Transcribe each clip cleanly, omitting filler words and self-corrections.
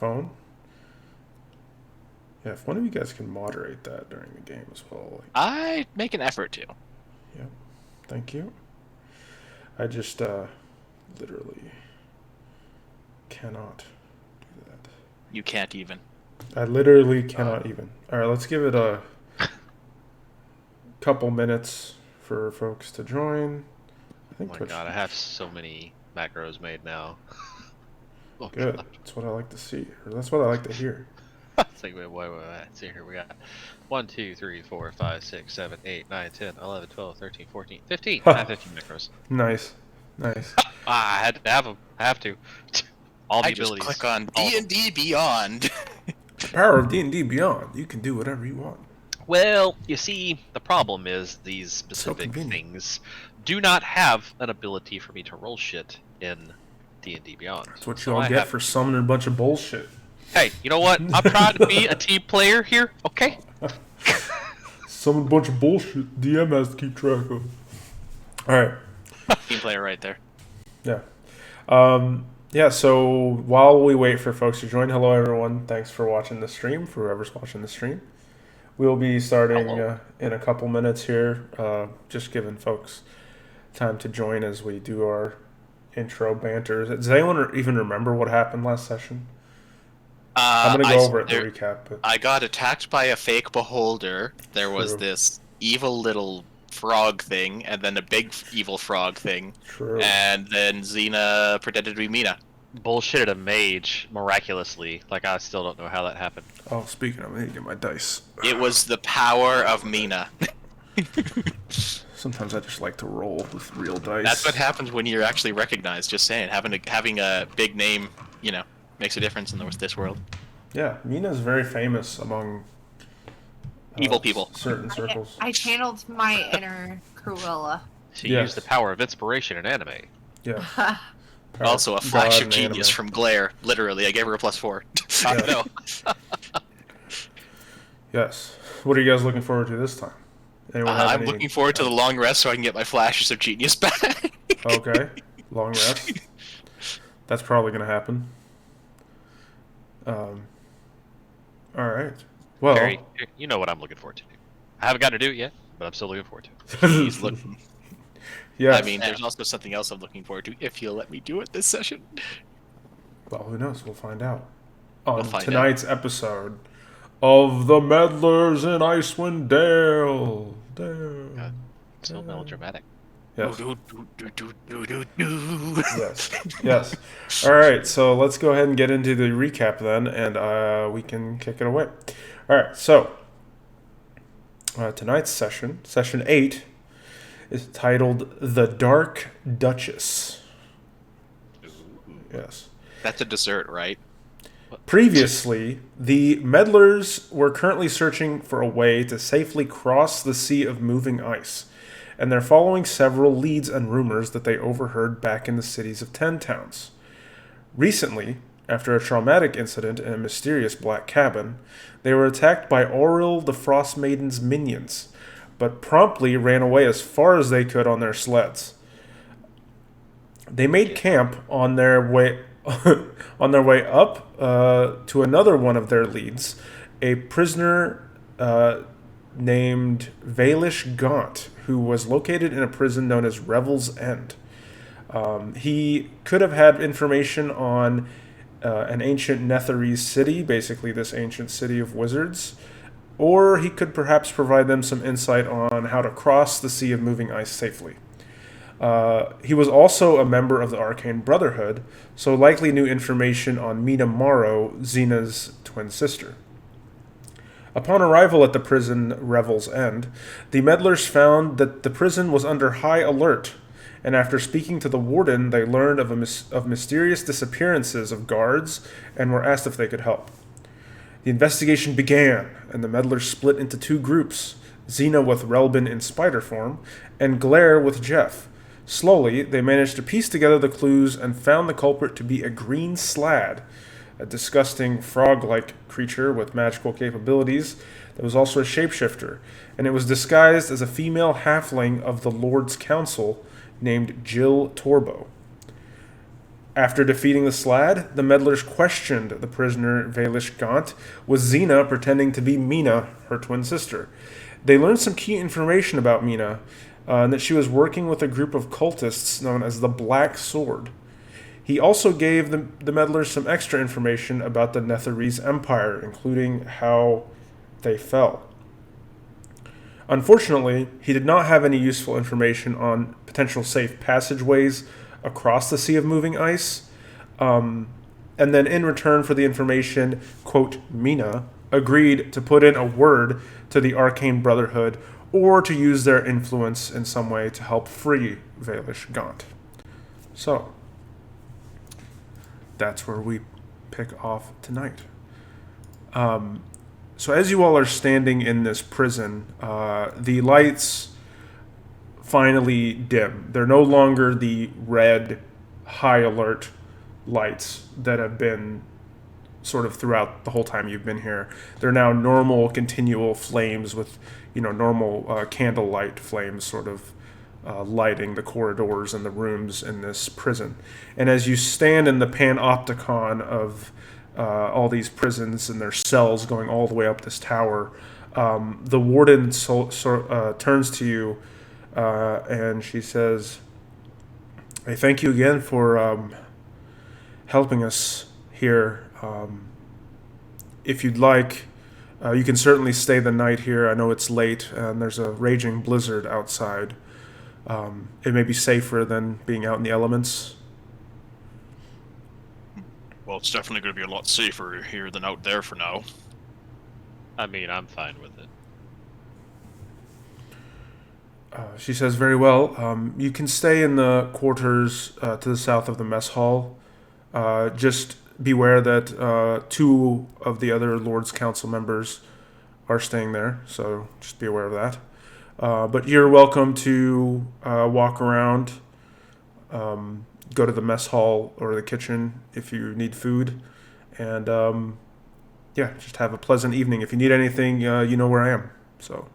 phone. Yeah, if one of you guys can moderate that during the game as well. Like, I make an effort to. yeah, thank you. I just literally cannot do that. You can't even. I literally cannot even. All right, let's give it a couple minutes for folks to join. I Oh think my Twitch. god, I have so many macros made now. Oh Good. god. That's what I like to see, or that's what I like to hear. It's like, wait. See, here we got 1, 2, 3, 4, 5, 6, 7, 8, 9, 10, 11, 12, 13, 14, 15. I have 15 macros. Nice, nice. I had to have them. I have to. All the I just abilities. click on All of them. D&D Beyond. The power of D&D Beyond. You can do whatever you want. Well, you see, the problem is these specific convenient. things do not have an ability for me to roll shit in D&D Beyond. That's what you So all I get have- for summoning a bunch of bullshit. Hey, you know what? I'm proud to be a team player here, okay? Summon a bunch of bullshit. DM has to keep track of. All right. Team player right there. Yeah. Yeah, so while we wait for folks to join, hello everyone. Thanks for watching the stream, for whoever's watching the stream. We'll be starting in a couple minutes here, just giving folks time to join as we do our intro banter. Does anyone even remember what happened last session? I'm going to go over it in the recap. But I got attacked by a fake beholder. There was True. this evil little frog thing, and then a big evil frog thing. True. And then Xena pretended to be Mina. Bullshitted a mage miraculously. Like, I still don't know how that happened. Oh, speaking of, I need to get my dice. It was the power of Mina. Sometimes I just like to roll with real dice. That's what happens when you're actually recognized. Just saying, having a big name, makes a difference in this world. Yeah, Mina's very famous among Evil people. certain circles. I channeled my inner Cruella. She Yes. used the power of inspiration in anime. Yeah. Power Also, a of flash God of and genius anime. from Glare. Literally, I gave her a +4. I Yeah. know. Yes. What are you guys looking forward to this time? Anyone have I'm any- looking forward to the long rest so I can get my flashes of genius back. Okay. Long rest. That's probably going to happen. All right. Well, Barry, you know what I'm looking forward to. I haven't got to do it yet, but I'm still looking forward to it. He's looking. yes. I mean, there's also something else I'm looking forward to if you'll let me do it this session. well, who knows? We'll find out. On We'll find tonight's episode of the Meddlers in Icewind Dale. God. So melodramatic. Yes. Do, do. Yes. Yes. All right. So let's go ahead and get into the recap then, and we can kick it away. All right. So tonight's session 8, is titled "The Dark Duchess." Yes. That's a dessert, right? Previously, the Meddlers were currently searching for a way to safely cross the sea of moving ice, and they're following several leads and rumors that they overheard back in the cities of Ten Towns. Recently, after a traumatic incident in a mysterious black cabin, they were attacked by Auril the Frost Maiden's minions, but promptly ran away as far as they could on their sleds. They made camp on their way up to another one of their leads, a prisoner named Valish Gaunt, who was located in a prison known as Revel's End. He could have had information on an ancient Netherese city, basically this ancient city of wizards, or he could perhaps provide them some insight on how to cross the Sea of Moving Ice safely. He was also a member of the Arcane Brotherhood, so likely knew information on Mina Morrow, Xena's twin sister. Upon arrival at the prison Revel's End, the Meddlers found that the prison was under high alert, and after speaking to the warden, they learned of mysterious disappearances of guards and were asked if they could help. The investigation began, and the Meddlers split into two groups, Xena with Relbin in spider form, and Glare with Jeff. Slowly, they managed to piece together the clues and found the culprit to be a green slad, a disgusting frog-like creature with magical capabilities that was also a shapeshifter, and it was disguised as a female halfling of the Lord's Council named Jill Torbo. After defeating the Slad, the meddlers questioned the prisoner Valish Gaunt, with Xena pretending to be Mina, her twin sister. They learned some key information about Mina, and that she was working with a group of cultists known as the Black Sword. He also gave the meddlers some extra information about the Netherese Empire, including how they fell. Unfortunately, he did not have any useful information on potential safe passageways across the Sea of Moving Ice. And then in return for the information, quote, Mina agreed to put in a word to the Arcane Brotherhood or to use their influence in some way to help free Valish Gaunt. So, that's where we pick off tonight. So as you all are standing in this prison, the lights finally dim. They're no longer the red, high alert lights that have been sort of throughout the whole time you've been here. They're now normal, continual flames with, normal candlelight flames sort of lighting the corridors and the rooms in this prison. And as you stand in the panopticon of all these prisons and their cells going all the way up this tower, the warden turns to you and she says, I thank you again for helping us here. If you'd like, you can certainly stay the night here. I know it's late and there's a raging blizzard outside. It may be safer than being out in the elements. Well, it's definitely going to be a lot safer here than out there for now. I mean, I'm fine with it. She says, very well. You can stay in the quarters to the south of the mess hall. Just beware that 2 of the other Lord's Council members are staying there, so just be aware of that. But you're welcome to walk around, go to the mess hall or the kitchen if you need food, and just have a pleasant evening. If you need anything, you know where I am. So,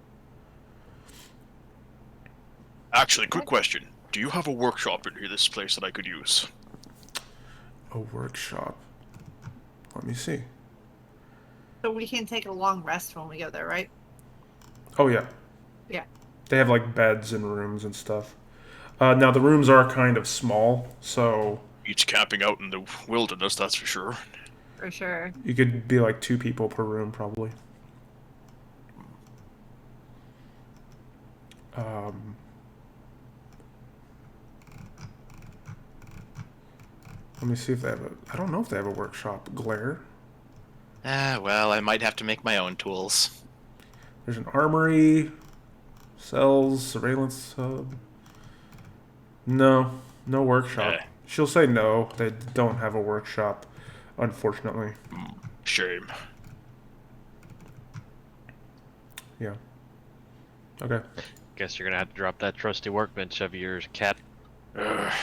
Actually, quick question. Do you have a workshop in here, this place, that I could use? a workshop. Let me see. So we can take a long rest when we go there, right? Oh yeah. Yeah. They have like beds and rooms and stuff. Now the rooms are kind of small, so Beats camping out in the wilderness, that's for sure. For sure. you could be like 2 people per room probably. Let me see if they have I don't know if they have a workshop. Glare. Well, I might have to make my own tools. There's an armory, cells, surveillance hub. No workshop. She'll say no. They don't have a workshop, unfortunately. Shame. Yeah. Okay. Guess you're gonna have to drop that trusty workbench of yours, cat.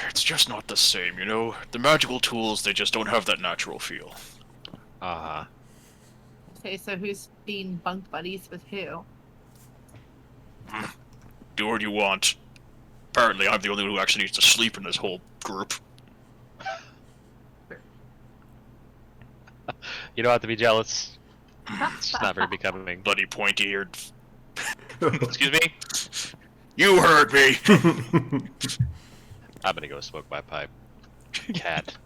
It's just not the same, you know? The magical tools, they just don't have that natural feel. Uh-huh. Okay, so who's being bunk buddies with who? Do what you want. Apparently, I'm the only one who actually needs to sleep in this whole group. You don't have to be jealous. It's not very becoming. Bloody pointy-eared... Excuse me? You heard me! I'm gonna go smoke my pipe. Cat.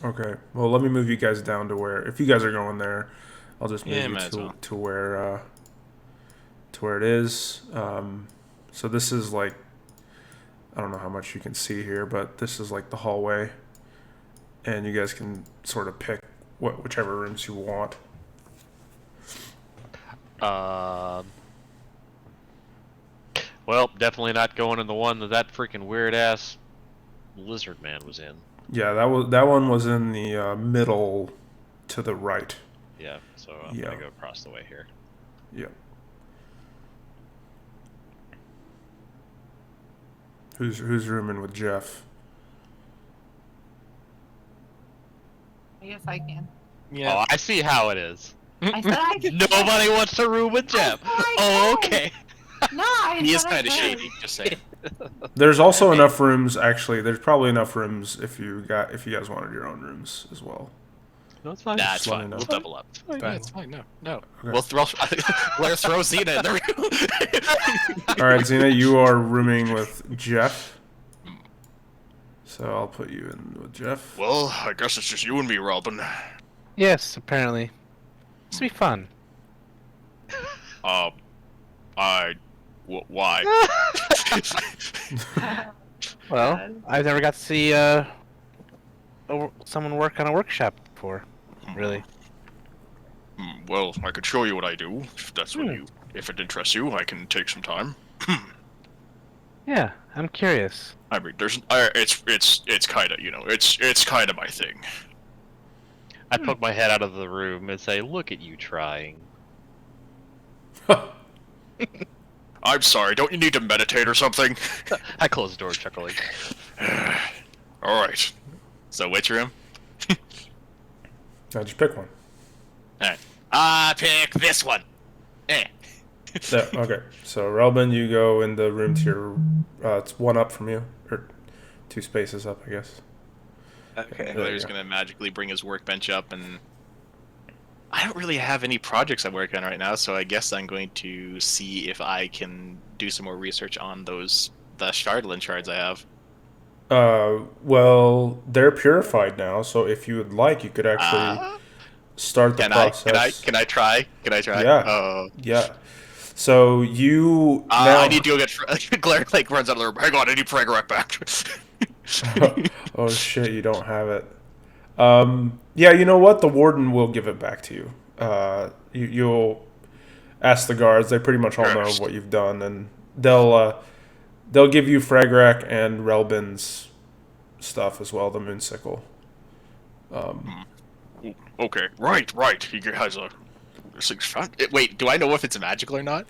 Okay. Well, let me move you guys down to where if you guys are going there, I'll just move Yeah, you might as well. to where it is. So this is like I don't know how much you can see here, but this is like the hallway, and you guys can sort of pick whichever rooms you want. Well, definitely not going in the one that freaking weird ass lizard man was in. Yeah, that one was in the middle to the right. Yeah, so I'm gonna go across the way here. Yep. Who's rooming with Jeff? I guess I can. Yeah. Oh, I see how it is. I said I could. Nobody wants to room with Jeff. I Oh, could. okay. No, I He is said I kind of could. shady, just saying. There's also enough rooms. Actually, there's probably enough rooms if you guys wanted your own rooms as well. No, it's fine. Nah, it's Just let fine. me know. We'll double up. It's fine. Yeah, it's fine. No. Okay. We'll throw. Let's throw Xena in the room. All right, Xena, you are rooming with Jeff. So I'll put you in with Jeff. Well, I guess it's just you and me, Robin. Yes, apparently. This will be fun. Why? Well, God. I've never got to see someone work on a workshop before. Really. Well, I could show you what I do. If that's what if it interests you, I can take some time. Yeah, I'm curious. I mean, it's kind of, it's kind of my thing. I poke my head out of the room and say, "Look at you trying." I'm sorry, don't you need to meditate or something? I close the door, chuckling. All right. So which room? Now just pick one. All right. I pick this one. Eh. Yeah, okay. So Relbin, you go in the room to your. It's one up from you, or 2 spaces up, I guess. Okay. There you Blair's go. gonna magically bring his workbench up, and I don't really have any projects I'm working on right now, so I guess I'm going to see if I can do some more research on the Shardlin shards I have. Well, they're purified now, so if you would like, you could actually start the process. Can I try? Can I try? Yeah. Yeah. So you now. I need to go get Blair like runs out of the room. Hang on, I need frag rack back. Oh shit! You don't have it. Yeah, you know what? The warden will give it back to you. You'll ask the guards. They pretty much all know Yes. what you've done, and they'll give you Fragrack and Relbin's stuff as well. The Moonsicle. Okay, right. He has a. This thing's fun. Wait, do I know if it's magical or not?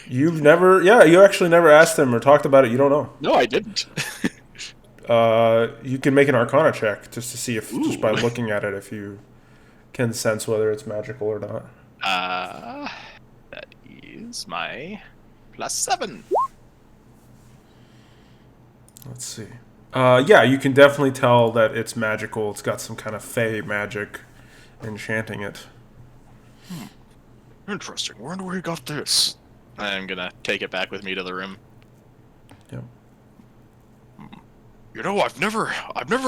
You've never, you actually never asked him or talked about it. You don't know. No, I didn't. You can make an Arcana check just to see if, just Ooh. by looking at it, if you can sense whether it's magical or not. That is my +7. Let's see. Yeah, you can definitely tell that it's magical. It's got some kind of fey magic enchanting it. Interesting. Wonder where he got this. I'm gonna take it back with me to the room. Yep. You know, I've never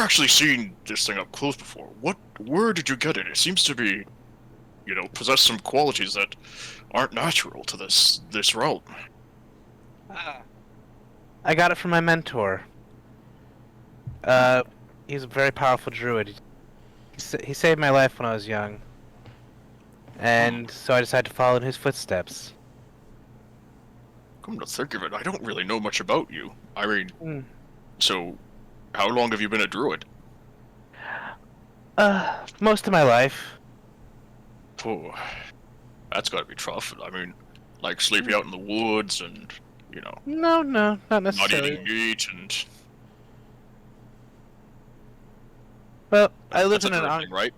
actually seen this thing up close before. Where did you get it? It seems to be, possess some qualities that aren't natural to this realm. I got it from my mentor. He's a very powerful druid. He saved my life when I was young. And so I decided to follow in his footsteps. Come to think of it, I don't really know much about you. I mean, Hmm. so, how long have you been a druid? Most of my life. Oh, that's gotta be tough. I mean, like sleeping out in the woods and, No, not not necessarily. eating meat and... Well, I live That's a in an druid thing, right?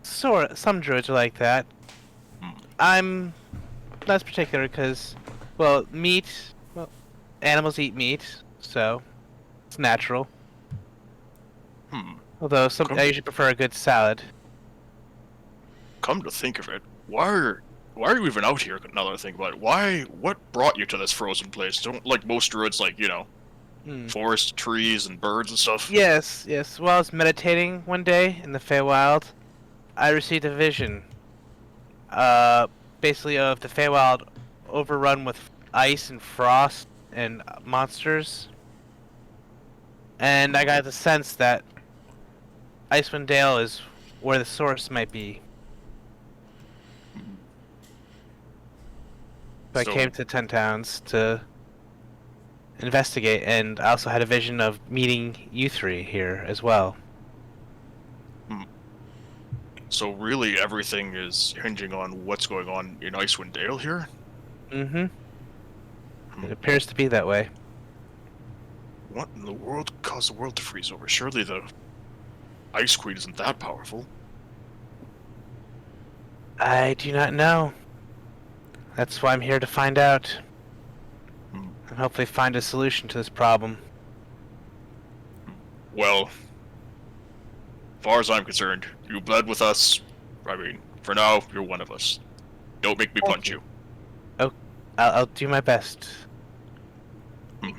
some druids are like that. Hmm. I'm not as particular because, well, animals eat meat, so it's natural. Although I usually prefer a good salad. Come to think of it, why are you even out here? Another thing about it. What brought you to this frozen place? Don't like most druids, like, forest, trees, and birds and stuff. Yes. While I was meditating one day in the Feywild, I received a vision. Basically of the Feywild overrun with ice and frost and monsters. And I got the sense that Icewind Dale is where the source might be. So I came to 10 Towns to investigate, and I also had a vision of meeting you three here as well. So really, everything is hinging on what's going on in Icewind Dale here. Mm-hmm. It appears to be that way. What in the world caused the world to freeze over? Surely the Ice Queen isn't that powerful. I do not know. That's why I'm here to find out. and hopefully find a solution to this problem. Well, as far as I'm concerned, you bled with us. I mean, for now, you're one of us. Don't make me punch you. I'll do my best.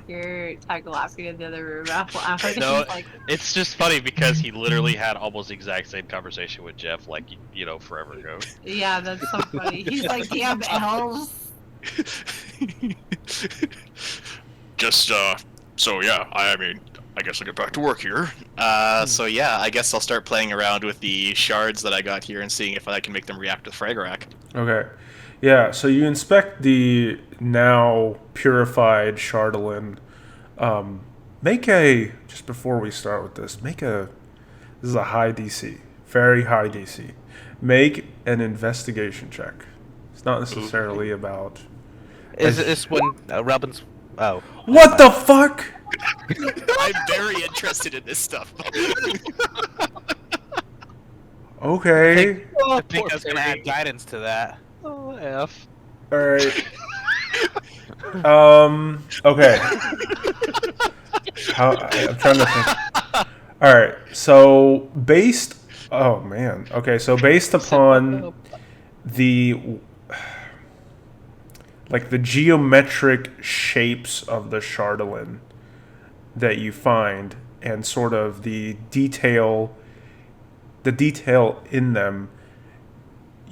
You're Tiger laughing in the other room. After No, he's like, it's just funny because he literally had almost the exact same conversation with Jeff, like, you know, forever ago. yeah, that's so funny. He's like, damn elves. Just, so yeah, I mean, I guess I'll get back to work here. So yeah, I guess I'll start playing around with the shards that I got here and seeing if I can make them react with Fragorak. Okay. Yeah, so you inspect the now purified Chardolin. Just before we start with this, this is a high DC. Very high DC. Make an investigation check. It's not necessarily about... Is this when Robin's... Oh. What the fuck? I'm very interested in this stuff. Okay. I think I was going to add guidance to that. Oh, F. Alright. Okay. I'm trying to think. Alright, so based... Oh, man. Okay, so based upon the... like the geometric shapes of the Chardolin that you find and sort of the detail in them,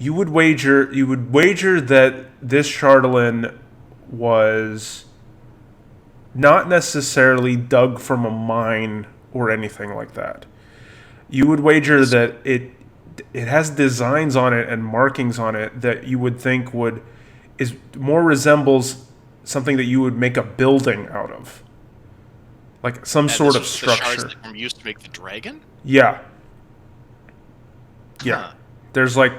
you would wager that this Chardolin was not necessarily dug from a mine or anything like that. You would wager that it has designs on it and markings on it that you would think more resembles something that you would make a building out of, like some sort of structure. The shards that were used to make the dragon. Yeah. Huh. There's like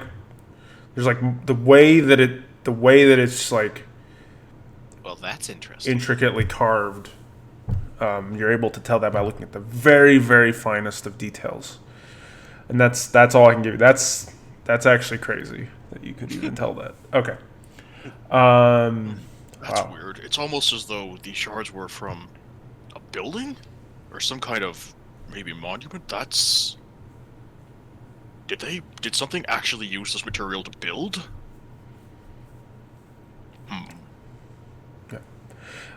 the way that it's like. Well, that's interesting. Intricately carved. You're able to tell that by looking at the very, very finest of details, and that's all I can give you. That's actually crazy that you could even tell that. Okay. That's weird. It's almost as though these shards were from a building? Or some kind of, maybe monument? Did something actually use this material to build?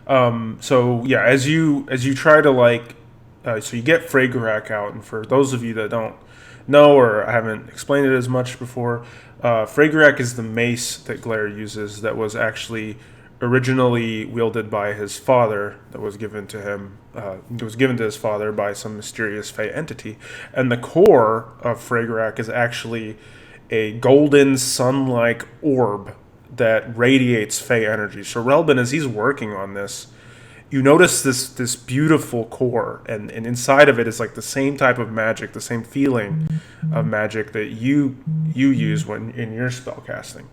So yeah, as you try to so you get Fragorak out, and for those of you that don't know or haven't explained it as much before, Fragorak is the mace that Glare uses that was actually originally wielded by his father, that was given to him. It was given to his father by some mysterious Fey entity, and the core of Fragorak is actually a golden sun-like orb that radiates Fey energy. So Relbin, as he's working on this, you notice this beautiful core, and inside of it is like the same type of magic, the same feeling of magic that you use when in your spell casting.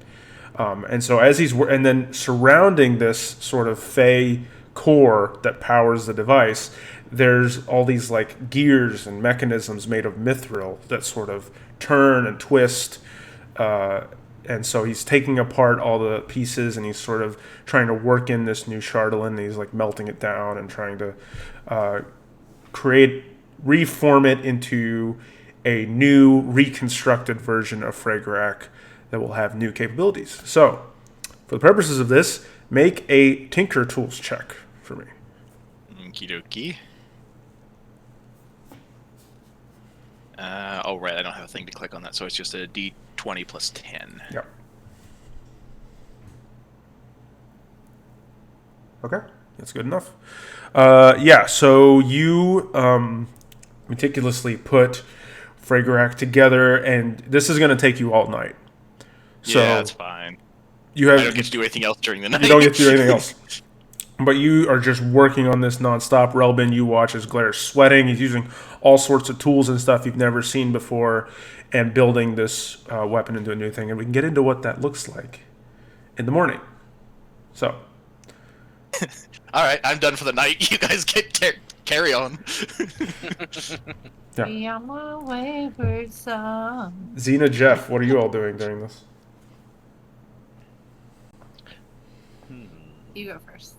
And so as and then surrounding this sort of Fey core that powers the device, there's all these like gears and mechanisms made of mithril that sort of turn and twist. And so he's taking apart all the pieces, and he's sort of trying to work in this new Chardolin, and he's like melting it down and trying to reform it into a new reconstructed version of Fragorak that will have new capabilities. So, for the purposes of this, make a Tinker Tools check for me. Okie dokie. Oh, right, I don't have a thing to click on that, so it's just a D20 plus 10. Yep. Okay, that's good enough. Yeah, so you meticulously put Fragorak together, and this is going to take you all night. So yeah, that's fine. I don't get to do anything else during the night. You don't get to do anything else. But you are just working on this nonstop. Relbin, you watch as Glaire's sweating. He's using all sorts of tools and stuff you've never seen before and building this weapon into a new thing. And we can get into what that looks like in the morning. So. All right, I'm done for the night. You guys carry on. Yeah. Be on my wayward son. Xena, Jeff, what are you all doing during this? You go first.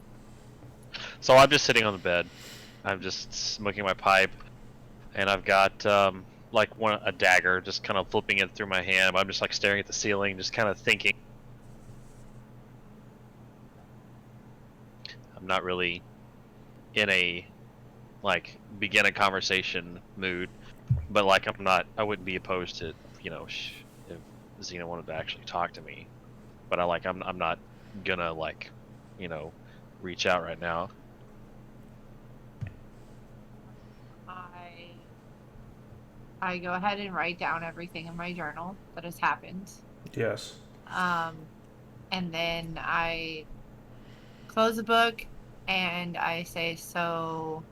So I'm just sitting on the bed. I'm just smoking my pipe, and I've got like a dagger, just kind of flipping it through my hand. I'm just like staring at the ceiling, just kind of thinking. I'm not really in a like begin a conversation mood, but like I wouldn't be opposed to if Xena wanted to actually talk to me, but I'm not gonna like reach out right now. I go ahead and write down everything in my journal that has happened. Yes. And then I close the book and I say, so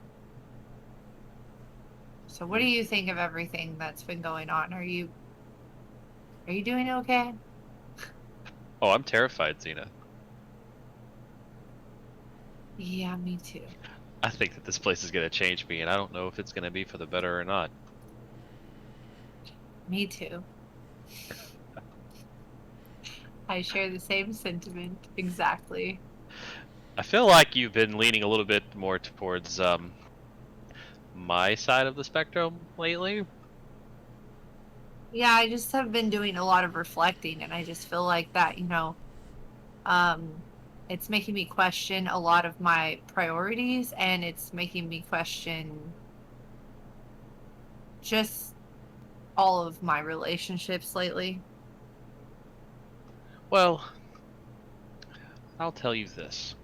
what do you think of everything that's been going on? Are you doing okay? Oh, I'm terrified, Xena. Yeah, me too. I think that this place is gonna change me, and I don't know if it's gonna be for the better or not. Me too. I share the same sentiment exactly. I feel like you've been leaning a little bit more towards my side of the spectrum lately. Yeah, I just have been doing a lot of reflecting, and I just feel like that, it's making me question a lot of my priorities, and it's making me question just all of my relationships lately. Well, I'll tell you this.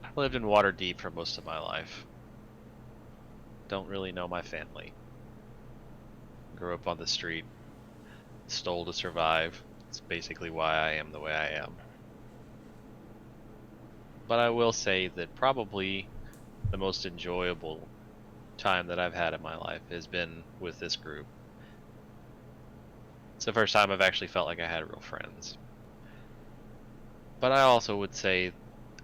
I lived in Waterdeep for most of my life. Don't really know my family. Grew up on the street. Stole to survive. It's basically why I am the way I am. But I will say that probably the most enjoyable time that I've had in my life has been with this group. It's the first time I've actually felt like I had real friends. But I also would say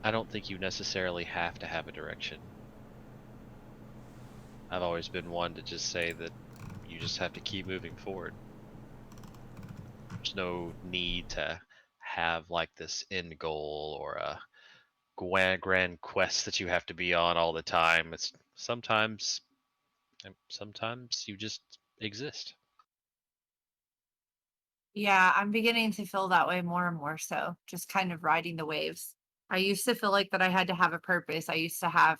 I don't think you necessarily have to have a direction. I've always been one to just say that you just have to keep moving forward. There's no need to have like this end goal or a grand quest that you have to be on all the time. It's sometimes you just exist. Yeah, I'm beginning to feel that way more and more so, just kind of riding the waves. I used to feel like that I had to have a purpose. I used to have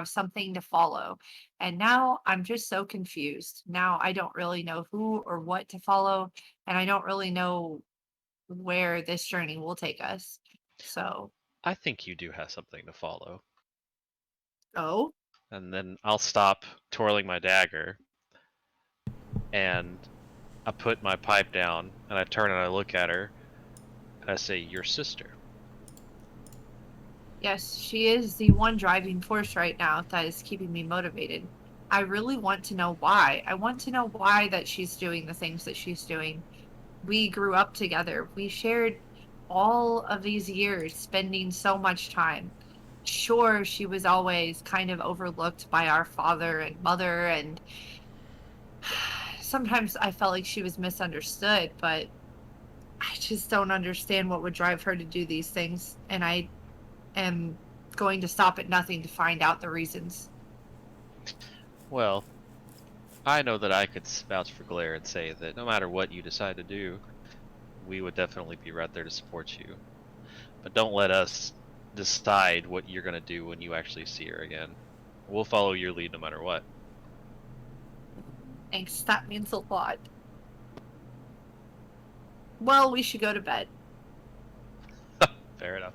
something to follow. And now I'm just so confused. Now I don't really know who or what to follow, and I don't really know where this journey will take us. So, I think you do have something to follow. oh, And then I'll stop twirling my dagger and I put my pipe down and I turn and I look at her and I say, "Your sister." yes, she is the one driving force right now that is keeping me motivated. I really want to know why. I want to know why that she's doing the things that she's doing. We grew up together. We shared all of these years spending so much time. Sure, she was always kind of overlooked by our father and mother, and sometimes I felt like she was misunderstood, but I just don't understand what would drive her to do these things, and I am going to stop at nothing to find out the reasons. Well, I know that I could vouch for Glare and say that no matter what you decide to do, we would definitely be right there to support you. But don't let us decide what you're going to do when you actually see her again. We'll follow your lead no matter what. Thanks, that means a lot. Well, we should go to bed. Fair enough.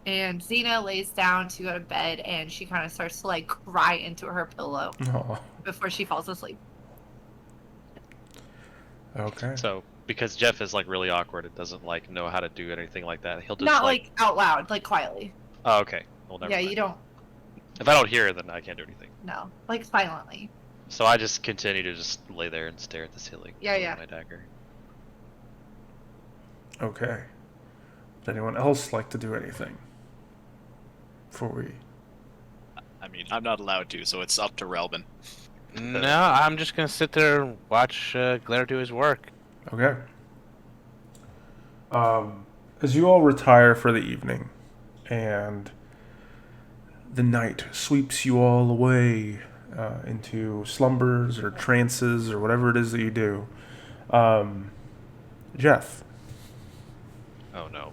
And Xena lays down to go to bed, and she kind of starts to like cry into her pillow Oh, before she falls asleep. okay. So, because Jeff is like really awkward and doesn't like know how to do anything like that, he'll just Not like out loud, like quietly. Oh, okay. Well, never Yeah, mind. you don't. If I don't hear it, then I can't do anything. No, like silently. So I just continue to just lay there and stare at the ceiling. Yeah, with yeah. My dagger. Okay. Would anyone else like to do anything? Before we... I mean, I'm not allowed to, so it's up to Relvin. No, I'm just gonna sit there and watch Glare do his work. Okay. As you all retire for the evening, and the night sweeps you all away into slumbers or trances or whatever it is that you do. Jeff. Oh no.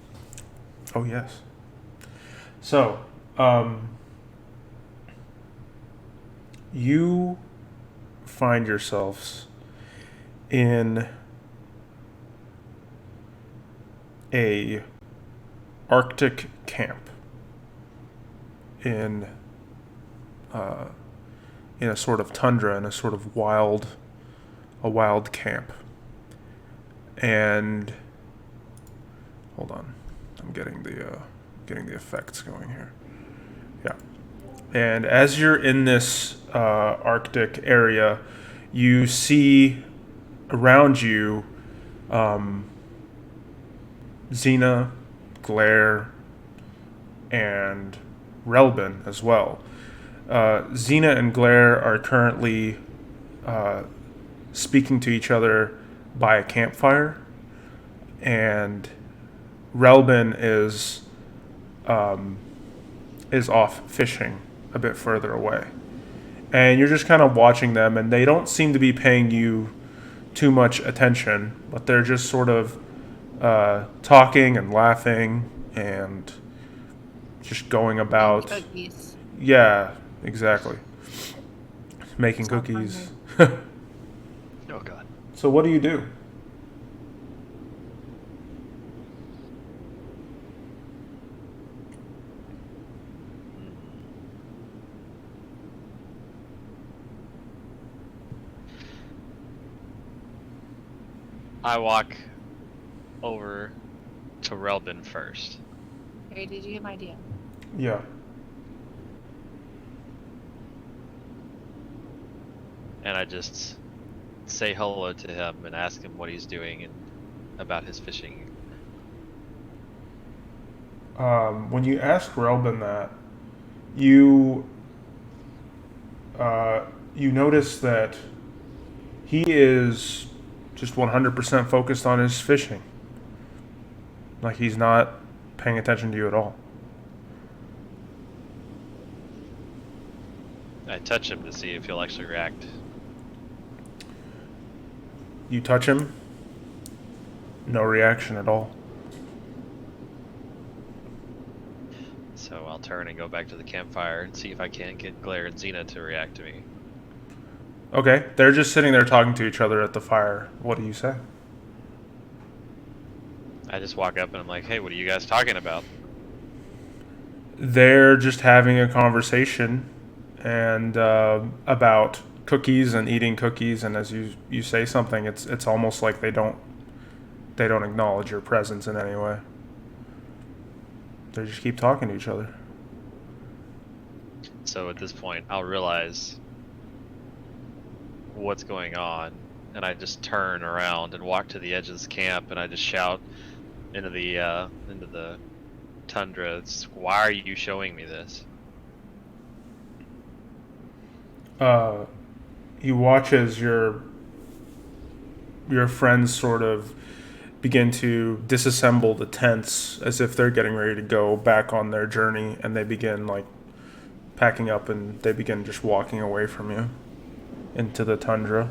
Oh, yes. So, you find yourselves in a Arctic camp in a sort of tundra, in a sort of wild camp. And hold on, I'm getting the effects going here. Yeah. And as you're in this Arctic area, you see around you Xena, Glare, and Relbin as well. Xena and Glare are currently speaking to each other by a campfire, and Relbin is off fishing a bit further away. And you're just kind of watching them, and they don't seem to be paying you too much attention, but they're just sort of talking and laughing and just going about. Cookies. Yeah, exactly. Making So cookies. Oh god. So what do you do? I walk over to Relbin first. Hey, did you get my DM? Yeah. And I just say hello to him and ask him what he's doing and about his fishing. When you ask Relbin that, you notice that he is just 100% focused on his fishing. Like he's not paying attention to you at all. I touch him to see if he'll actually react. You touch him, no reaction at all. So I'll turn and go back to the campfire and see if I can't get Glare and Xena to react to me. Okay, they're just sitting there talking to each other at the fire. What do you say? I just walk up and I'm like, hey, what are you guys talking about? They're just having a conversation and about cookies and eating cookies, and as you say something, it's almost like they don't acknowledge your presence in any way. They just keep talking to each other. So at this point, I'll realize what's going on, and I just turn around and walk to the edge of this camp, and I just shout into the tundra, "Why are you showing me this?" You watch as your friends sort of begin to disassemble the tents as if they're getting ready to go back on their journey, and they begin like packing up, and they begin just walking away from you into the tundra.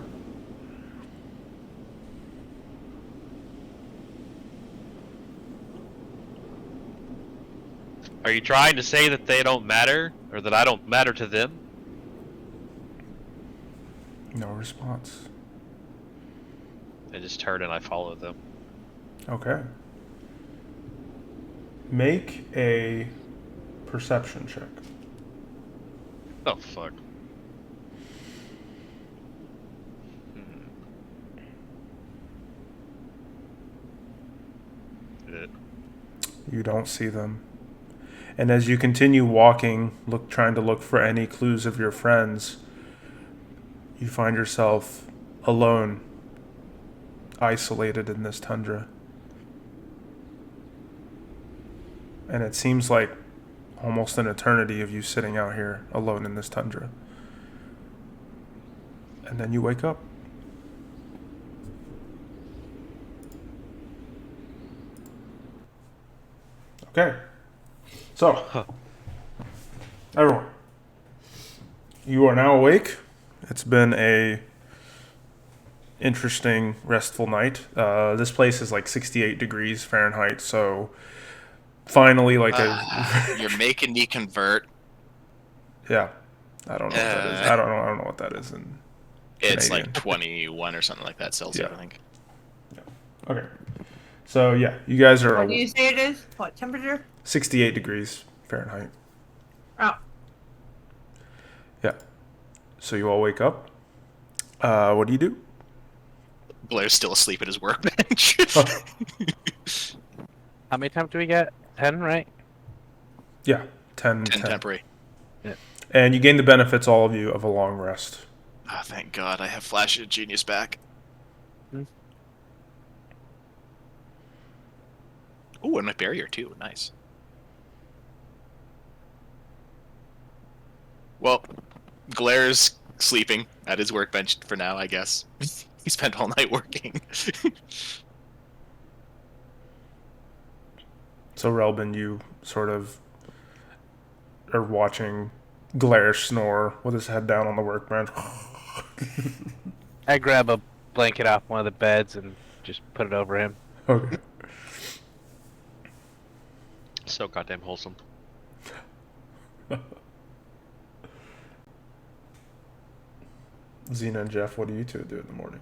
Are you trying to say that they don't matter, or that I don't matter to them? No response. I just turn and I follow them. Okay. Make a perception check. Oh fuck. You don't see them. And as you continue walking, trying to look for any clues of your friends, you find yourself alone, isolated in this tundra. And it seems like almost an eternity of you sitting out here alone in this tundra. And then you wake up. Okay. So, Everyone, you are now awake. It's been a interesting, restful night. This place is like 68 degrees Fahrenheit, so finally, like You're making me convert. yeah. I don't know what that is. I don't know what that is in It's Canadian. like 21 or something like that Celsius, Yeah. I think. Okay. So yeah, you guys are What do you say it is? What temperature? 68 degrees Fahrenheit. Oh, Yeah. So you all wake up. What do you do? Blair's still asleep at his workbench. How many times do we get? 10, right? Yeah, 10. 10 temporary. And you gain the benefits, all of you, of a long rest. Oh, thank God, I have Flash of Genius back. Ooh, and my barrier too. Nice. Well, Glaire's sleeping at his workbench for now, I guess. He spent all night working. So Relbin, you sort of are watching Glare snore with his head down on the workbench. I grab a blanket off one of the beds and just put it over him. Okay. So goddamn wholesome. Xena and Jeff, what do you two do in the morning?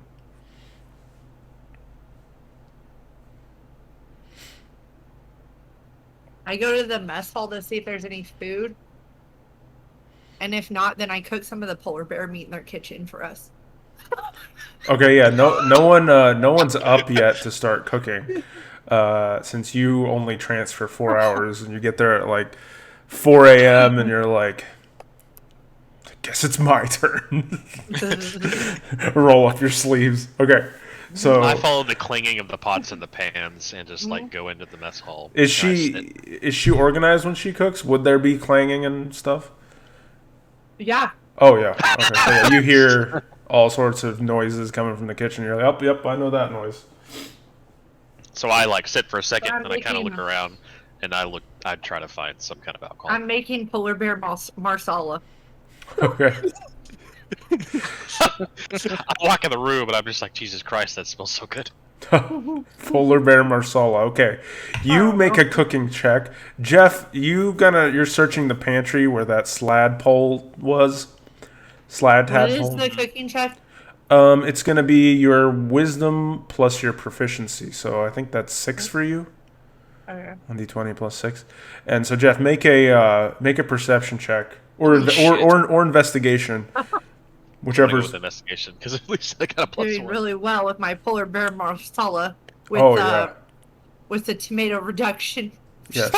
I go to the mess hall to see if there's any food. And if not, then I cook some of the polar bear meat in their kitchen for us. Okay, yeah, no one's up yet to start cooking. Since you only transfer 4 hours and you get there at like 4 a.m. and you're like, I guess it's my turn. Roll up your sleeves. Okay, so I follow the clinging of the pots and the pans and just like go into the mess hall. is And I she sit- organized when she cooks? Would there be clanging and stuff? Yeah. Oh yeah. Okay. So yeah, you hear all sorts of noises coming from the kitchen. You're like, oh, yep, I know that noise. So I like sit for a second I'm and I kind of look making- around and I try to find some kind of alcohol. I'm making polar bear marsala. Okay. I walk in the room and I'm just like, Jesus Christ, that smells so good. Polar bear marsala. Okay, you make a cooking check. Jeff, you're searching the pantry where that slad pole was. Slad What is tadpole. the cooking check? It's gonna be your wisdom plus your proficiency. So I think that's 6 for you. Okay. 1d20 plus 6. And so Jeff, make a perception check or Holy shit. or investigation, I'm gonna go whichever's. with investigation because at least I got a plus Doing one. really well with my polar bear marsala with Oh yeah. with the tomato reduction. Yes.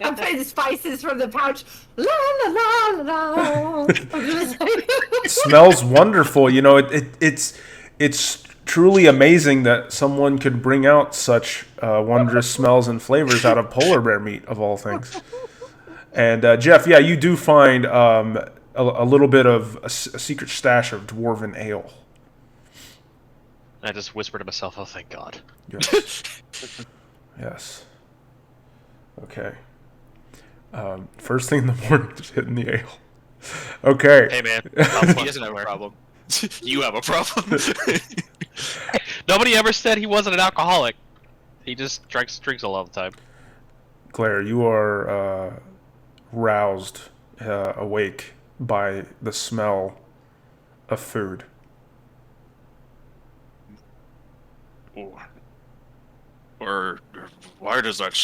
I'm putting the spices from the pouch. La la la la. It smells wonderful. You know, it's truly amazing that someone could bring out such wondrous smells and flavors out of polar bear meat, of all things. And Jeff, yeah, you do find a little bit of a secret stash of dwarven ale. I just whisper to myself, "Oh, thank God." Yes. Yes. Okay. First thing in the morning, just hitting the ale. Okay. Hey man, He doesn't have a problem. You have a problem. nobody ever said he wasn't an alcoholic. He just drinks a lot of the time. Claire, you are roused, awake by the smell of food. Or why does that?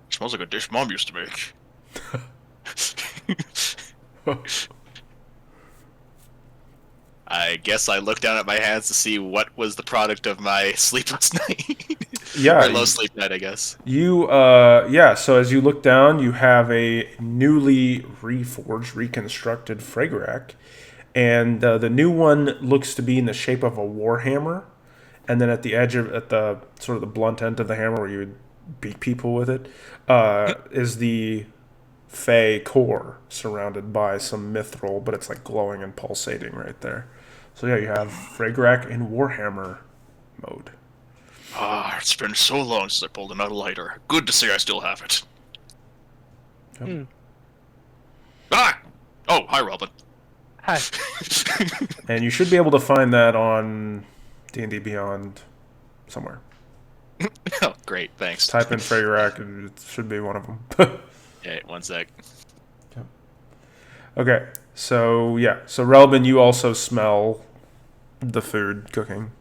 Smells like a dish Mom used to make. I guess I looked down at my hands to see what was the product of my sleepless night. Yeah, Or low sleep night, I guess. so as you look down, you have a newly reforged, reconstructed Fragrac, and the new one looks to be in the shape of a warhammer, and then at the edge at the sort of the blunt end of the hammer where you would beat people with it, is the Fey core surrounded by some mithril, but it's like glowing and pulsating right there. So yeah, you have Fragrac in warhammer mode. Ah, it's been so long since I pulled another lighter. Good to see I still have it. Yep. Ah! Oh, hi, Robin. Hi. And you should be able to find that on D&D Beyond somewhere. Oh, great, thanks. Type in Freyrak, and it should be one of them. Yeah, one sec. Okay, so yeah. So Relbin, you also smell the food cooking.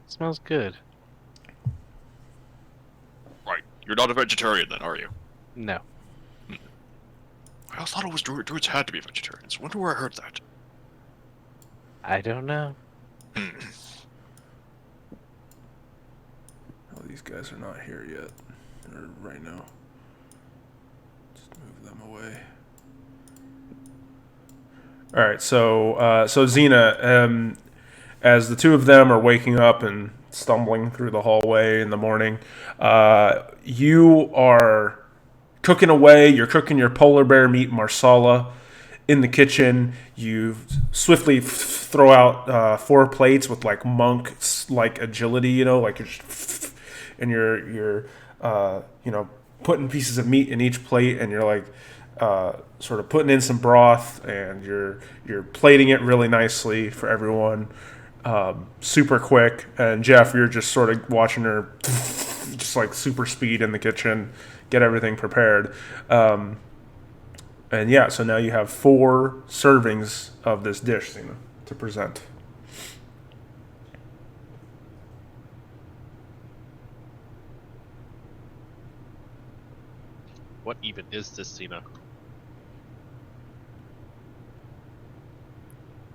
Smells good. Right. You're not a vegetarian then, are you? No. I thought it was druids had to be vegetarians. Wonder where I heard that. I don't know. Hmm. Oh, these guys are not here yet, or right now. Just move them away. All right, so Xena, as the two of them are waking up and stumbling through the hallway in the morning, you are cooking away. You're cooking your polar bear meat marsala in the kitchen. You swiftly throw out 4 plates with like monks like agility, you know, like and you're putting pieces of meat in each plate, and you're like sort of putting in some broth, and you're plating it really nicely for everyone, super quick. And Jeff, you're just sort of watching her just like super speed in the kitchen, get everything prepared. And yeah, so now you have 4 servings of this dish, Xena, to present. What even is this, Xena?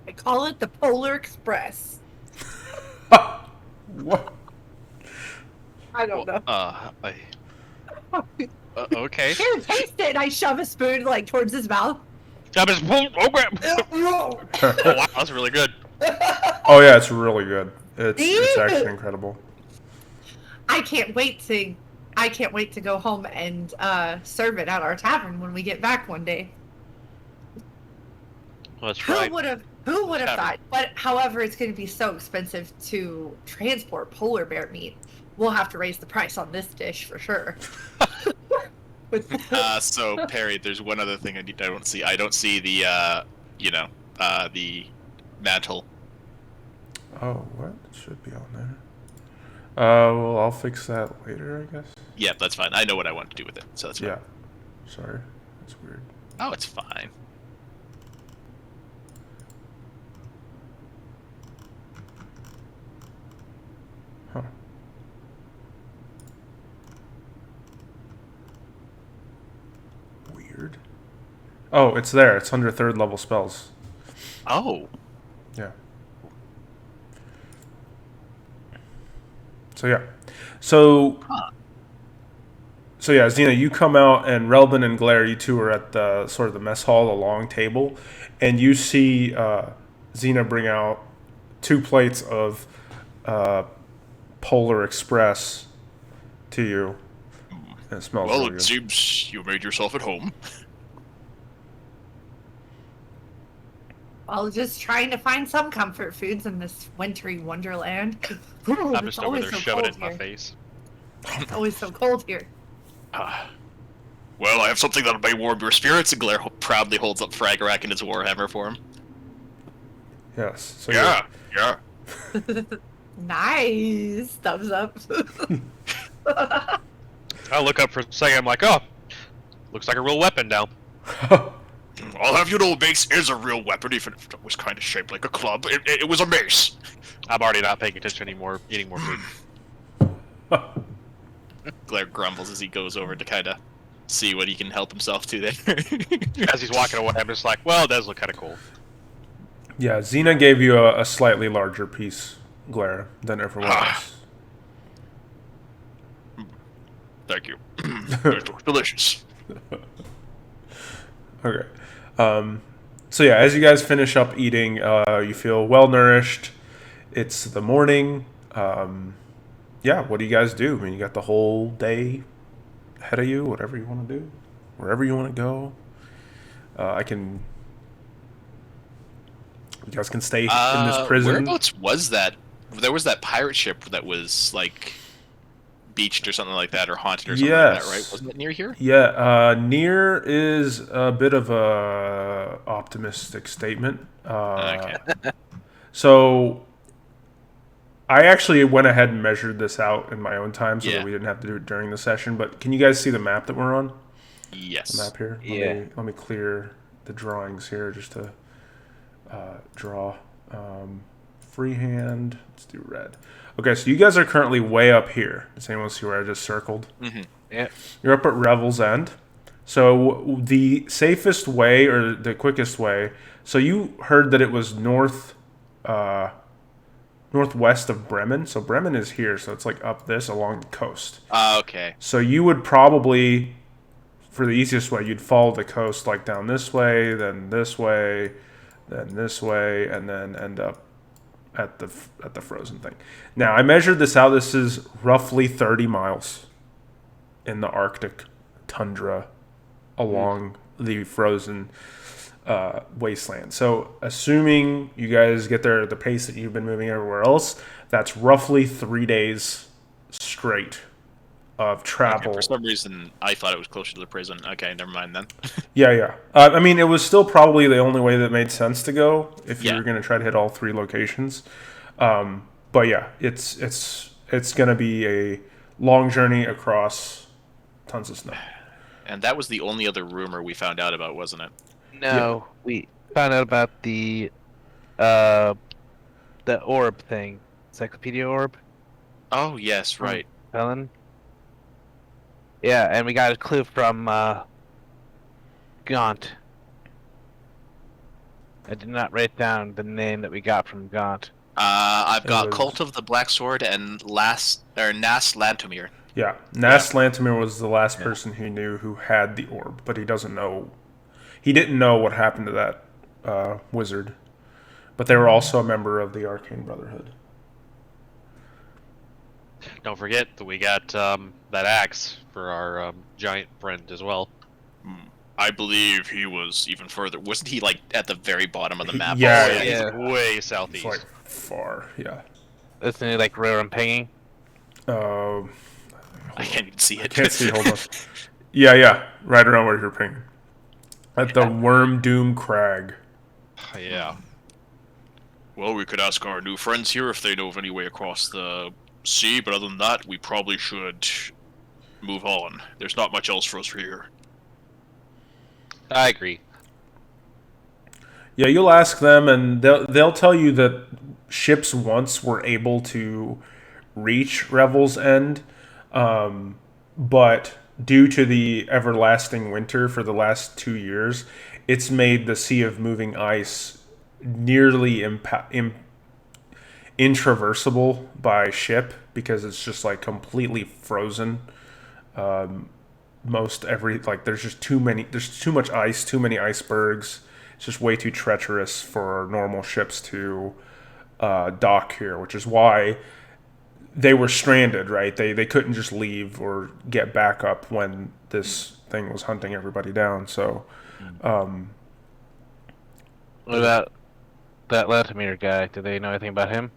I call it the Polar Express. What? I don't know. Okay. Here, taste it. I shove a spoon like towards his mouth. Oh, wow, that's really good. Oh yeah, it's really good. It's actually incredible. I can't wait to go home and serve it at our tavern when we get back one day. Well, that's right. Who would have thought? But however, it's going to be so expensive to transport polar bear meat. We'll have to raise the price on this dish for sure. So Perry, there's one other thing I don't see. I don't see the the mantle. Oh, what? It should be on there. Well, I'll fix that later, I guess. Yeah, that's fine. I know what I want to do with it, so that's fine. Yeah. Sorry. That's weird. Oh, it's fine. Huh. Weird. Oh, it's there. It's under 3rd level spells. Oh. Yeah. So yeah. So yeah, Xena, you come out, and Relvin and Glare, you two are at the sort of the mess hall, the long table, and you see Xena bring out 2 plates of Polar Express to you. And it smells Well, really it good. seems you made yourself at home. Well, just trying to find some comfort foods in this wintry wonderland. I'm It's just over always there so shoving cold it in my here. face. It's always so cold here. Well, I have something that may warm your spirits. And Glare proudly holds up Fragarak and his warhammer for him. Yes. So Yeah, yeah. Nice. Thumbs up. I look up for a second, I'm like, oh, looks like a real weapon now. I'll have you know, mace is a real weapon, even if it was kind of shaped like a club. It was a mace. I'm already not paying attention anymore, eating more food. Glare grumbles as he goes over to kind of see what he can help himself to there. As he's walking away, I'm just like, well, it does look kind of cool. Yeah, Xena gave you a slightly larger piece, Glare, than everyone else. Thank you. It looks delicious. Okay. So yeah, as you guys finish up eating, you feel well nourished. It's the morning. Yeah, what do you guys do? I mean, you got the whole day ahead of you. Whatever you want to do, wherever you want to go. You guys can stay in this prison. Whereabouts was that? There was that pirate ship that was like beached or something like that, or haunted or something like that, right? Yes. Wasn't it near here? Yeah, near is a bit of a optimistic statement. Okay. So I actually went ahead and measured this out in my own time so that Yeah. we didn't have to do it during the session. But can you guys see the map that we're on? The Yes. map here. Yeah. Let me clear the drawings here just to draw. Freehand. Let's do red. Okay, so you guys are currently way up here. Does anyone see where I just circled? Mm-hmm. Yeah. You're up at Revel's End. So the safest way or the quickest way. So you heard that it was northwest of Bremen. So Bremen is here. So it's like up this along the coast. Okay. So you would probably, for the easiest way, you'd follow the coast like down this way, then this way, then this way, and then end up at the frozen thing. Now I measured this out. This is roughly 30 miles in the Arctic tundra along the frozen wasteland. So assuming you guys get there at the pace that you've been moving everywhere else, that's roughly 3 days straight of travel. Okay, for some reason, I thought it was closer to the prison. Okay, never mind then. Yeah. I mean, it was still probably the only way that made sense to go if you Yeah. were going to try to hit all 3 locations. But yeah, it's going to be a long journey across tons of snow. And that was the only other rumor we found out about, wasn't it? No, we found out about the orb thing, encyclopedia orb, Oh, yes, right. Helen. Yeah, and we got a clue from Gaunt. I did not write down the name that we got from Gaunt. I've got was- Cult of the Black Sword and Nas Lantomir. Yeah, Nas Lantomir was the last person he knew who had the orb, but he doesn't know. He didn't know what happened to that wizard. But they were also a member of the Arcane Brotherhood. Don't forget that we got that axe for our giant friend as well. I believe he was even further. Wasn't he, like, at the very bottom of the map? Yeah, Oh, yeah, yeah. he's way It's southeast. like far, yeah. Isn't it like Rare and Pinging? I can't even see it. Can't see, hold on. Yeah, right around where you're pinging. At the Worm Doom Crag. Yeah. Well, we could ask our new friends here if they know of any way across the sea, but other than that, we probably should move on. There's not much else for us here. I agree. Yeah, you'll ask them, and they'll tell you that ships once were able to reach Revel's End, but due to the everlasting winter for the last 2 years, it's made the Sea of Moving Ice nearly intraversable by ship because it's just like completely frozen. There's just there's too much ice, too many icebergs. It's just way too treacherous for normal ships to dock here, which is why they were stranded, right? They couldn't just leave or get back up when this thing was hunting everybody down. So, What about that Latimir guy? Did they know anything about him?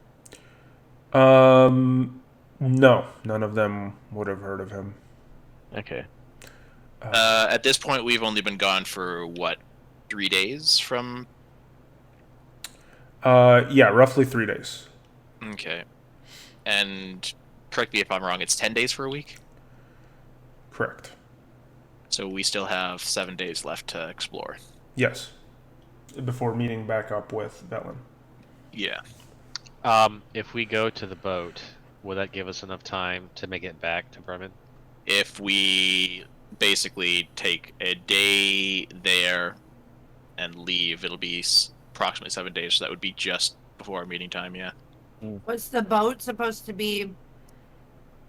no, none of them would have heard of him. Okay. At this point, we've only been gone for, 3 days from... Yeah, roughly 3 days. Okay. And, correct me if I'm wrong, it's 10 days for a week? Correct. So we still have 7 days left to explore. Yes. Before meeting back up with Velen. Yeah. If we go to the boat, will that give us enough time to make it back to Bremen? If we basically take a day there and leave, it'll be approximately 7 days, so that would be just before our meeting time, yeah. Was the boat supposed to be?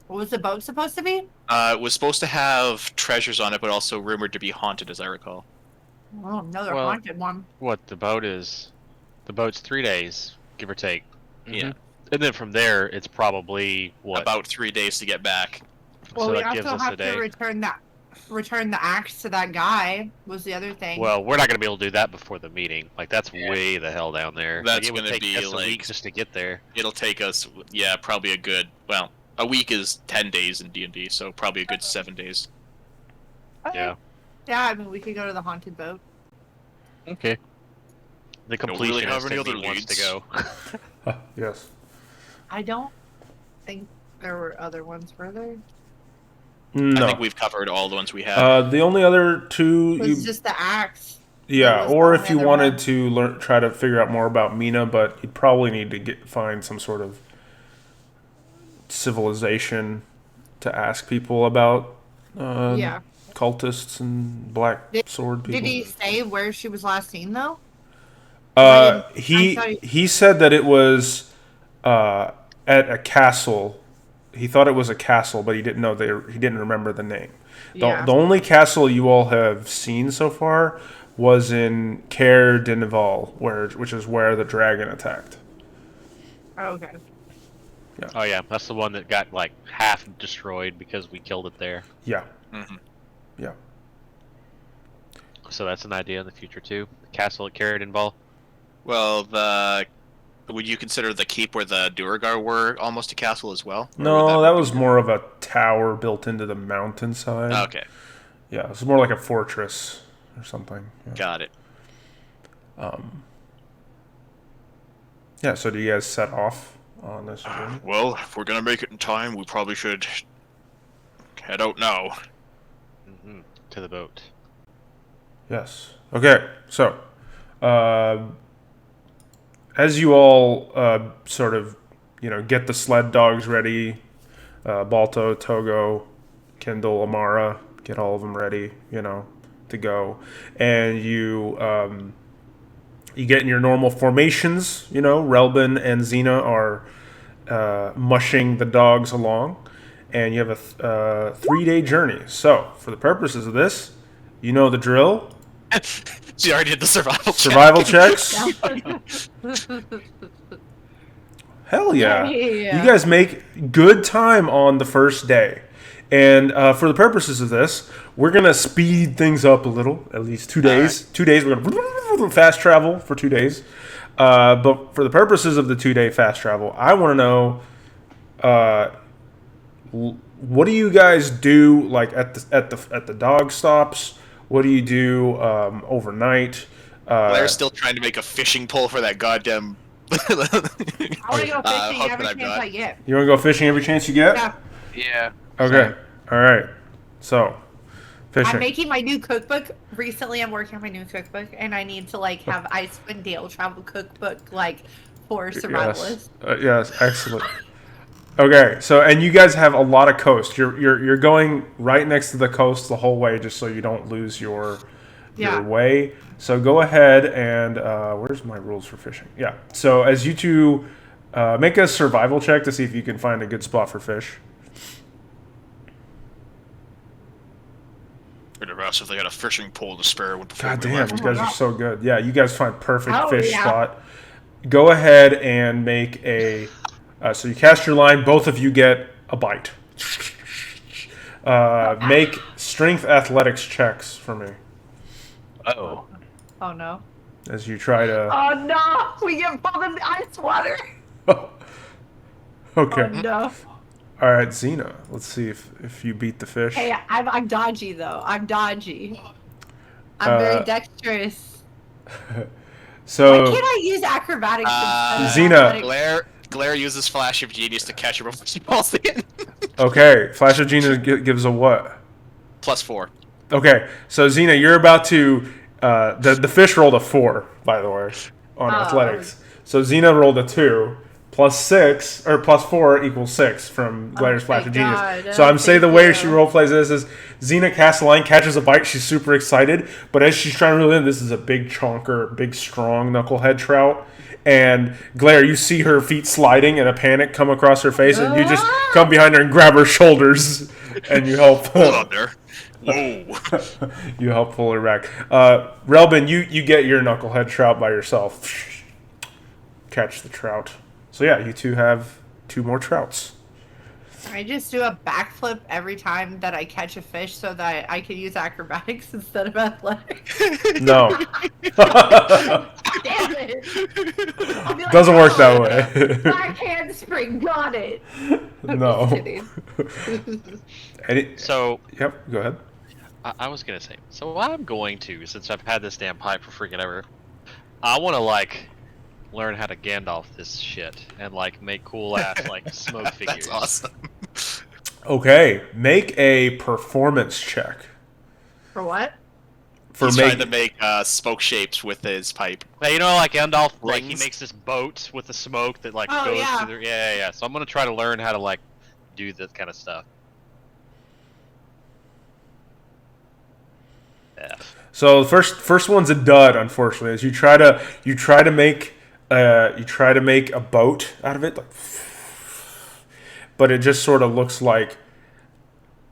What was the boat supposed to be? It was supposed to have treasures on it, but also rumored to be haunted, as I recall. Oh, another Well- haunted one. What the boat is? The boat's 3 days, give or take. Yeah. And then from there, it's probably what? About 3 days to get back. Well, so we that gives also us a have day. to return the axe to that guy. Was the other thing? Well, we're not gonna be able to do that before the meeting. Like that's way the hell down there. That's it would gonna take be, us a like- week just to get there. It'll take us, probably a good, A week is 10 days in D&D, so probably a good 7 days. Yeah. Yeah, I mean, we could go to the haunted boat. Okay. The Don't really completionist have any in other me wants to leads. go. Yes. I don't think there were other ones, were there? I No. think we've covered all the ones we have. The only other two It was just the axe. yeah, that was or the if you only other wanted one. to try to figure out more about Mina, but you'd probably need to find some sort of civilization to ask people about Yeah. cultists and black sword people. Did he say where she was last seen, though? I thought He said that it was at a castle. He thought it was a castle, but he didn't know he didn't remember the name. Yeah. The only castle you all have seen so far was in Caer Dineval, which is where the dragon attacked. Oh, okay. Oh yeah, that's the one that got like half destroyed because we killed it there. Yeah. Mhm. Yeah. So that's an idea in the future too. The castle at Caradinval. Well, would you consider the keep where the Duergar were almost a castle as well? Or No, would that be was more of a tower built into the mountainside. Okay, Yeah, it's more like a fortress or something. Yeah. got it. Yeah, so do you guys set off on this journey? Well, if we're gonna make it in time, we probably should head out now. To the boat. Yes. Okay, so as you all sort of, get the sled dogs ready, Balto, Togo, Kendall, Amara, get all of them ready, to go, and you get in your normal formations. Relbin and Xena are mushing the dogs along, and you have a 3-day journey. So, for the purposes of this, you know the drill. She already did the survival check. Survival checks. Hell yeah. Yeah. You guys make good time on the first day. And for the purposes of this, we're going to speed things up a little, at least 2 days. 2 days, we're going to fast travel for 2 days. But for the purposes of the 2-day fast travel, I want to know, what do you guys do like at the dog stops? What do you do overnight? Blair's still trying to make a fishing pole for that goddamn. I want to go fishing hook every that I've chance got. I get. You want to go fishing every chance you get? Yeah. Yeah. Okay. All right. So, fishing. I'm making my new cookbook. Recently, I'm working on my new cookbook, and I need to have Icewind Dale travel cookbook for survivalists. Yes, excellent. Okay, so and you guys have a lot of coast. You're going right next to the coast the whole way, just so you don't lose your way. So go ahead and where's my rules for fishing? Yeah. So as you two make a survival check to see if you can find a good spot for fish. I'd have asked if they had a fishing pole to spare before God we damn, left. you guys are so good. Yeah, you guys find perfect Oh, fish yeah. spot. Go ahead and make a. So you cast your line. Both of you get a bite. Make strength athletics checks for me Oh. Oh no! as you try to. Oh no! We get pulled in the ice water. Okay. Oh no! All right, Xena. Let's see if you beat the fish. Hey, I'm dodgy though. I'm dodgy. I'm very dexterous. So Why can't I use acrobatics? Xena. Blair uses Flash of Genius to catch her before she falls in. Okay, Flash of Genius gives a what? +4. Okay, so Xena, you're about to. The fish rolled a 4, by the way, on athletics. So Xena rolled a 2. +6 or +4 equals 6 from Blair's Flash of Genius. God. So I'm saying the way Thank she you. role plays this is Xena casts a line, catches a bite, she's super excited, but as she's trying to reel in, this is a big chonker, big strong knucklehead trout. And Blair, you see her feet sliding and a panic come across her face, and you just come behind her and grab her shoulders, and you help. Hold on there. Whoa. You help pull her back. Relbin, you get your knucklehead trout by yourself. Catch the trout. So yeah, you two have 2 more trouts. I just do a backflip every time that I catch a fish so that I can use acrobatics instead of athletics. No. Damn it! I'll be like, Doesn't work that way. Black handspring, got it. I'm No. just kidding. So Yep. Go ahead. I was gonna say, so I'm going to, since I've had this damn pipe for freaking ever, I want to like learn how to Gandalf this shit and like make cool ass like smoke figures. That's awesome. Okay. Make a performance check. For what? For He's trying to make smoke shapes with his pipe. But you know, like Gandalf, like he Rings? makes this boat with the smoke that like Oh, goes yeah. through. Yeah. So I'm gonna try to learn how to like do this kind of stuff. F. So the first one's a dud, unfortunately. As you try to make a boat out of it, like, but it just sort of looks like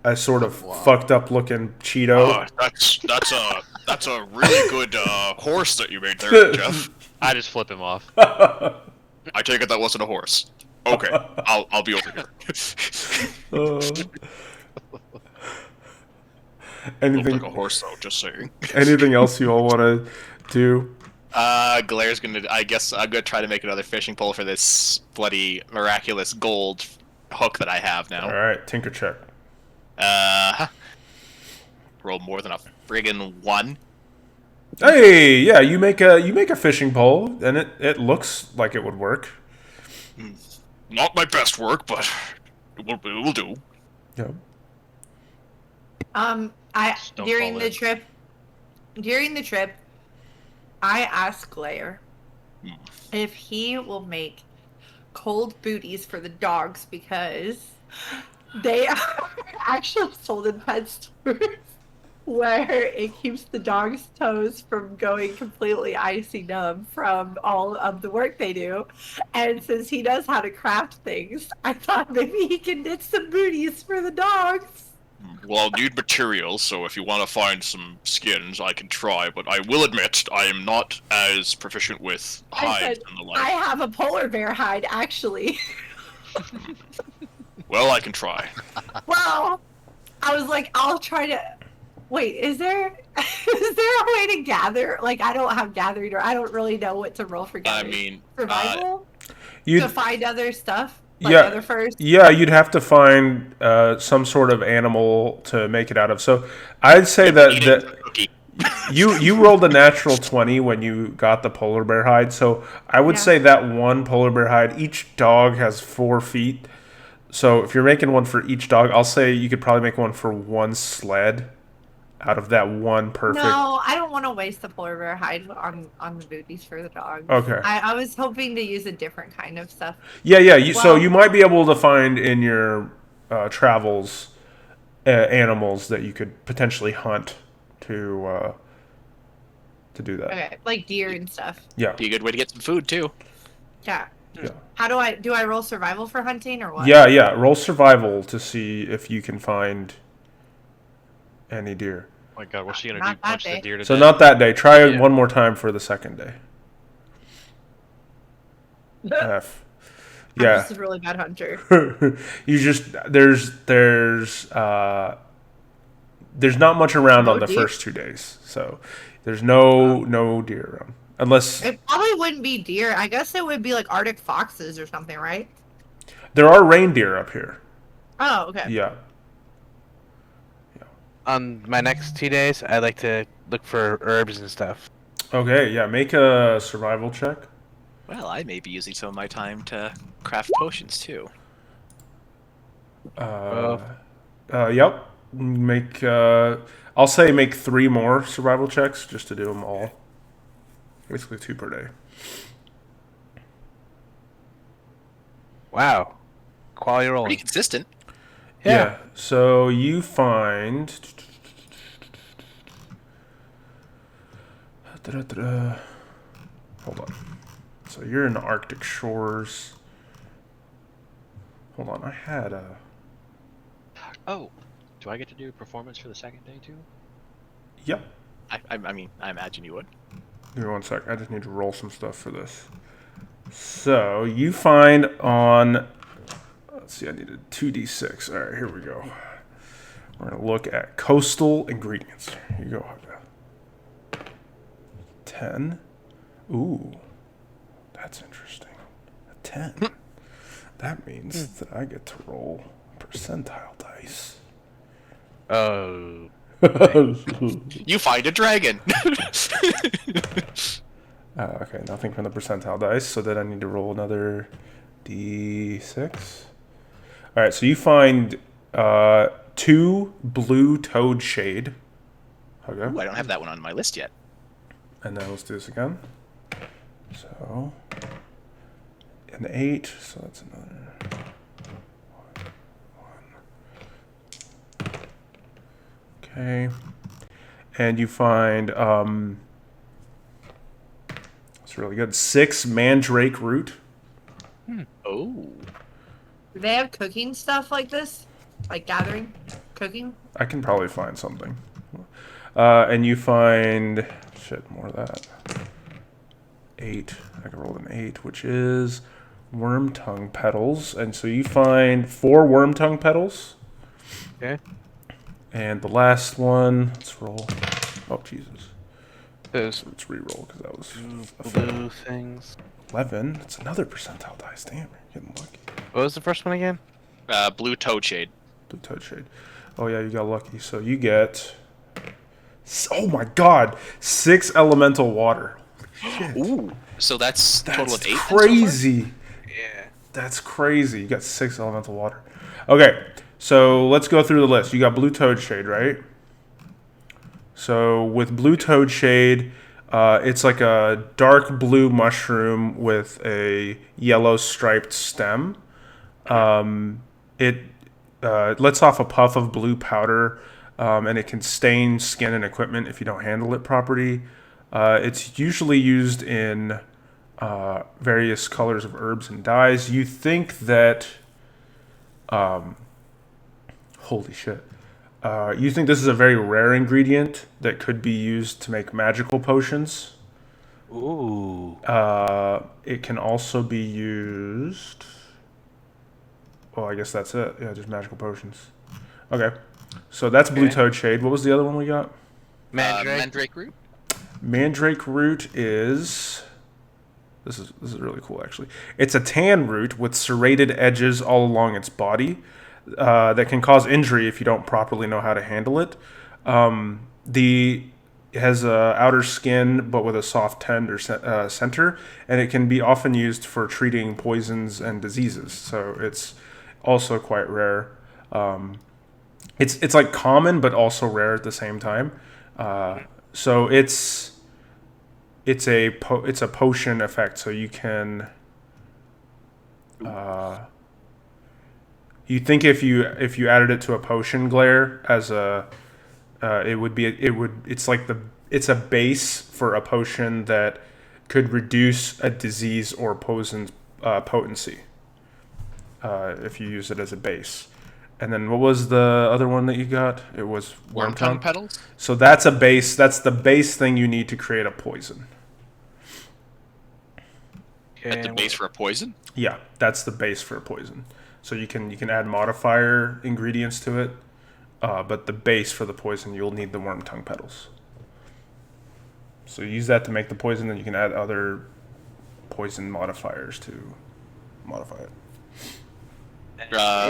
a sort of fucked up looking Cheeto. That's a really good horse that you made there, Jeff. I just flip him off. I take it that wasn't a horse. Okay, I'll be over here. Uh, Looked anything like a horse though, just saying. anything else you all want to do? Glaire's gonna. I guess I'm gonna try to make another fishing pole for this bloody miraculous gold hook that I have now. All right, tinker check. Roll more than a friggin' 1. Hey, yeah, you make a fishing pole, and it looks like it would work. Not my best work, but it will do. Yeah. Just don't During fall the in. trip, I asked Glare Hmm. if he will make cold booties for the dogs because they are actually sold in pet stores where it keeps the dog's toes from going completely icy numb from all of the work they do. And since he knows how to craft things, I thought maybe he can knit some booties for the dogs. Well, I'll need materials, so if you want to find some skins, I can try, but I will admit I am not as proficient with I hides said, and the I like. have a polar bear hide, actually. Well, I can try. Well, I was like, I'll try to. Wait, is there a way to gather? Like, I don't have gathering, or I don't really know what to roll for I gathering. mean, Survival You to find other stuff, like Yeah. other furs. Yeah, you'd have to find some sort of animal to make it out of. So I'd say eating that a cookie. you rolled a natural 20 when you got the polar bear hide. So I would Yeah. say that one polar bear hide, each dog has 4 feet. So if you're making one for each dog, I'll say you could probably make one for one sled out of that one perfect. No, I don't want to waste the polar bear hide on the booties for the dogs. Okay. I was hoping to use a different kind of stuff. Yeah. So Well- you might be able to find in your travels animals that you could potentially hunt to do that. Okay, like deer and stuff. Yeah. Be a good way to get some food too. Yeah. Yeah. How do I roll survival for hunting or what? Yeah. Roll survival to see if you can find any deer. Oh my god, what's she gonna Not do? that Punch the day. deer to So death? not that day. Try it Yeah. one more time for the second day. F. I'm Yeah. just a really bad hunter. You just there's not much around No on the deer? first 2 days. So there's no deer around. Unless It probably wouldn't be deer. I guess it would be like Arctic foxes or something, right? there are reindeer up here. Oh, okay. Yeah. On my next 2 days, I like to look for herbs and stuff. Okay, yeah, make a survival check. Well, I may be using some of my time to craft potions too. Yep. I'll say make 3 more survival checks just to do them all. Basically 2 per day. Wow. Quality Pretty rolling. consistent. Yeah. So you find. Hold on. So you're in the Arctic shores. Hold on, I had a. Oh, do I get to do performance for the second day too? Yep. I mean, I imagine you would. Give me 1 sec. I just need to roll some stuff for this. So you find on. Let's see. I needed 2d6. All right, here we go. We're gonna look at coastal ingredients. Here you go. 10. Ooh. That's interesting. A 10. That means that I get to roll percentile dice. Oh. You find a dragon. Okay, nothing from the percentile dice, so then I need to roll another d6. All right, so you find 2 blue toad shade. Okay. Ooh, I don't have that one on my list yet. And then let's do this again. So, an 8, so that's another 1. Okay. And you find, it's really good, 6 Mandrake Root. Oh. Do they have cooking stuff like this? Like gathering? Cooking? I can probably find something. And you find, shit, more of that. 8. I can roll an 8, which is worm tongue petals. And so you find 4 worm tongue petals. Okay. And the last one, let's roll. Oh, Jesus. Those Let's re-roll because that was a blue things. 11. It's another percentile dice. Damn, you're getting lucky. What was the first one again? Blue toad shade. Blue toad shade. Oh, yeah, you got lucky. So you get, oh my God, 6 elemental water. Shit. Ooh. So that's total of 8. Crazy. Yeah. That's crazy. You got 6 elemental water. Okay, so let's go through the list. You got blue toad shade, right? So with blue toad shade, it's like a dark blue mushroom with a yellow striped stem. It lets off a puff of blue powder, and it can stain skin and equipment if you don't handle it properly. It's usually used in various colors of herbs and dyes. You think that... holy shit. You think this is a very rare ingredient that could be used to make magical potions. Ooh. It can also be used... Well, I guess that's it. Yeah, just magical potions. Okay. So that's blue Okay. toad shade. What was the other one we got? Mandrake Root. Mandrake root is... This is really cool, actually. It's a tan root with serrated edges all along its body that can cause injury if you don't properly know how to handle it. It has a outer skin, but with a soft tender center, and it can be often used for treating poisons and diseases. So it's also quite rare. It's like common, but also rare at the same time. So it's a potion effect. So you can. You think if you added it to a potion glare as a, it's a base for a potion that could reduce a disease or poison's potency. If you use it as a base. And then what was the other one that you got? It was Worm tongue petals. So that's a base. That's the base thing you need to create a poison. At the base for a poison. Yeah, that's the base for a poison. So you can add modifier ingredients to it, but the base for the poison, you'll need the worm tongue petals. So you use that to make the poison, then you can add other poison modifiers to modify it.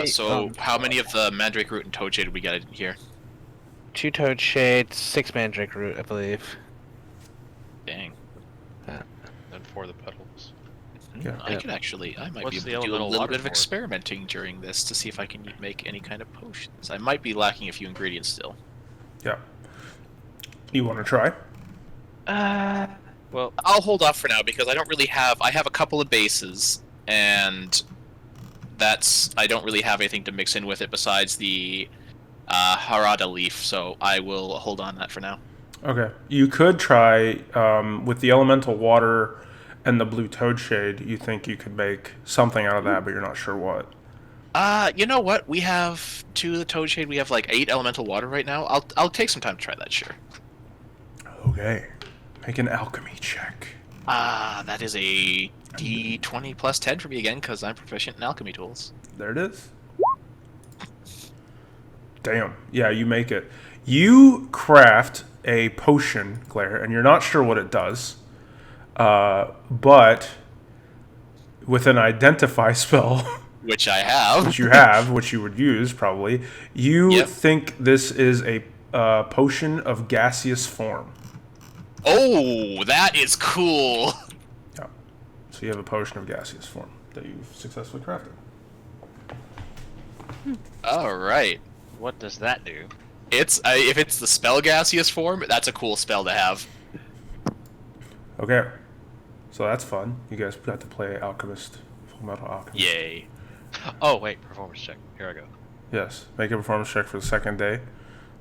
So how many of the Mandrake Root and Toad Shade did we get in here? 2 toad shade, 6 mandrake root, I believe. Dang. And for the petals. Yeah. I could actually, I might What's be the able to do a elemental little water bit of for? experimenting during this to see if I can make any kind of potions. I might be lacking a few ingredients still. Yeah. You want to try? Well, I'll hold off for now because I don't really have. I have a couple of bases, and I don't really have anything to mix in with it besides the Harada leaf. So I will hold on that for now. Okay. You could try with the elemental water and the blue toad shade. You think you could make something out of that, but you're not sure what. You know what? We have 2 of the Toad Shade. We have like 8 elemental water right now. I'll take some time to try that. Sure. Okay. Make an alchemy check. That is a D20 plus 10 for me again because I'm proficient in alchemy tools. There it is. Damn. Yeah, you make it. You craft a potion, Claire, and you're not sure what it does. But with an identify spell, which I have. which you would use probably, you Yep. think this is a potion of gaseous form. Oh, that is cool. Yeah. So you have a potion of gaseous form that you've successfully crafted. All right. What does that do? It's if it's the spell gaseous form, that's a cool spell to have. Okay. So that's fun. You guys got to play Alchemist, Full Metal Alchemist. Yay. Oh wait, performance check. Here I go. Yes. Make a performance check for the second day.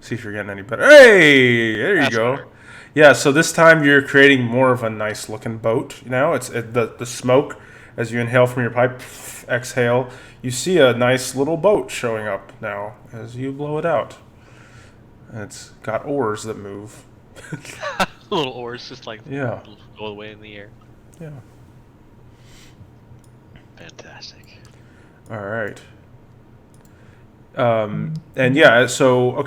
See if you're getting any better. Hey! There you That's go. better. Yeah, so this time you're creating more of a nice looking boat. Now the smoke as you inhale from your pipe, exhale. You see a nice little boat showing up now as you blow it out. And it's got oars that move. Little oars just like Yeah. go away in the air. Yeah. Fantastic. All right. And yeah, so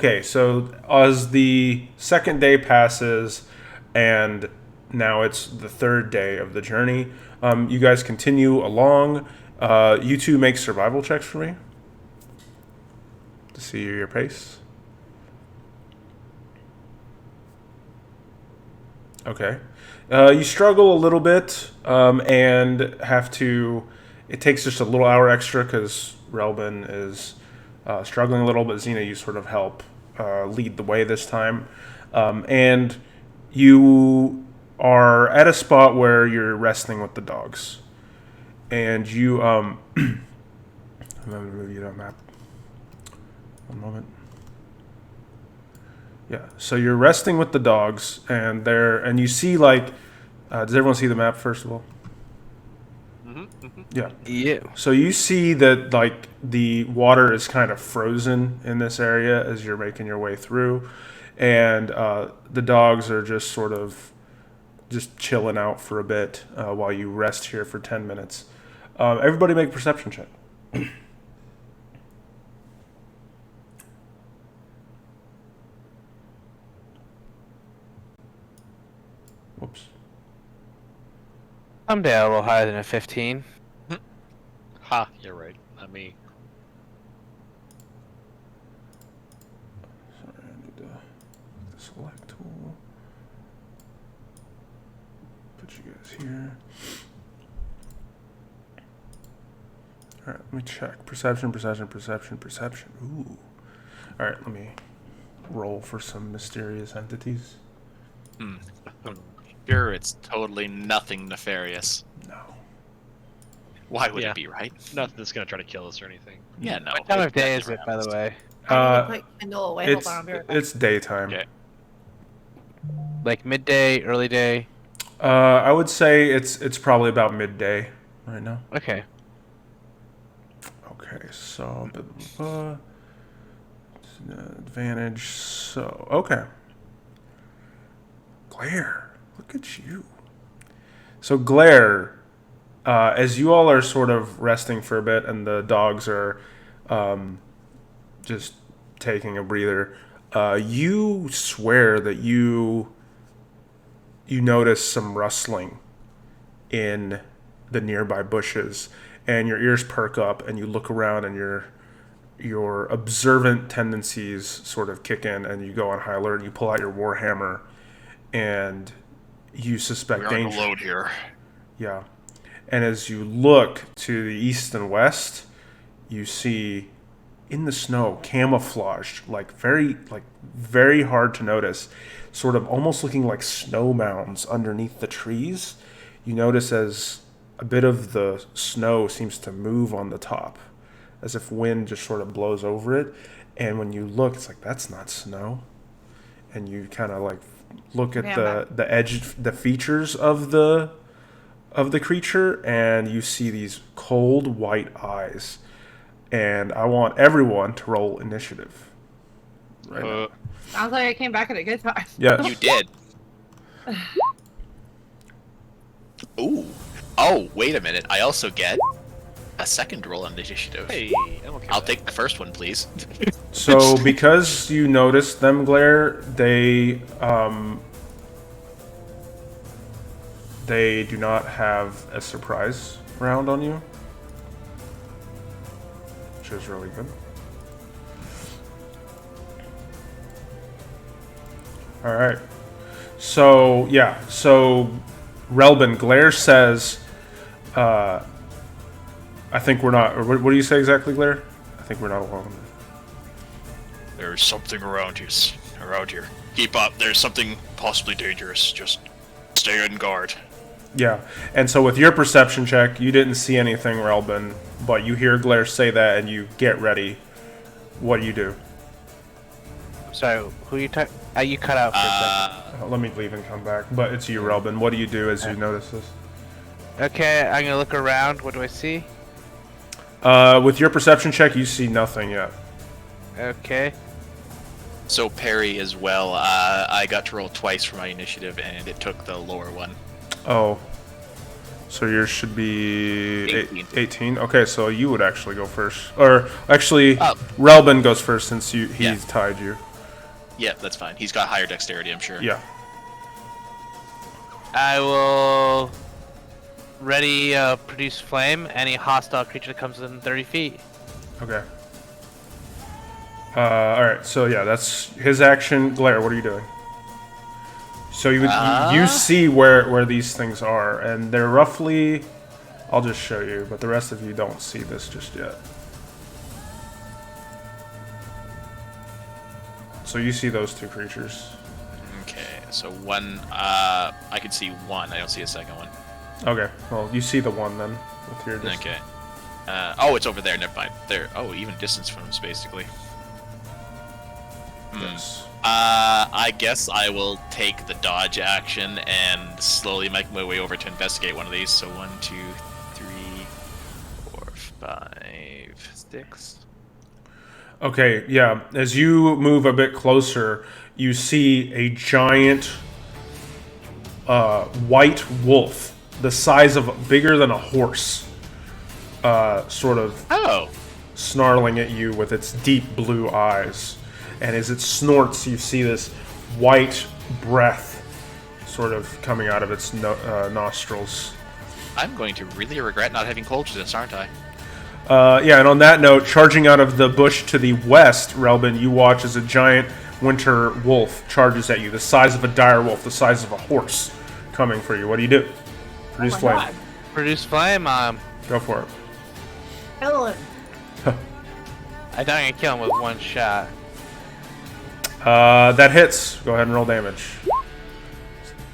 as the second day passes, and now it's the third day of the journey, you guys continue along. You two make survival checks for me to see your pace. Okay. You struggle a little bit, and have to. It takes just a little hour extra because Relbin is struggling a little, but Xena, you sort of help lead the way this time. And you are at a spot where you're resting with the dogs. And you, I'm going to move you to a map. One moment. Yeah, so you're resting with the dogs, and you see, like, does everyone see the map, first of all? Yeah. Yeah. So you see that, like, the water is kind of frozen in this area as you're making your way through, and the dogs are just sort of just chilling out for a bit while you rest here for 10 minutes. Everybody make a perception check. Whoops. I'm down a little higher than a 15. Ha, you're right. Not me. Sorry, I need to the select tool. Put you guys here. Alright, let me check. Perception. Ooh. Alright, let me roll for some mysterious entities. Sure, it's totally nothing nefarious. No. Why would Yeah. it be, right? Nothing that's gonna try to kill us or anything. Yeah, no. What time of day that is never it, by the happens. way? I need to put Kindle away. Hold It's on, I'll be right back. it's daytime. Okay. Like midday, early day? I would say it's probably about midday right now. Okay. Okay, so advantage. So okay, Glare, look at you. So Glare, as you all are sort of resting for a bit, and the dogs are just taking a breather, you swear that you notice some rustling in the nearby bushes, and your ears perk up, and you look around, and your observant tendencies sort of kick in, and you go on high alert, and you pull out your warhammer, and you suspect We're on danger. the load here. Yeah. And as you look to the east and west, you see in the snow, camouflaged, like very hard to notice, sort of almost looking like snow mounds underneath the trees. You notice as a bit of the snow seems to move on the top, as if wind just sort of blows over it. And when you look, it's like, that's not snow. And you kind of like look at the edge, the features of the creature, and you see these cold white eyes. And I want everyone to roll initiative. Right now. Sounds like I came back at a good time. Yeah. You did. Ooh. Oh, wait a minute. I also get a second roll on initiative. Hey, I'm okay. I'll with take the first one, please. So because you noticed them, Glare, they do not have a surprise round on you, which is really good. All right. So yeah. So Relbin Glare says, "I think we're not." Or what do you say exactly, Glare? I think we're not alone. There's something around you. Around here. Keep up. There's something possibly dangerous. Just stay on guard. Yeah. And so with your perception check, you didn't see anything, Relbin, but you hear Glare say that, and you get ready. What do you do? Sorry, who you talking? You cut out for a second. Let me leave and come back. But it's you, Relbin. What do you do as you notice this? Okay, I'm gonna look around. What do I see? With your perception check, you see nothing yet. Okay. So parry as well. I got to roll twice for my initiative, and it took the lower one. Oh. So yours should be 18. 18. Okay, so you would actually go first. Or actually, Oh. Relbin goes first since he's Yeah. tied you. Yeah, that's fine. He's got higher dexterity, I'm sure. Yeah. I will ready produce flame. Any hostile creature that comes within 30 feet. Okay. Alright, so yeah, that's his action. Glare, what are you doing? So you see where these things are, and they're roughly... I'll just show you, but the rest of you don't see this just yet. So you see those two creatures. Okay, so one, I can see one. I don't see a second one. Okay, well, you see the one then, with your distance. Okay. Oh, it's over there. Never mind. There. Oh, even distance from us, basically. Yes. I guess I will take the dodge action and slowly make my way over to investigate one of these. So 1, 2, 3, 4, 5, 6. Okay, yeah. As you move a bit closer, you see a giant white wolf, the size of bigger than a horse, sort of Oh. snarling at you with its deep blue eyes. And as it snorts, you see this white breath sort of coming out of its nostrils. I'm going to really regret not having told you this, aren't I? Yeah, and on that note, charging out of the bush to the west, Relbin, you watch as a giant winter wolf charges at you, the size of a dire wolf, the size of a horse, coming for you. What do you do? Produce my flame. God. Produce flame. Go for it. Kill it. I think I can kill him with one shot. That hits. Go ahead and roll damage.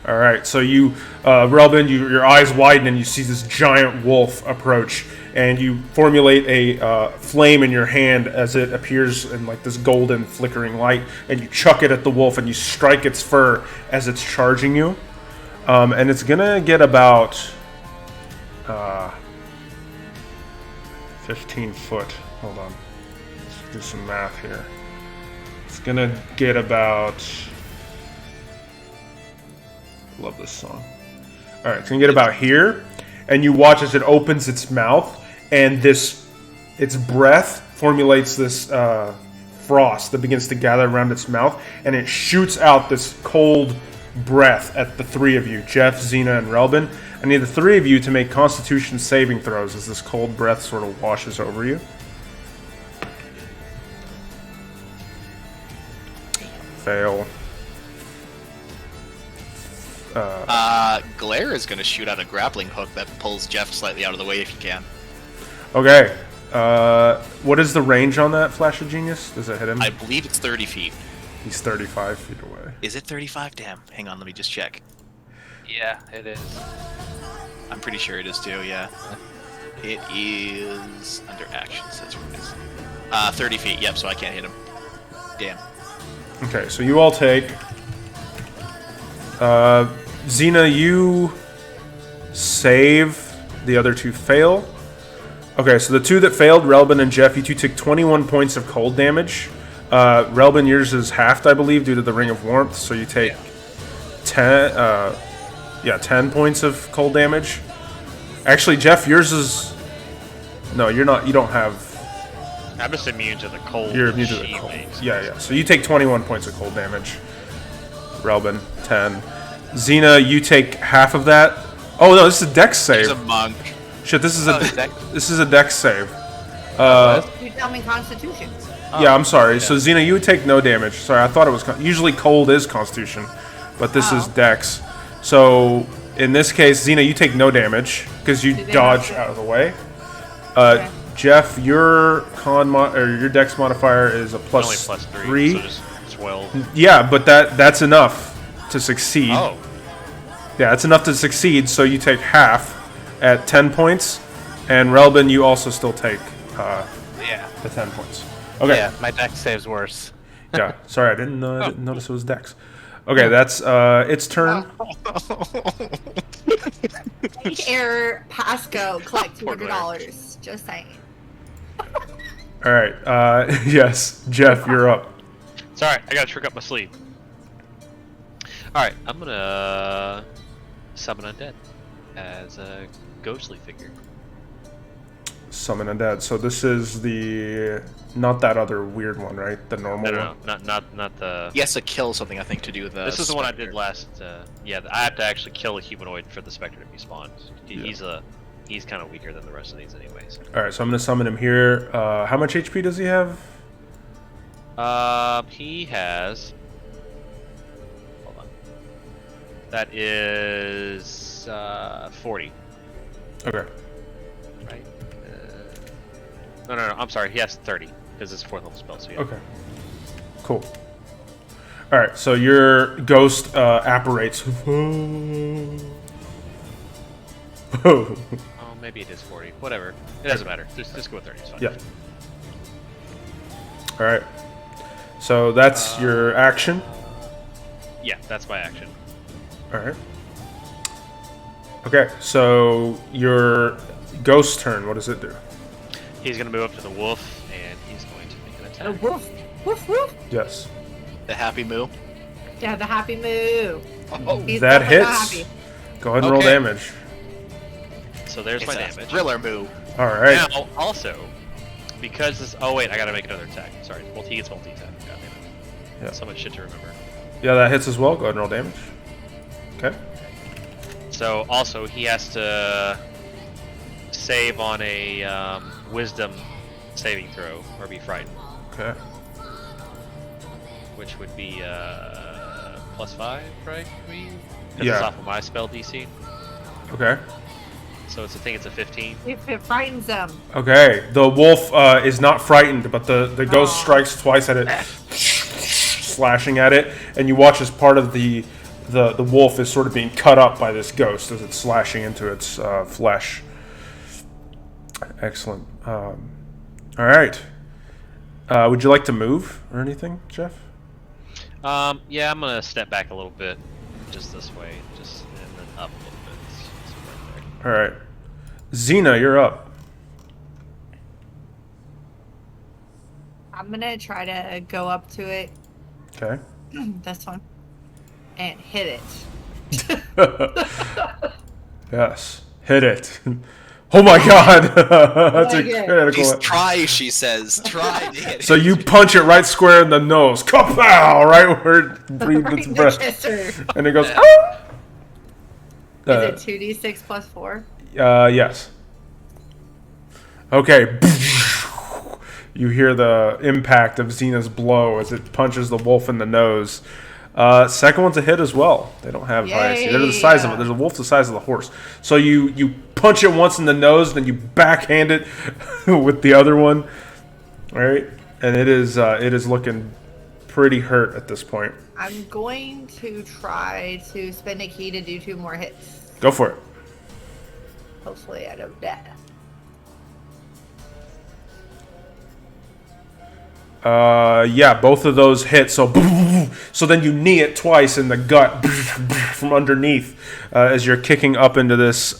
All right, so you, Relbin, your eyes widen and you see this giant wolf approach, and you formulate a flame in your hand as it appears in like this golden flickering light, and you chuck it at the wolf and you strike its fur as it's charging you, and it's gonna get about 15 foot. Hold on, let's do some math here. It's gonna get about... Love this song. Alright, it's gonna get about here, and you watch as it opens its mouth, and its breath formulates this frost that begins to gather around its mouth, and it shoots out this cold breath at the three of you, Jeff, Xena, and Relbin. I need the three of you to make Constitution saving throws as this cold breath sort of washes over you. Fail. Glare is going to shoot out a grappling hook that pulls Jeff slightly out of the way if he can. Okay. What is the range on that Flash of Genius? Does it hit him? I believe it's 30 feet. He's 35 feet away. Is it 35? Damn. Hang on, let me just check. Yeah, it is. I'm pretty sure it is too, yeah. It is under actions, that's what it is. 30 feet, yep, so I can't hit him. Damn. Okay, so you all take... Xena, you save. The other two fail. Okay, so the two that failed, Relbin and Jeff, you two took 21 points of cold damage. Relbin, yours is halved, I believe, due to the Ring of Warmth, so you take 10 points of cold damage. Actually, Jeff, yours is... No, you're not. You don't have... I'm just immune to the cold. You're immune to the cold. Yeah. So you take 21 points of cold damage. Relbin, 10. Xena, you take half of that. Oh, no, this is a dex save. He's a monk. Shit, this is Oh, a dex. this is a dex save. You tell me Constitution. Yeah, I'm sorry. So Xena, you would take no damage. Sorry, I thought it was usually cold is Constitution, but this is Dex. So in this case, Xena, you take no damage because you they dodge have to- out of the way. Okay. Jeff, your your Dex modifier is a plus, Only plus 3, three. so just 12. Yeah, but that's enough to succeed. Oh, Yeah, that's enough to succeed. So you take half at 10 points, and Relbin, you also still take Yeah. the 10 points. Okay. Yeah, my dex saves worse. Yeah, sorry, I didn't notice it was Dex. Okay, that's its turn. Error, Pasco, collect $200. Just saying. All right, yes, Jeff, you're up. sorry, I got a trick up my sleeve. All right, I'm gonna summon undead as a ghostly figure. Summon undead. So this is the not that other weird one, right? The normal No, one. not the. He has to kill something, I think, to do the. This is the one I Spectre. did last. Yeah, I have to actually kill a humanoid for the specter to be spawned. Yeah. He's kind of weaker than the rest of these, anyways. All right, so I'm gonna summon him here. How much HP does he have? He has. Hold on. That is 40, Okay. right? No, I'm sorry. He has 30 because it's 4th level spell. So yeah. Okay. Cool. All right, so your ghost apparates. Oh, maybe it is 40. Whatever. It doesn't matter. Just go with 30. It's fine. Yeah. All right. So that's your action. Yeah, that's my action. All right. Okay, so your ghost turn. What does it do? He's gonna move up to the wolf and he's going to make an attack. Oh, woof, woof, woof. Yes. The happy moo. Yeah, the happy move. He's That definitely not hits. happy. Go ahead and roll Okay. damage. So there's It's my a damage. thriller moo. All right. Now, also, because this. Oh wait, I gotta make another attack. Sorry, he gets multi-attack. God damn it. Yeah. So much shit to remember. Yeah, that hits as well. Go ahead and roll damage. Okay. So also, he has to save on a Wisdom saving throw or be frightened, Okay. which would be +5, right? Because Yeah. it's off of my spell DC. Okay. So it's a 15. If it frightens them. Okay. The wolf is not frightened, but the ghost Aw. strikes twice at it, slashing at it, and you watch as part of the wolf is sort of being cut up by this ghost as it's slashing into its flesh. Excellent. All right. Would you like to move or anything, Jeff? Yeah, I'm gonna step back a little bit, just this way, and then up a little bit. So right there. All right. Xena, you're up. I'm gonna try to go up to it. Okay. This one. And hit it. Yes. Hit it. Oh my god! That's a Like it. critical. Please try, she says. Try to hit So it. you punch it right square in the nose. Kapow! Right where it breathed Right its in the breath. kisser. And it goes, Yeah. "Ah!" Is it 2d6 plus 4? Yes. Okay. You hear the impact of Xena's blow as it punches the wolf in the nose. Second one's a hit as well. They don't have high AC. They're the size of it. There's a wolf the size of the horse. So you punch it once in the nose, then you backhand it with the other one. All right, and it is looking pretty hurt at this point. I'm going to try to spend a key to do 2 more hits. Go for it. Hopefully I don't die. Yeah, both of those hit. So then you knee it twice in the gut from underneath as you're kicking up into this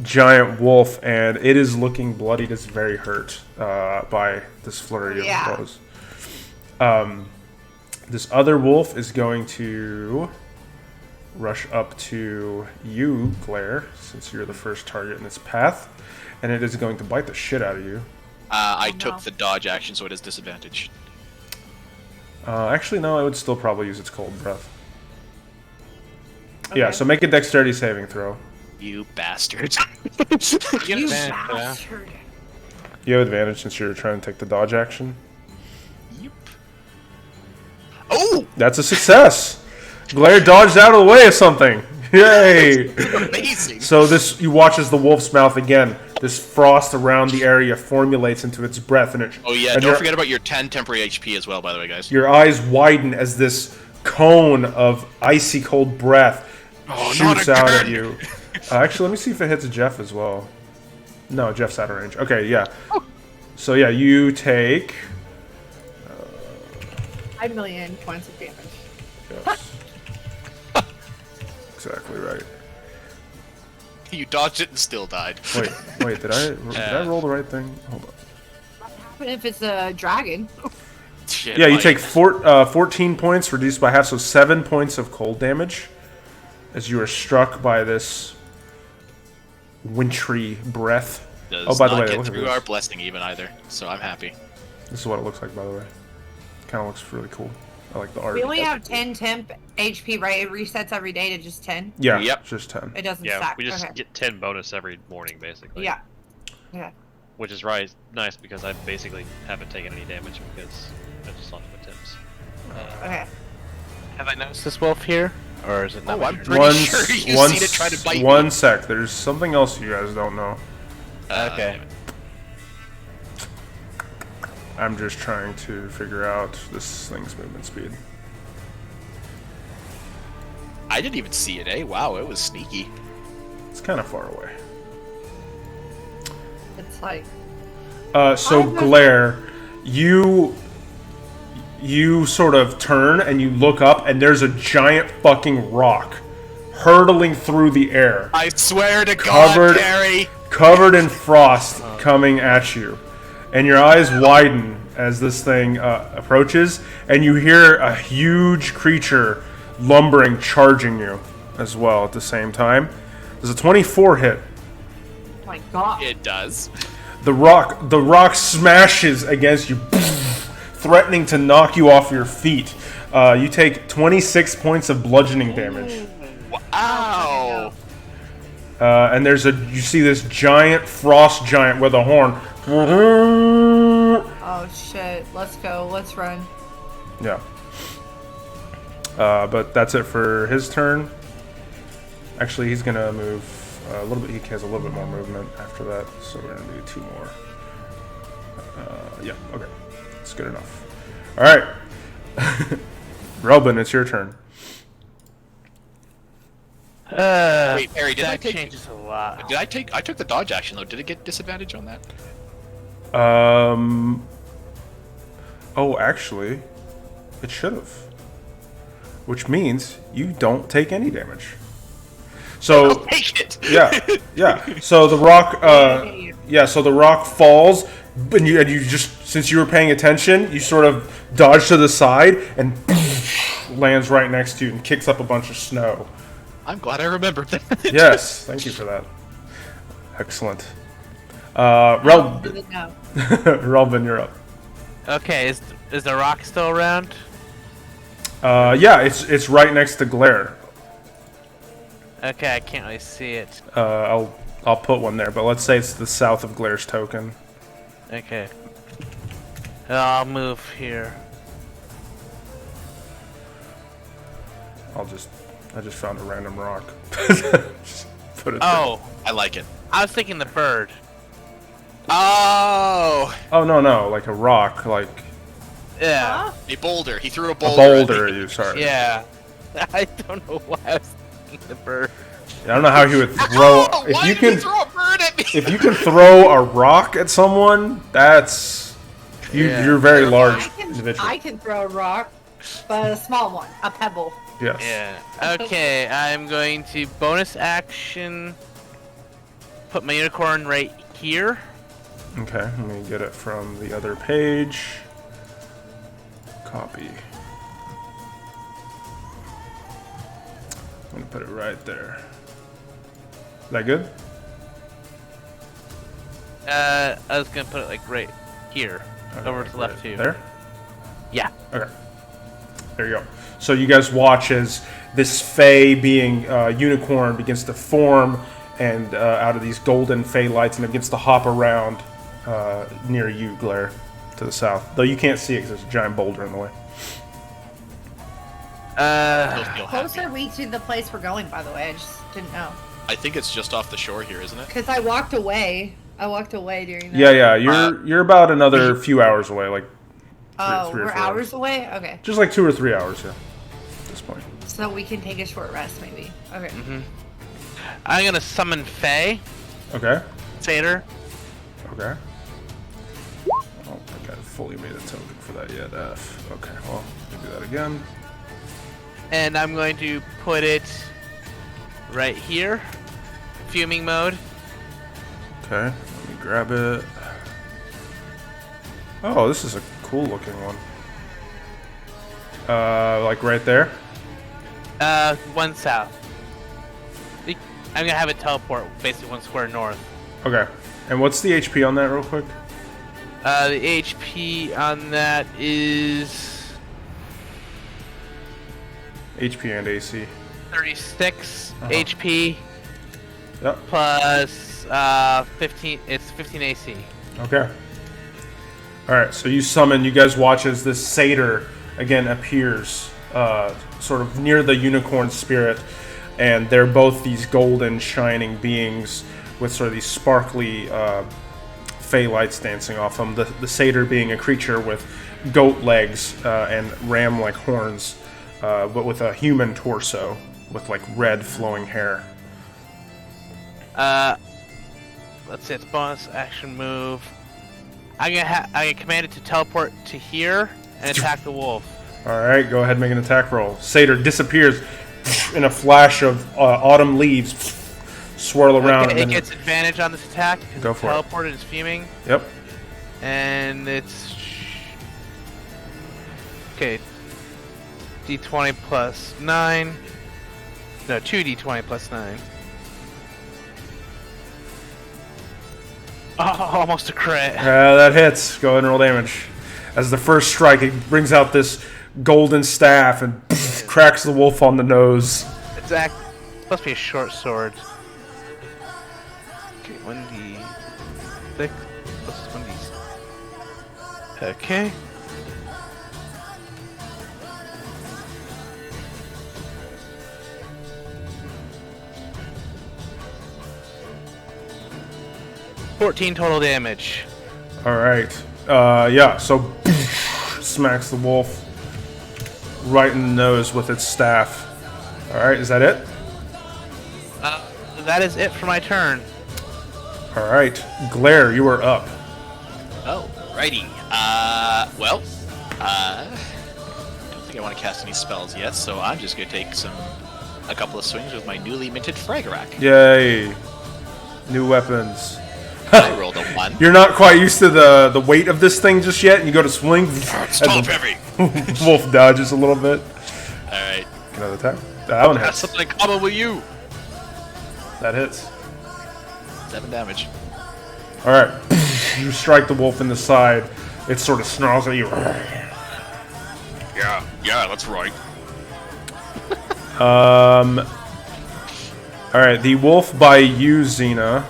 giant wolf, and it is looking bloodied. It's very hurt by this flurry of blows. This other wolf is going to rush up to you, Claire, since you're the first target in its path, and it is going to bite the shit out of you. I Oh, took no. the dodge action, so it is disadvantage. Actually, no, I would still probably use its cold breath. Okay. Yeah, so make a dexterity saving throw. You bastard. You You advantage, bastard. You have advantage since you're trying to take the dodge action. Yep. Oh! That's a success. Glare dodged out of the way of something. Yay! Amazing! So you watch as the wolf's mouth again. This frost around the area formulates into its breath, and Oh yeah, and don't your- forget about your 10 temporary HP as well, by the way, guys. Your eyes widen as this cone of icy cold breath Oh, shoots not out at again! you. Actually, let me see if it hits Jeff as well. No, Jeff's out of range. Okay, yeah. So yeah, you take. 5 million points of damage. Yes. Exactly right. You dodged it and still died. Wait, did I roll the right thing? Hold on. What happens if it's a dragon? Shit, Yeah, you Mike. take 14 points, reduced by half, so 7 points of cold damage as you are struck by this wintry breath. Does Oh, by the not way, get look at through this. our blessing even either, so I'm happy. This is what it looks like, by the way. Kind of looks really cool. I like the art. We only have 10 temp HP, right? It resets every day to just 10. Yeah, Yep. just 10. It doesn't Yeah, stack. we just Okay. get 10 bonus every morning, basically. Yeah. Yeah. Which is nice because I basically haven't taken any damage because I just lost my tips. Okay. Have I noticed this wolf here? Or is it not? Oh, I'm measured? pretty sure you've seen it try to bite one me. sec. There's something else you guys don't know. Okay. I'm just trying to figure out this thing's movement speed. I didn't even see it, eh? Wow, it was sneaky. It's kind of far away. It's like. So Glare, you sort of turn and you look up, and there's a giant fucking rock hurtling through the air, I swear to Covered- God, Gary! covered in frost, coming at you. And your eyes widen as this thing approaches, and you hear a huge creature lumbering, charging you as well at the same time. There's a 24 hit. Oh my god. It does. The rock smashes against you, threatening to knock you off your feet. You take 26 points of bludgeoning damage. Wow! And you see this giant frost giant with a horn. Oh shit. Let's go. Let's run. Yeah. But that's it for his turn. Actually, he's gonna move a little bit. He has a little bit more movement after that, so we're gonna do 2 more. Yeah. Okay. That's good enough. All right. Robin, it's your turn. Wait, Harry, did I that take... changes a lot. I took the dodge action, though. Did it get disadvantage on that? Oh, actually, it should have. Which means you don't take any damage. So Take it! yeah. So the rock, so the rock falls, and you just, since you were paying attention, you sort of dodge to the side and lands right next to you and kicks up a bunch of snow. I'm glad I remembered that. Yes, thank you for that. Excellent. No. Relvin, you're up. Okay, is the rock still around? Yeah, it's right next to Glare. Okay, I can't really see it. I'll put one there, but let's say it's the south of Glare's token. Okay. I'll move here. I just found a random rock. Just put it there. Oh, I like it. I was thinking the bird. Oh! Oh no, like a rock, like Yeah. A boulder. He threw a a boulder. boulder. You sorry. Yeah. I don't know why I was thinking the bird. I don't know how he would throw. Oh, If why you did he can, throw a bird at me? if you can throw a rock at someone, that's Yeah. you're very large individual. I can throw a rock, but a small one, a pebble. Yes. Yeah. Okay, I'm going to bonus action. Put my unicorn right here. Okay, let me get it from the other page. Copy. I'm gonna put it right there. Is that good? I was gonna put it like right here, over to the left too. There? Yeah. Okay. There you go. So you guys watch as this Fey being unicorn begins to form and out of these golden fey lights, and it begins to hop around near you, Glare, to the south. Though you can't see it because there's a giant boulder in the way. You'll feel Close happy. are we to the place we're going, by the way? I just didn't know. I think it's just off the shore here, isn't it? Because I walked away. I walked away during that. Yeah, you're about another few hours away, like Oh, three or we're 4 hours away? Okay. just like 2 or 3 hours, yeah, at this point. So we can take a short rest, maybe. Okay. I'm gonna summon Faye, Okay, Satyr. okay. Oh, I think I fully made a token for that yet. F. Okay, well, we'll do that again. And I'm going to put it right here. Fuming mode. Okay, let me grab it. Oh, this is a cool looking one. Like right there? One south. I'm gonna have it teleport basically 1 square north. Okay. And what's the HP on that real quick? The HP on that is HP and AC. 36 Uh-huh. HP Yep. plus 15. It's 15 AC. Okay. Alright, so you summon, you guys watch as this satyr again appears sort of near the unicorn spirit, and they're both these golden shining beings with sort of these sparkly fey lights dancing off them. The satyr being a creature with goat legs and ram-like horns, but with a human torso with like red flowing hair. Let's see, it's bonus action move. I command it to teleport to here and attack the wolf. Alright, go ahead and make an attack roll. Satyr disappears in a flash of autumn leaves swirl around. Okay, and it then- gets advantage on this attack because Go it's for it. teleported, it's fuming, Yep. and it's okay. D20 plus 9. No, 2d20 plus 9. Oh, almost a crit. That hits. Go ahead and roll damage. As the first strike, it brings out this golden staff and cracks the wolf on the nose. It's supposed to be a short sword. Okay, 1d6 plus 1d. Okay. $14 total damage. Alright. Yeah, so smacks the wolf right in the nose with its staff. Alright, is that it? That is it for my turn. Alright. Glare, you are up. Oh, righty. Well, don't think I want to cast any spells yet, so I'm just gonna take a couple of swings with my newly minted Fragarack. Yay. New weapons. I rolled a 1. You're not quite used to the weight of this thing just yet, and you go to swing. It's and top the heavy. wolf dodges a little bit. Alright. Another attack. That one That's hits. something in common with you. That hits. 7 damage. Alright. You strike the wolf in the side. It sort of snarls at you. Yeah, that's right. Alright, the wolf by you, Xena.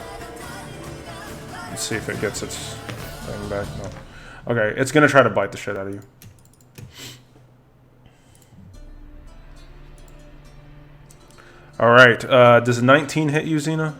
Let's see if it gets its thing back. No. Okay, it's gonna try to bite the shit out of you. Alright, does a 19 hit you, Xena?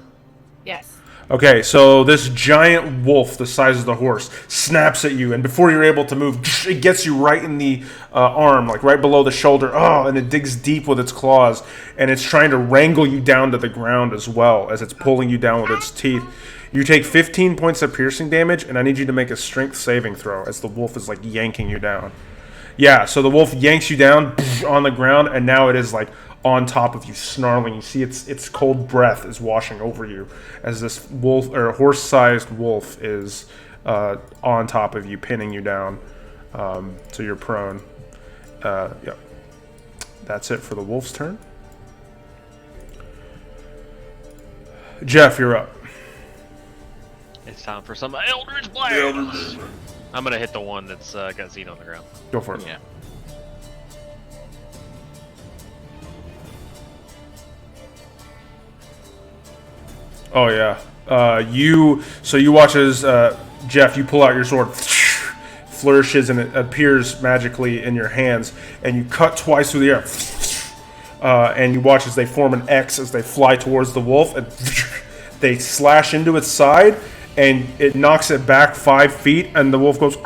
Yes. Okay, so this giant wolf, the size of the horse, snaps at you, and before you're able to move, it gets you right in the arm, like right below the shoulder. Oh, and it digs deep with its claws, and it's trying to wrangle you down to the ground as well as it's pulling you down with its teeth. You take 15 points of piercing damage, and I need you to make a strength saving throw as the wolf is like yanking you down. Yeah, so the wolf yanks you down on the ground, and now it is like on top of you, snarling. You see its cold breath is washing over you as this wolf or horse-sized wolf is on top of you, pinning you down. So you're prone. Yeah, that's it for the wolf's turn. Jeff, you're up. It's time for some Eldritch Blast. I'm gonna hit the one that's got Xena on the ground. Go for it. Yeah. Oh yeah. You watch as Jeff, you pull out your sword, flourishes, and it appears magically in your hands, and you cut twice through the air. And you watch as they form an X as they fly towards the wolf, and they slash into its side, and it knocks it back 5 feet, and the wolf goes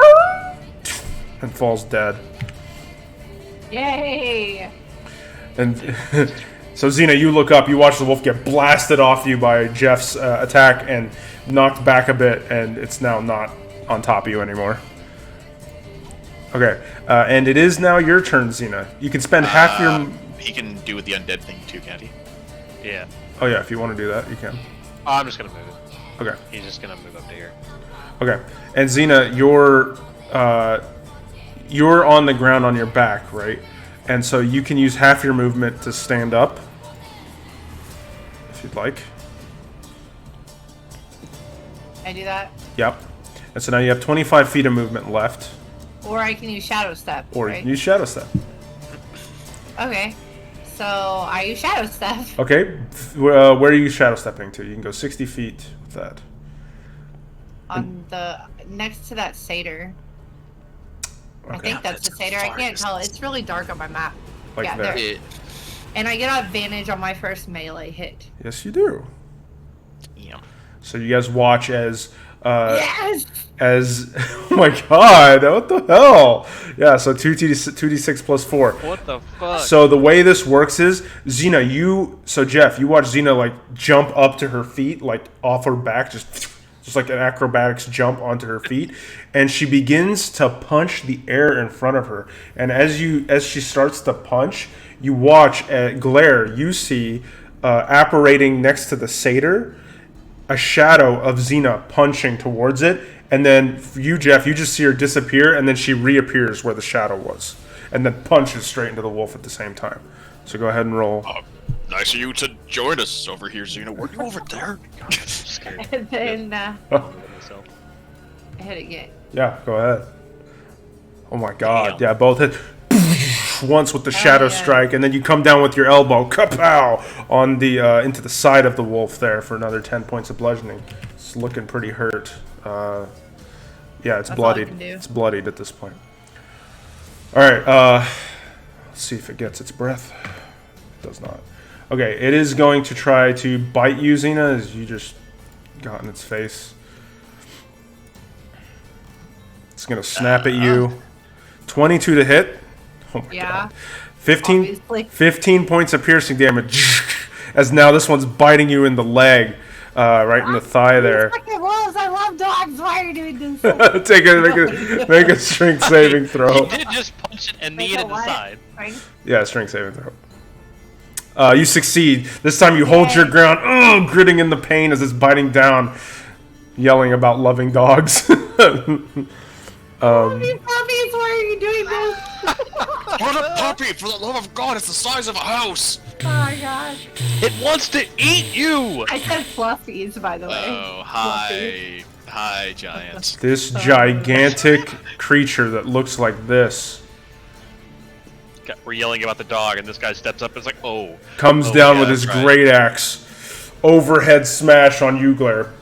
and falls dead. Yay! And so Xena, you look up, you watch the wolf get blasted off you by Jeff's attack and knocked back a bit, and it's now not on top of you anymore. Okay, and it is now your turn, Xena. You can spend half your... He can do with the undead thing too, can't he? Yeah. Oh yeah, if you want to do that, you can. Oh, I'm just gonna move it. Okay. He's just gonna move up to here. Okay, and Xena, you're on the ground on your back, right? And so you can use half your movement to stand up, if you'd like. I do that? Yep. And so now you have 25 feet of movement left. Or I can use Shadow Step, Or right? you can use Shadow Step. Okay. So I use Shadow Step. Okay, where are you Shadow Stepping to? You can go 60 feet with that. On the... next to that satyr. I Okay. think that's the satyr. I can't tell. It's really dark on my map. Like yeah, there. there. And I get advantage on my first melee hit. Yes, you do. Yeah. So you guys watch as... Yes! oh my god, what the hell? Yeah, so 2d6 plus 4. What the fuck? So the way this works is, Xena, Jeff, you watch Xena, like, jump up to her feet, like, off her back, just like an acrobatics jump onto her feet, and she begins to punch the air in front of her. And as she starts to punch, you watch at Glare, you see, apparating next to the satyr, a shadow of Xena punching towards it, and then you, Jeff, you just see her disappear, and then she reappears where the shadow was, and then punches straight into the wolf at the same time. So go ahead and roll. Nice of you to join us over here, Xena. Were you over there? Scared. And then Myself. I hit again. Yeah, go ahead. Oh my god, Damn. yeah, both hit once with the shadow yeah. strike, and then you come down with your elbow, kapow, on the into the side of the wolf there for another 10 points of bludgeoning. It's looking pretty hurt. Yeah, it's That's all I bloodied. can do. It's bloodied at this point. All right, let's see if it gets its breath. It does not. Okay, it is going to try to bite you, Xena, as you just got in its face. It's going to snap at you. 22 to hit. Oh my Yeah. god. 15, Obviously. 15 points of piercing damage. As now this one's biting you in the leg, right in the thigh there. Fucking wolves, I love dogs. Why are you doing this? Make a strength saving throw. He did just punch it and knee it in the side. Yeah, strength saving throw. You succeed. This time you hold your ground, gritting in the pain as it's biting down, yelling about loving dogs. Puppies, why are you doing this? What a puppy! For the love of God, it's the size of a house! Oh my gosh. It wants to eat you! I said fluffies, by the way. Oh, hi. Hi, giants. This gigantic creature that looks like this We're yelling about the dog, and this guy steps up and is like, oh. comes Oh, down yeah, with his that's right. great axe, overhead smash on you, Glare.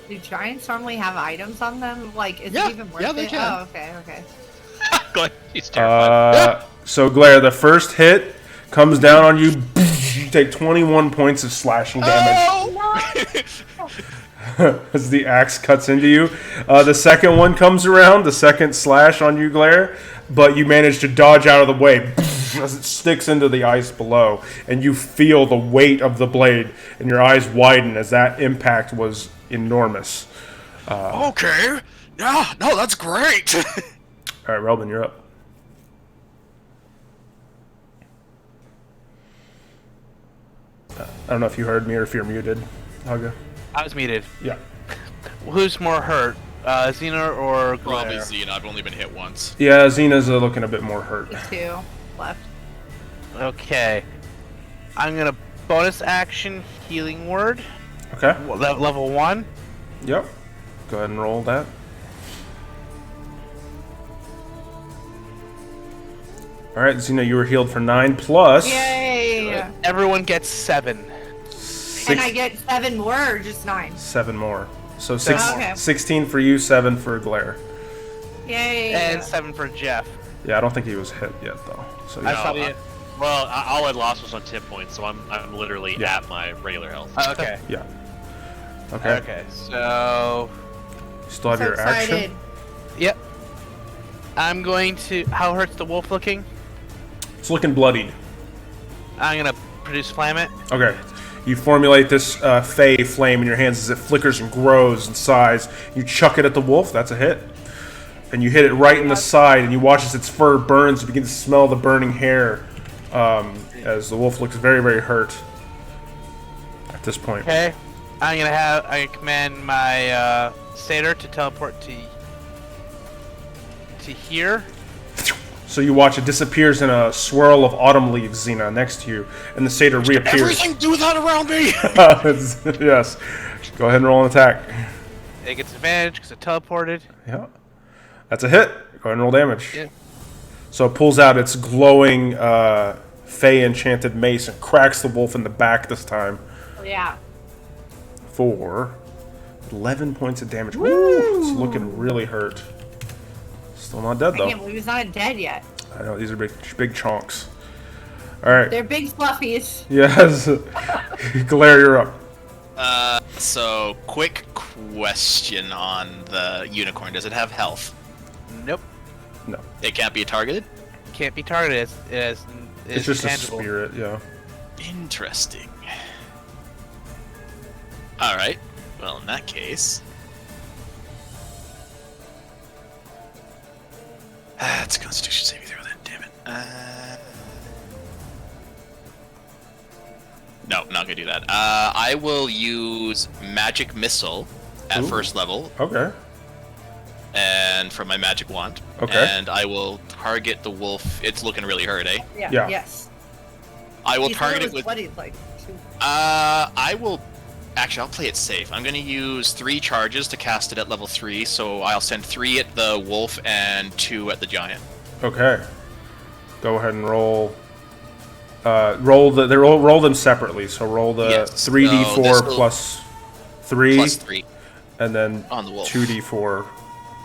Do giants normally have items on them? Like, is Yeah, it even worth yeah, they it? can. Oh, okay. Glad he's terrified. So Glare, the first hit comes down on you. You take 21 points of slashing damage as the axe cuts into you. The second one comes around, the second slash on you, Glare, but you manage to dodge out of the way as it sticks into the ice below, and you feel the weight of the blade, and your eyes widen as that impact was enormous. Okay. Yeah, no, that's great! All right, Relvin, you're up. I don't know if you heard me or if you're muted, Haga. I was muted. Yeah. Who's more hurt, Xena or Glare? Probably Xena. I've only been hit once. Yeah, Xena's looking a bit more hurt. Me too. Left. Okay. I'm gonna bonus action healing word. Okay. Level 1. Yep. Go ahead and roll that. All right, Xena, you were healed for 9 plus. Yay! Okay. Everyone gets 7. And I get 7 more or just 9? 7 more. So Okay. 16 for you, 7 for Glare. Yay. And 7 for Jeff. Yeah, I don't think he was hit yet though. So I yeah. thought he. Well, all I lost was on tip points, so I'm literally Yeah. at my regular health. Okay. Yeah. Okay. Okay. So. Still have So your excited. action. Yep. I'm going to. How hurts the wolf looking? It's looking bloodied. I'm gonna produce flame it. Okay. You formulate this fey flame in your hands as it flickers and grows in size. You chuck it at the wolf. That's a hit. And you hit it right in the side, and you watch as its fur burns. You begin to smell the burning hair as the wolf looks very, very hurt at this point. Okay. I command my satyr to teleport to here. So you watch it disappears in a swirl of autumn leaves, Xena, next to you, and the satyr reappears. Everything do that around me! Yes. Go ahead and roll an attack. It gets advantage because it teleported. Yeah. That's a hit. Go ahead and roll damage. Yeah. So it pulls out its glowing fey enchanted mace and cracks the wolf in the back this time Yeah. for 11 points of damage. Woo! It's looking really hurt. Still not dead I though. can't believe he's not dead yet. I know these are big chunks. All right. They're big fluffies. Yes. Glare, you're up. So quick question on the unicorn. Does it have health? Nope. No. It can't be targeted? Can't be targeted. It's It's just tangible. a spirit, yeah. Interesting. Alright. Well, in that case... it's a Constitution saving throw then, damn it. No, not gonna do that. I will use Magic Missile at Ooh. first level, Okay. and from my Magic Wand. Okay. And I will target the wolf. It's looking really hurt, eh? Yeah. Yeah. Yes. I will He said target it it was with... bloody, like, I will... Actually, I'll play it safe. I'm going to use 3 charges to cast it at level 3, so I'll send 3 at the wolf and 2 at the giant. Okay. Go ahead and roll. Roll them separately. So roll the Yes, 3d4 so this will- plus 3, Plus 3 and then on the wolf. 2d4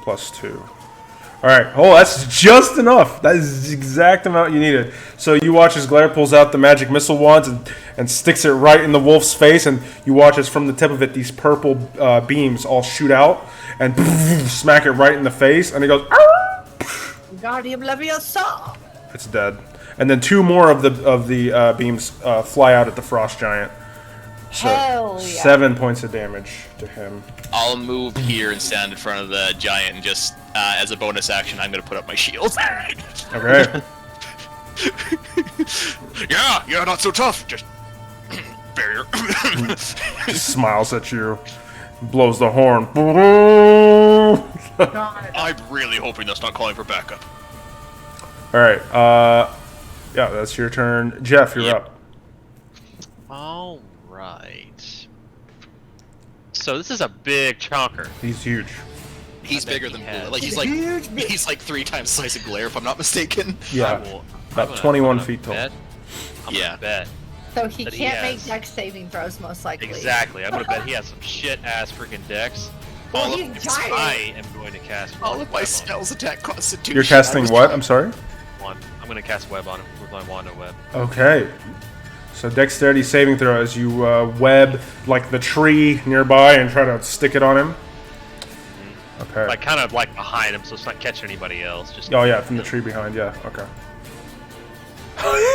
plus 2. All right. Oh, that's just enough. That is the exact amount you needed. So you watch as Glare pulls out the magic missile wand and sticks it right in the wolf's face, and you watch as from the tip of it these purple beams all shoot out and smack it right in the face, and it goes. Guardian Leviosa. It's dead. And then 2 more of the beams fly out at the frost giant. So Hell yeah. 7 points of damage to him. I'll move here and stand in front of the giant, and just as a bonus action, I'm going to put up my shield. Okay. Yeah, not so tough. Just barrier. Smiles at you. Blows the horn. I'm really hoping that's not calling for backup. All right. Yeah, that's your turn. Jeff, you're Yep. up. All right. So this is a big chonker. He's huge. He's I bet bigger he than has. Blue. Like he's like 3 times the size of Glare, if I'm not mistaken. Yeah. About 21 feet tall. I'm Yeah. gonna bet. So he But he can't make has- dex saving throws, most likely. Exactly. I'm gonna bet he has some shit ass freaking decks. Well, All he's of- giant. I am going to cast All web of my on spells attack Constitution. You're casting what? I'm sorry? one. I'm gonna cast web on him with my wand of web. Okay. So dexterity saving throw as you web like the tree nearby and try to stick it on him. Okay. Like kind of like behind him, so it's not catching anybody else. Just Oh yeah, from the tree behind. Yeah. Okay.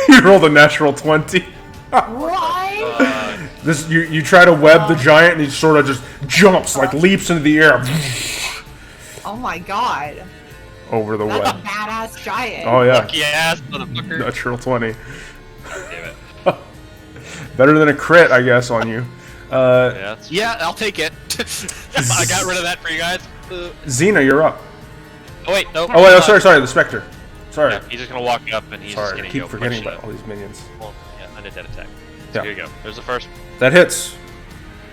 You rolled a natural 20. Right? This you try to web the giant and he sort of just jumps, like leaps into the air Oh my god. over the That's a web. badass giant. Oh yeah, lucky ass motherfucker. natural 20. Damn it. Better than a crit, I guess, on you. Yeah, that's Yeah, I'll take it. I got rid of that for you guys. Xena, you're up. Oh wait, no. Oh wait, oh sorry, the Spectre. Sorry, Yeah, he's just gonna walk up and he's just sorry, I gonna keep go forgetting punch about all these minions. Well, yeah, undead attack. Yeah. So here you go. There's the first. That hits.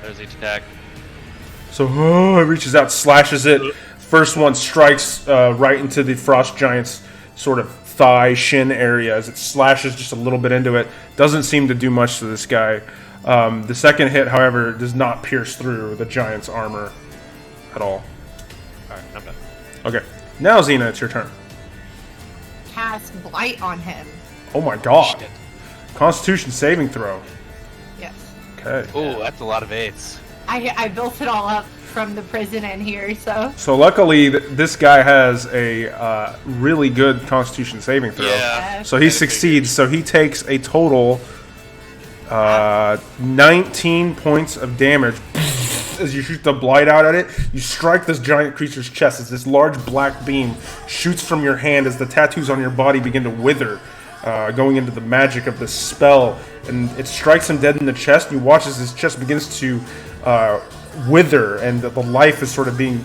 There's each attack. So it reaches out, slashes it. First one strikes right into the frost giant's sort of thigh, shin area as it slashes just a little bit into it. Doesn't seem to do much to this guy. The second hit, however, does not pierce through the giant's armor at all. Alright, I'm done. Okay, now Xena, it's your turn. Cast Blight on him. Oh my god. Shit. Constitution saving throw. Yes. Okay. Oh, that's a lot of 8s. I built it all up from the prison in here, so. So luckily, this guy has a really good Constitution saving throw. Yeah. So he succeeds. So he takes a total 19 points of damage. As you shoot the blight out at it, you strike this giant creature's chest as this large black beam shoots from your hand as the tattoos on your body begin to wither, going into the magic of this spell. And it strikes him dead in the chest. You watch as his chest begins to wither, and the life is sort of being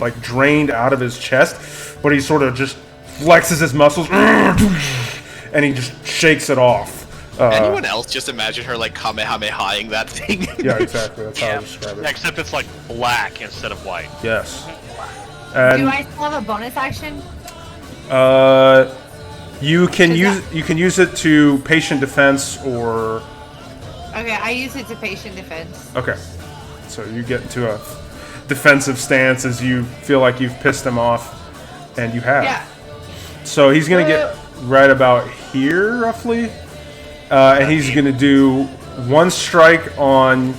like drained out of his chest. But he sort of just flexes his muscles, and he just shakes it off. Anyone else just imagine her like Kamehameha-ing that thing? Yeah, exactly. That's how I describe Yeah, it. except it's like black instead of white. Yes. Do And I still have a bonus action? you can Does use it to patient defense or Okay, I use it to patient defense. okay. So you get into a defensive stance as you feel like you've pissed him off, and you have. Yeah. So he's gonna get right about here, roughly, and he's gonna do one strike on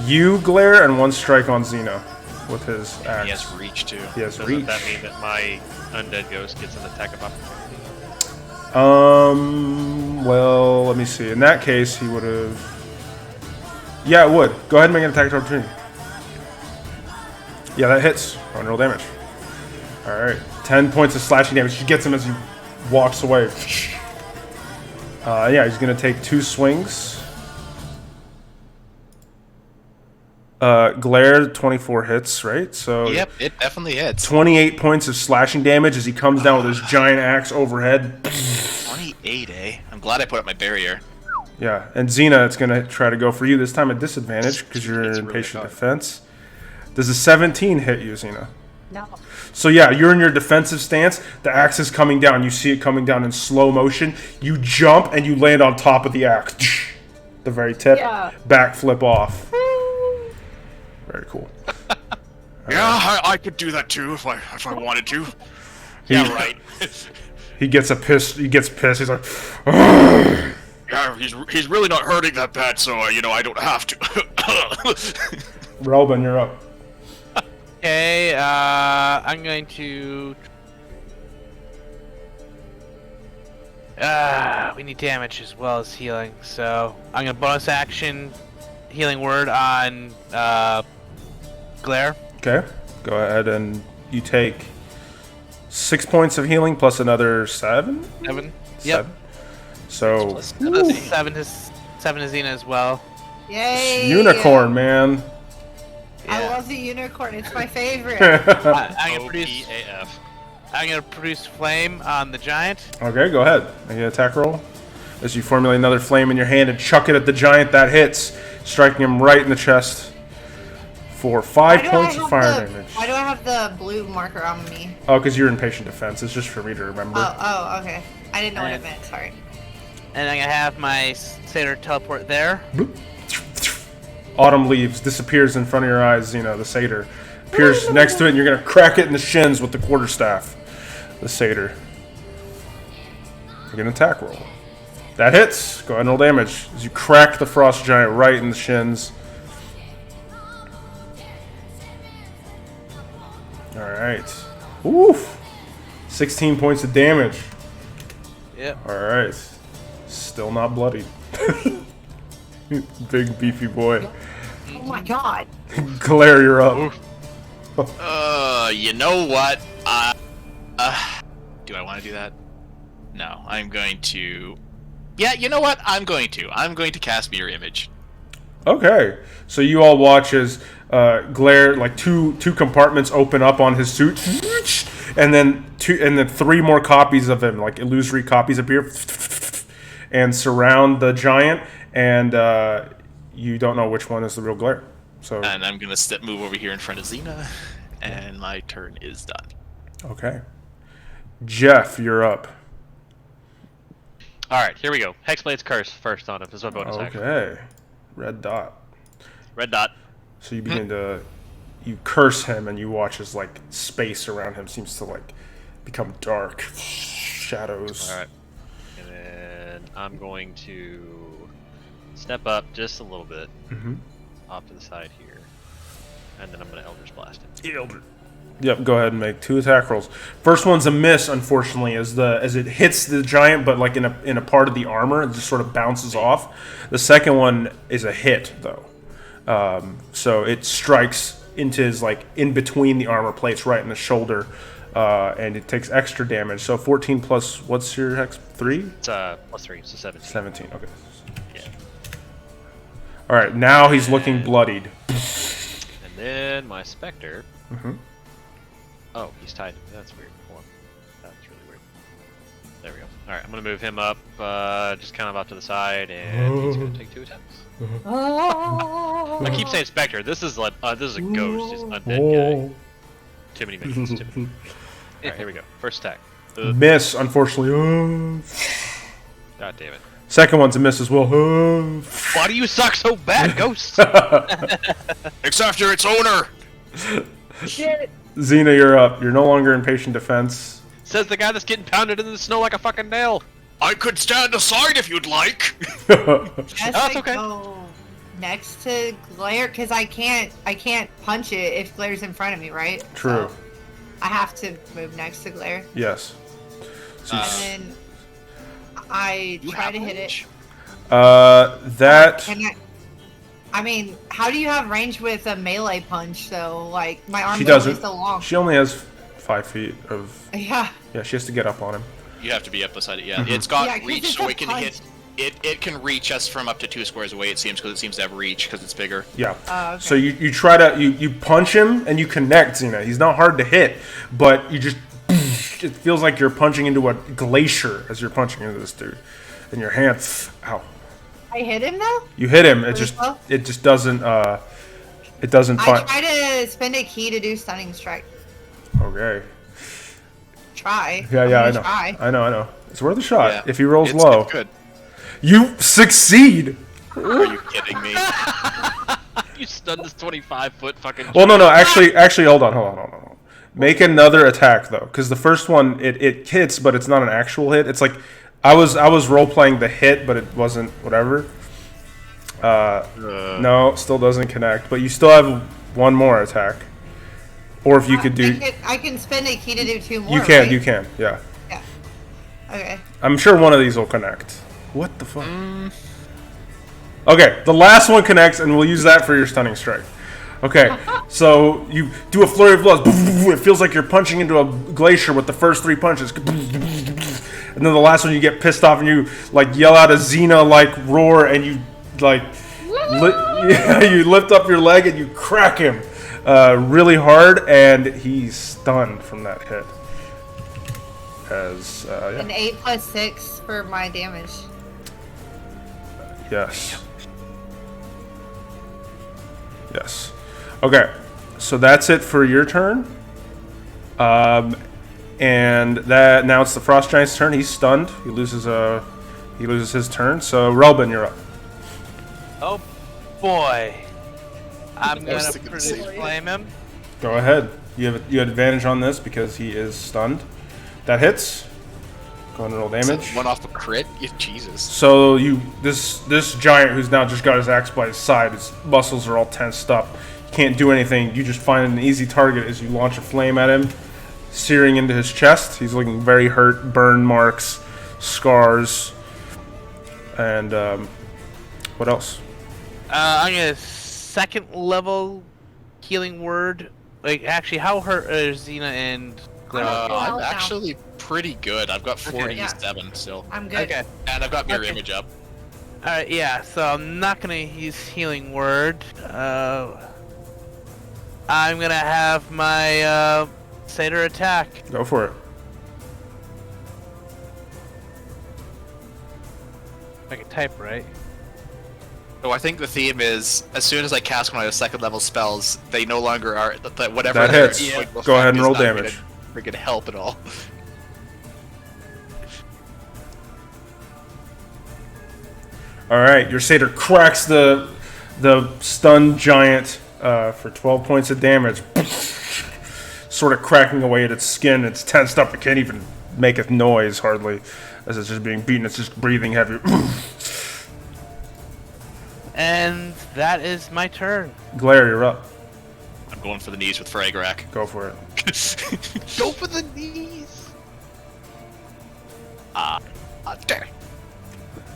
you, Glare, and one strike on Xena with his axe. He has reach too. He has Doesn't reach. that mean that my undead ghost gets an attack of opportunity? Well, let me see. In that case, he would have. Yeah, it would. Go ahead and make an attack of opportunity. Yeah, that hits. Roll damage. Alright. 10 points of slashing damage. She gets him as he walks away. Yeah, he's going to take 2 swings. Glare, 24 hits, right? So Yep, it definitely hits. 28 points of slashing damage as he comes down with his giant axe overhead. 28, eh? I'm glad I put up my barrier. Yeah, and Xena, it's going to try to go for you, this time at disadvantage because you're It's in really patient hard. defense. Does a 17 hit you, Xena? No. So yeah, you're in your defensive stance. The axe is coming down. You see it coming down in slow motion. You jump and you land on top of the axe. The very tip. Yeah. Backflip off. Very cool. Yeah, I could do that too if I wanted to. Yeah, right. He gets He gets pissed. He's like, Yeah, he's really not hurting that bad, so I don't have to. Relbin, you're up. Okay, I'm going to. We need damage as well as healing, so I'm gonna bonus action healing word on Glare. Okay. Go ahead and you take 6 points of healing plus another 7. 7. Yep. 7. So Another 7 to Xena as well. Yay! unicorn, man. I Yeah. love the unicorn. It's my favorite. I'm gonna produce. OPAF. I'm gonna produce flame on the giant. Okay, go ahead. Make an attack roll. As you formulate another flame in your hand and chuck it at the giant, that hits, striking him right in the chest for 5 points of fire damage. Why do I have the blue marker on me? Oh, because you're in patient defense. It's just for me to remember. Oh, okay. I didn't know what it meant. Sorry. And I'm gonna have my satyr teleport there. Boop. Autumn leaves, disappears in front of your eyes. The satyr appears next to it, and you're gonna crack it in the shins with the quarterstaff. The satyr. Make an attack roll. That hits. Go ahead and roll damage as you crack the frost giant right in the shins. All right. Oof. 16 points of damage. Yep. All right. Still not bloody. Big beefy boy. Oh my god. Glare, you're up. You know what? Do I want to do that? No, I'm going to. Yeah, you know what? I'm going to cast Mirror Image. Okay. So you all watch as Glare, like two compartments open up on his suit, and then 3 more copies of him, like illusory copies, appear and surround the giant, and you don't know which one is the real Glare. So And I'm going to move over here in front of Xena, and my turn is done. okay. Jeff, you're up. Alright, here we go. Hexblade's Curse first on him. This is my bonus action. Okay. Red dot. Red dot. So you begin to, you curse him, and you watch as like space around him seems to like become dark, shadows. Alright. And then I'm going to step up just a little bit off to the side here. And then I'm going to Eldritch Blast him. Yep, go ahead and make 2 attack rolls. First one's a miss, unfortunately, as it hits the giant, but like in a part of the armor, it just sort of bounces off. The second one is a hit, though. So it strikes into his like in between the armor plates, right in the shoulder, and it takes extra damage. So 14 plus what's your hex? 3? It's plus 3, so 17. 17. Okay. Yeah. All right, now he's looking bloodied. And then my Spectre. Mhm. Oh, he's tied. That's weird. Hold on. That's really weird. There we go. Alright, I'm going to move him up, just kind of up to the side, and he's going to take 2 attacks. I keep saying Spectre. This is like, this is a ghost. He's an undead guy. Too many mentions. Too many. Alright, here we go. First attack. Miss, unfortunately. God damn it. Second one's a miss as well. Why do you suck so bad, ghosts? It's after its owner. Shit. Xena, you're up. You're no longer in patient defense. Says the guy that's getting pounded in the snow like a fucking nail. I could stand aside if you'd like. Guess That's I okay. go next to Glare because I can't punch it if Glare's in front of me, right? True. So I have to move next to Glare, Yes. So you and then I try to hit it. that I mean, how do you have range with a melee punch though? Like my arm she is doesn't. so long. She only has 5 feet of. Yeah. Yeah, she has to get up on him. You have to be up beside it. Yeah, it's got 'cause reach, it's so a it can punch. hit. It can reach us from up to 2 squares away. It seems because it seems to have reach because it's bigger. Yeah. Oh, okay. So you try to you punch him and you connect, Xena. He's not hard to hit, but you just it feels like you're punching into a glacier as you're punching into this dude. And your hand, ow. I hit him though. You hit him. It Really just well? it just doesn't it doesn't I find. try to spend a key to do stunning strike. Okay. Try. Yeah, I'm yeah, I gonna know. Try. I know. It's worth a shot Yeah. if he rolls It's low. good. You succeed. Are you kidding me? You stunned this 25-foot fucking. Well, no. Actually, hold on. Make another attack though, because the first one it hits, but it's not an actual hit. It's like I was role playing the hit, but it wasn't whatever. No, still doesn't connect. But you still have one more attack, or if you could do, I can spend a key to do 2 more. you can, right? you can, yeah. Yeah. Okay. I'm sure one of these will connect. What the fuck? Okay, the last one connects, and we'll use that for your stunning strike. Okay, so you do a flurry of blows. It feels like you're punching into a glacier with the first 3 punches. And then the last one you get pissed off and you like yell out a Xena-like roar and you like you lift up your leg and you crack him really hard and he's stunned from that hit. As yeah. An 8 plus 6 for my damage. Yes. Yes. Okay. So that's it for your turn. And that now it's the Frost Giant's turn. He's stunned. He loses his turn. So Relbin, you're up. Oh boy. I'm I was gonna thinking the same. produce flame him. Go ahead. You have advantage on this because he is stunned. That hits. Go ahead and roll damage. One off a crit? Yeah, Jesus. So this giant who's now just got his axe by his side, his muscles are all tensed up. He can't do anything. You just find an easy target as you launch a flame at him, searing into his chest. He's looking very hurt, burn marks, scars, and what else? I'm gonna 2nd level healing word. Like, actually, how hurt are Xena and Glare? I'm now. actually pretty good. I've got 47 still. I'm good. Okay. And I've got mirror Okay. image up. Alright, yeah, so I'm not gonna use healing word. I'm gonna have my Satyr attack. Go for it. I can type right. So I think the theme is, as soon as I cast one of the 2nd level spells, they no longer are, that whatever That their hits. point Go ahead and is roll not damage. Freaking help at all. All right, your satyr cracks the stunned giant for 12 points of damage. Sort of cracking away at its skin. It's tensed up. It can't even make a noise hardly, as it's just being beaten. It's just breathing heavy. And that is my turn. Glare, you're up. I'm going for the knees with Fragrak. Go for it. Go for the knees. There.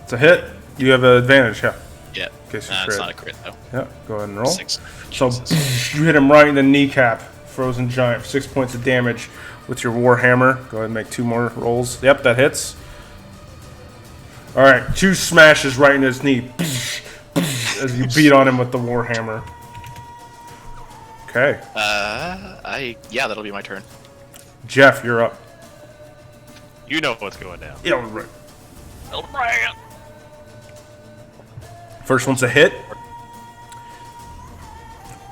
It's a hit. You have an advantage, yeah. Yeah. Case you It's crit. not a crit though. Yeah, go ahead and roll. 6. So Jesus. you hit him right in the kneecap, frozen giant, for 6 points of damage with your war hammer. Go ahead and make 2 more rolls. Yep, that hits. All right, 2 smashes right in his knee as you beat on him with the war hammer. Okay, Yeah, that'll be my turn. Jeff, you're up. You know what's going down. Yeah, right. First one's a hit.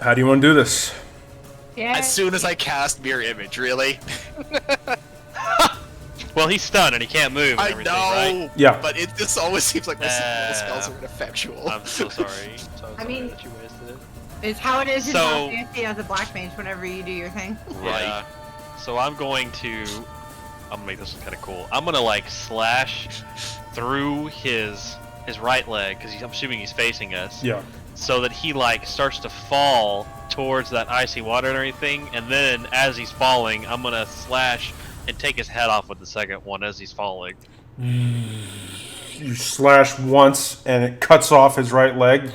How do you want to do this? Yeah. As soon as I cast Mirror Image, really? Well, he's stunned and he can't move. And I everything, know, Right? Yeah. but this always seems like my spells are ineffectual. I'm so sorry. I mean- that you wasted it. It's how it is in So- Final Fantasy as a black mage whenever you do your thing. Yeah. So I'm gonna make this kind of cool. I'm gonna like slash through his right leg because I'm assuming he's facing us. Yeah. So that he like starts to fall towards that icy water and everything, and then as he's falling, I'm gonna slash and take his head off with the second one as he's falling. You slash once and it cuts off his right leg.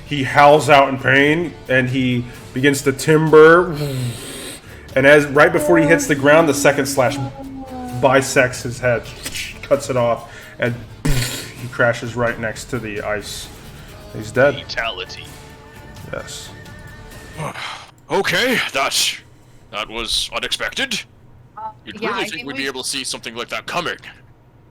He howls out in pain and he begins to timber. And as right before he hits the ground, the second slash bisects his head, cuts it off, and he crashes right next to the ice. He's dead. Fatality. Yes. Okay, that was unexpected. You'd Yeah, really I think think we'd be we- able to see something like that coming.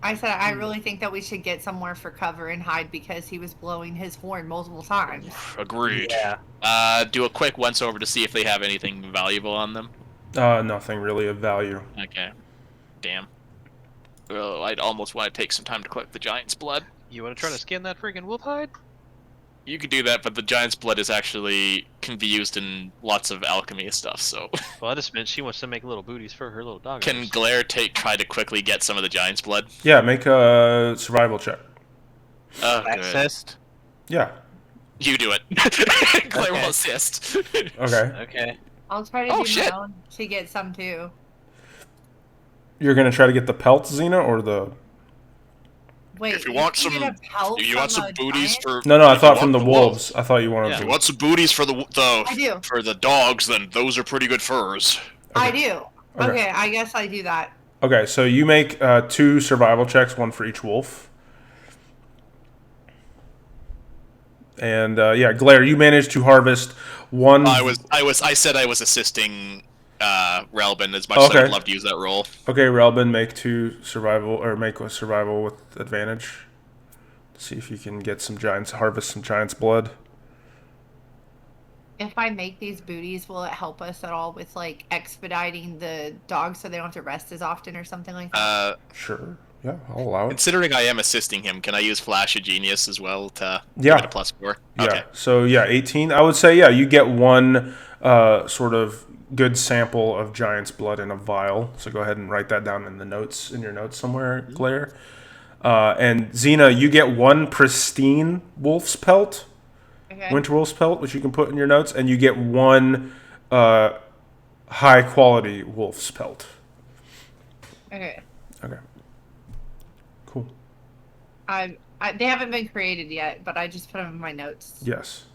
I said I really think that we should get somewhere for cover and hide because he was blowing his horn multiple times. Agreed. Yeah. Do a quick once over to see if they have anything valuable on them. Nothing really of value. Okay. Damn. Well, I'd almost want to take some time to collect the giant's blood. You want to try to skin that freaking wolf hide? You could do that, but the giant's blood is actually can be used in lots of alchemy stuff. So, Well, I just meant she wants to make little booties for her little dog. can Glare try to quickly get some of the giant's blood? Yeah, make a survival check. Oh, good. Assist. Yeah. You do it. Glare will Okay. assist. Okay. Okay. I'll try to Oh, do shit. my own to get some too. You're gonna try to get the pelt, Xena, or the... Wait, If you want can some- get a pelt You want from some a booties giant? for? No, I if thought you from want the wolves. I thought you wanted If you to... want some booties for I do. for the dogs, then those are pretty good furs. I do. Okay. Okay, I guess I do that. Okay, so you make 2 survival checks, 1 for each wolf. And yeah, Glare, you managed to harvest 1. I said I was assisting Relbin as much as I Okay. would love to use that role. Okay, Relbin, make 2 survival, or make a survival with advantage. See if you can get some giants, harvest some giant's blood. If I make these booties, will it help us at all with like expediting the dogs so they don't have to rest as often or something like that? Sure. Yeah, I'll allow it. Considering I am assisting him, can I use Flash of Genius as well to Yeah. give it a +4? Yeah. Okay. So yeah, 18. I would say yeah, you get 1 sort of good sample of giant's blood in a vial. So go ahead and write that down in the notes in your notes somewhere, Glare. And Xena, you get 1 pristine wolf's pelt, Okay. winter wolf's pelt, which you can put in your notes, and you get 1 high quality wolf's pelt. Okay. Okay. Cool. They haven't been created yet, but I just put them in my notes. Yes.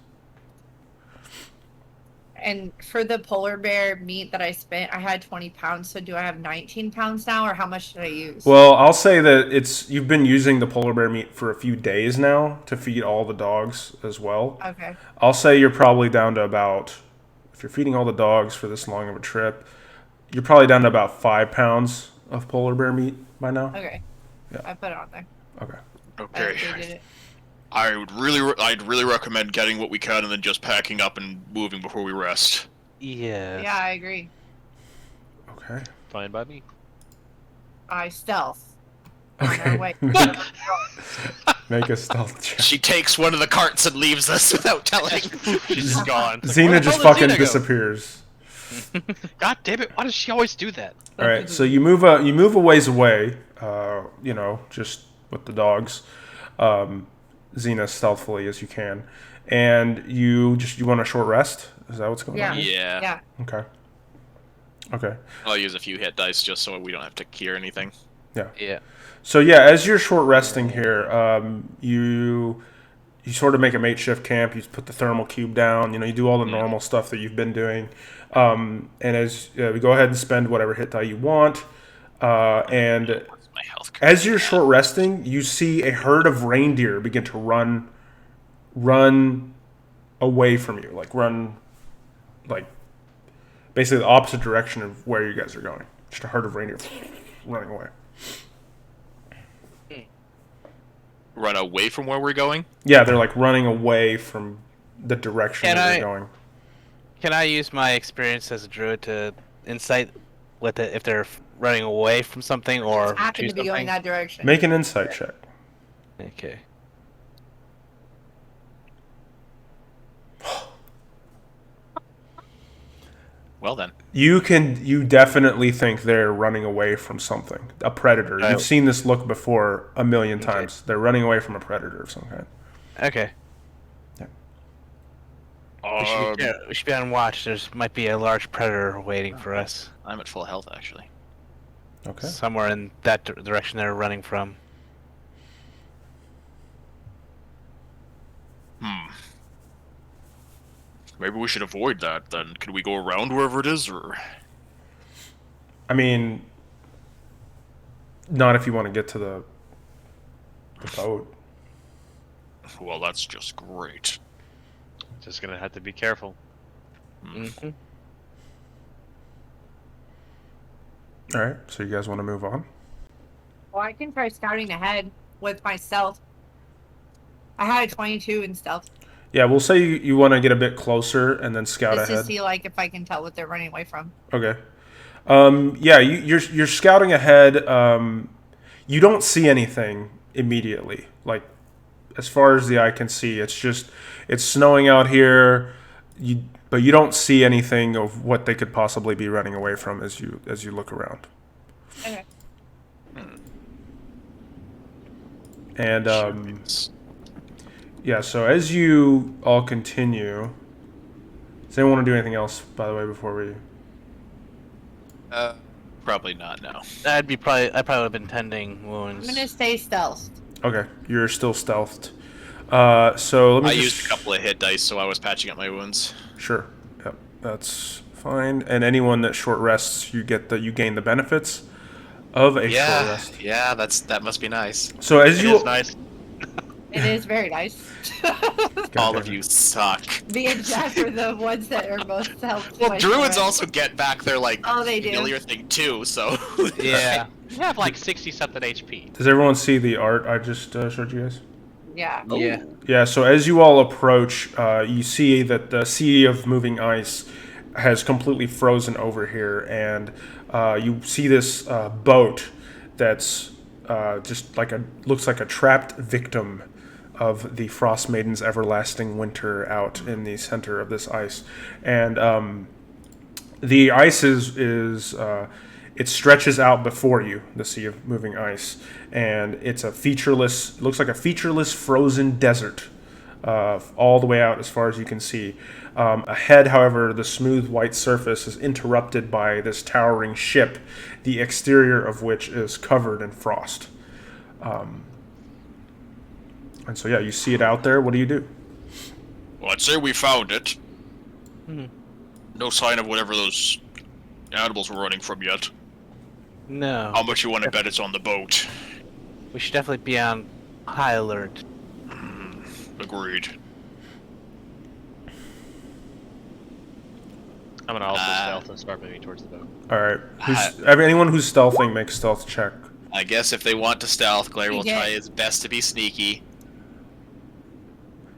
And for the polar bear meat that I spent, I had 20 pounds. So do I have 19 pounds now, or how much did I use? Well, I'll say that you've been using the polar bear meat for a few days now to feed all the dogs as well. Okay. I'll say you're probably down to about, if you're feeding all the dogs for this long of a trip, you're probably down to about 5 pounds of polar bear meat by now. Okay. Yeah. I put it on there. Okay. I Okay. updated it. I'd really recommend getting what we can and then just packing up and moving before we rest. Yeah. Yeah, I agree. Okay. Fine by me. I stealth. On our Okay. way. Make a stealth check. She takes one of the carts and leaves us without telling. She's just gone. Xena just hell did fucking Xena go? disappears. God damn it! Why does she always do that? All right, so you move a ways away. Just with the dogs, Xena stealthily as you can, and you want a short rest. Is that what's going on? Yeah. Yeah. Okay. Okay. I'll use a few hit dice just so we don't have to cure anything. Yeah. So yeah, as you're short resting here, you sort of make a makeshift camp. You put the thermal cube down. You do all the normal stuff that you've been doing. And as we go ahead and spend whatever hit die you want, and My health. as you're short resting, you see a herd of reindeer begin to run away from you, like basically the opposite direction of where you guys are going. Just a herd of reindeer running away. Run away from where we're going. Yeah, they're like running away from the direction Can that I- you're going. Can I use my experience as a druid to insight with it if they're running away from something or Happen to be going something? that direction. Make an insight check. Okay. Well then. You definitely think they're running away from something. A predator. Oh. You've seen this look before a million times. They're running away from a predator of some kind. Okay. We should be on watch. There's might be a large predator waiting for us I'm at full health actually. Okay. somewhere in that direction they're running from. Maybe we should avoid that then. Can we go around wherever it is, or I mean, not if you want to get to the boat. well, that's just great. Just gonna have to be careful. Mm-hmm. All right. So you guys want to move on? Well, I can try scouting ahead with my stealth. I had a 22 in stealth. Yeah, we'll say you want to get a bit closer and then scout Just to ahead. see if I can tell what they're running away from. Okay. Yeah, you're scouting ahead. You don't see anything immediately. Like, as far as the eye can see, it's snowing out here. But you don't see anything of what they could possibly be running away from as you look around. Okay. And yeah, so as you all continue, does anyone want to do anything else, by the way, before we? Probably not. No. I probably would have been tending wounds. I'm gonna stay stealth. Okay, you're still stealthed. So let me I just... used a couple of hit dice, so I was patching up my wounds. Sure. Yep, that's fine. And anyone that short rests, you gain the benefits of a short rest. Yeah, that must be nice. So as It you is nice. It is very nice. All of you suck. Me and Jack are the ones that are most stealth. Well, druids also get back their they do. familiar thing too. So Yeah. You have like 60 something HP. Does everyone see the art I just showed you guys? Yeah. Yeah. Yeah, so as you all approach, you see that the sea of moving ice has completely frozen over here, and you see this boat that's just looks like a trapped victim of the Frost Maiden's everlasting winter out in the center of this ice. And the ice it stretches out before you, the sea of moving ice, and it's looks like a featureless frozen desert, all the way out as far as you can see. Ahead, however, the smooth white surface is interrupted by this towering ship, the exterior of which is covered in frost. And so, yeah, you see it out there. What do you do? Well, I'd say we found it. Hmm. No sign of whatever those animals were running from yet. No. How much you want to bet it's on the boat? We should definitely be on high alert. Agreed. I'm gonna also stealth and start moving towards the boat. All right. Anyone who's stealthing, make a stealth check. I guess if they want to stealth, Claire will Yeah. try his best to be sneaky.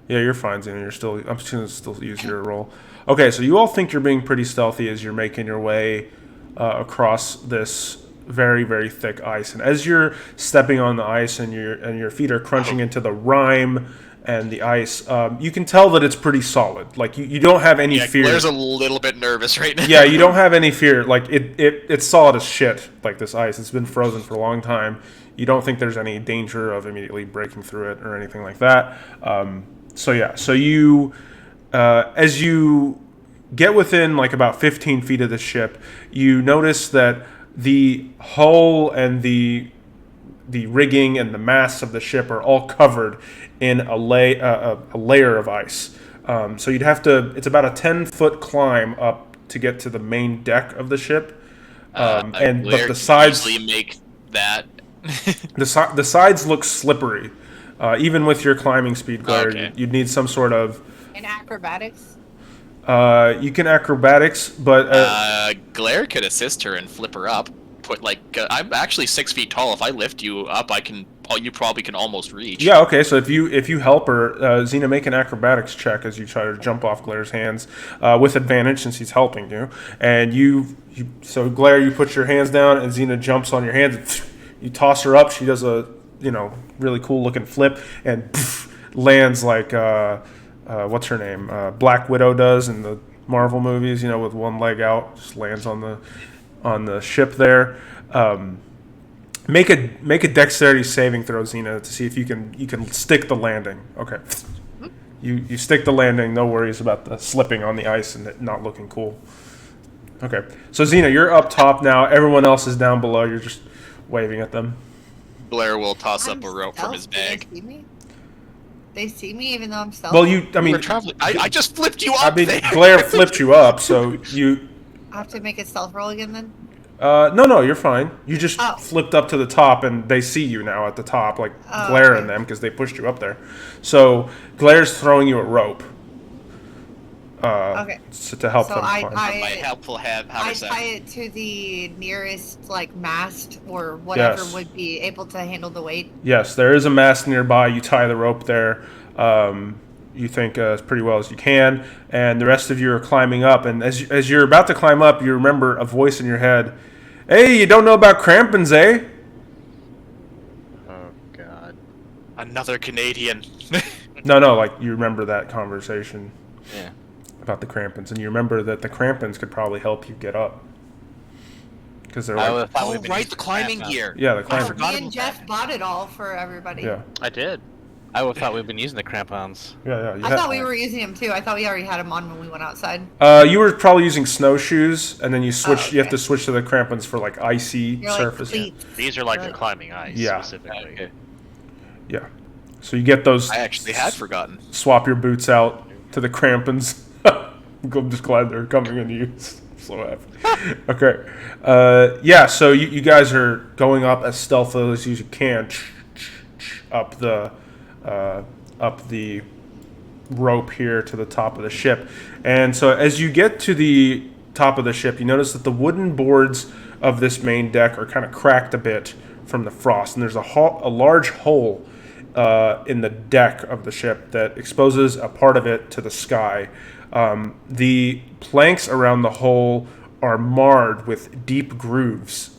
Yeah, you're fine, Xena. I'm just gonna still use your roll. Okay, so you all think you're being pretty stealthy as you're making your way across this very, very thick ice. And as you're stepping on the ice and your feet are crunching into the rime and the ice, you can tell that it's pretty solid. Like you don't have any fear. Blair's a little bit nervous right now. Yeah, you don't have any fear. Like it's solid as shit. Like this ice, it's been frozen for a long time. You don't think there's any danger of immediately breaking through it or anything like that. So you, as you get within like about 15 feet of the ship, you notice that the hull and the rigging and the masts of the ship are all covered in a layer of ice. So you'd have to. It's about a 10-foot climb up to get to the main deck of the ship. But the sides usually make that. the sides look slippery. Even with your climbing speed, Glare, Okay. you'd need some sort of. In acrobatics. You can acrobatics, but Glare could assist her and flip her up. I'm actually 6 feet tall. If I lift you up, you probably can almost reach. yeah, okay. So if you help her, Xena, make an acrobatics check as you try to jump off Glare's hands with advantage since he's helping you. And so Glare, you put your hands down, and Xena jumps on your hands. And you toss her up. She does a really cool looking flip and lands like what's her name? Black Widow does in the Marvel movies. With one leg out, just lands on the ship there. Make a dexterity saving throw, Xena, to see if you can stick the landing. Okay. You stick the landing. No worries about the slipping on the ice and it not looking cool. Okay. So Xena, you're up top now. Everyone else is down below. You're just waving at them. Blair will toss I'm up a rope from his stealth. bag. They see me? They see me even though I'm stealth? Well, We're traveling. I just flipped you up. there. Glare flipped you up, so you. I have to make a stealth roll again then? No, you're fine. You just Oh. flipped up to the top, and they see you now at the top, like Oh, Glare okay. and them, because they pushed you up there. So Glare's throwing you a rope. Okay. To help So them I- climb. I- My helpful I haversack. tie it to the nearest mast or whatever Yes. would be able to handle the weight. Yes, there is a mast nearby. You tie the rope there. You think as pretty well as you can, and the rest of you are climbing up. And as you're about to climb up, you remember a voice in your head. Hey, you don't know about crampons, eh? Oh God. Another Canadian. No, like you remember that conversation Yeah. about the crampons, and you remember that the crampons could probably help you get up because they're I like, would've thought Oh, we'd been right, using the climbing crampons. gear. yeah, the I crampons. forgot Me and about Jeff that. bought it all for everybody. Yeah, I did. I would have thought we'd been using the crampons. yeah. I thought we were using them too. I thought we already had them on when we went outside. You were probably using snowshoes, and then you switch. Oh, You have okay. to switch to the crampons for like icy You're surface. cleats. These are like the Really? climbing ice Yeah. specifically. Okay. Yeah. So you get those. I actually had forgotten. Swap your boots out to the crampons. I'm just glad they're coming in use. So happy. Okay. Yeah. So you guys are going up as stealthily as you can up the rope here to the top of the ship. And so as you get to the top of the ship, you notice that the wooden boards of this main deck are kind of cracked a bit from the frost, and there's a large hole in the deck of the ship that exposes a part of it to the sky. The planks around the hole are marred with deep grooves.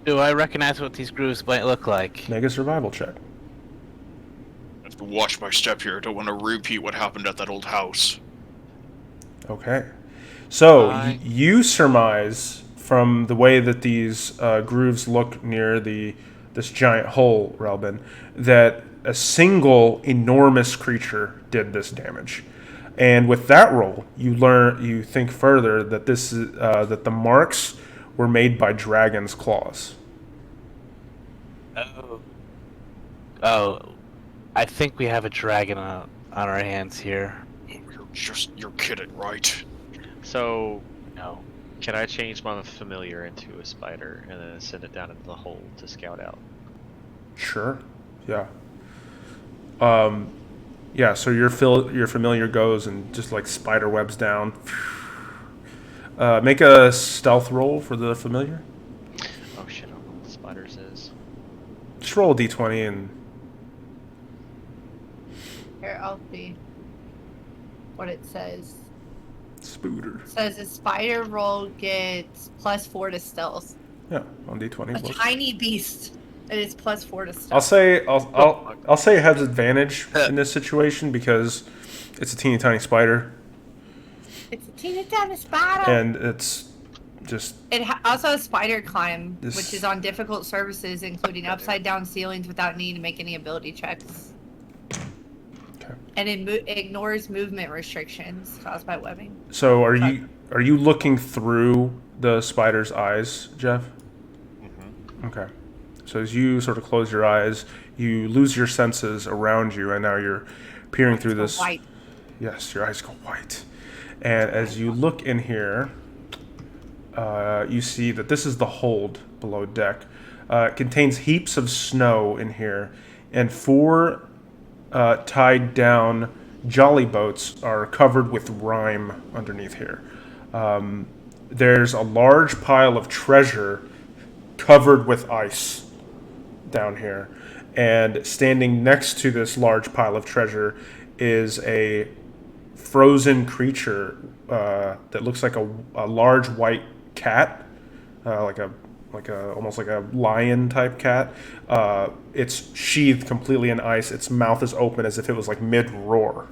Do I recognize what these grooves might look like? Make a survival check. I have to watch my step here. I don't want to repeat what happened at that old house. Okay. So I- you surmise from the way that these grooves look near this giant hole, Relbin, that a single enormous creature did this damage. And with that roll, you think further that this is that the marks were made by dragon's claws. Oh, I think we have a dragon on our hands here. You're kidding, right? So, No. can I change my familiar into a spider and then send it down into the hole to scout out? Sure. Yeah. Yeah. So your familiar goes and just like spider webs down. Make a stealth roll for the familiar. Oh shit, I don't know what the spiders is. Just roll a d20 and Here, I'll see what it says. Spooter. Says a spider roll gets +4 to stealth. Yeah, on D20. A tiny beast. It is +4 to stealth. I'll say it has advantage in this situation because it's a teeny tiny spider. It's a teeny tiny spider. And it's just... It also has spider climb, This- which is on difficult surfaces, including upside down ceilings without needing to make any ability checks. Okay. And it ignores movement restrictions caused by webbing. So are you looking through the spider's eyes, Jeff? Mm-hmm. Okay. So as you sort of close your eyes, you lose your senses around you, and now you're peering through this. White. Yes, your eyes go white. And as you look in here, you see that this is the hold below deck. It contains heaps of snow in here, and 4 tied down jolly boats are covered with rime underneath here. There's a large pile of treasure covered with ice down here, and standing next to this large pile of treasure is a frozen creature that looks like a large white cat, like a almost like a lion type cat. It's sheathed completely in ice. Its mouth is open as if it was like mid roar.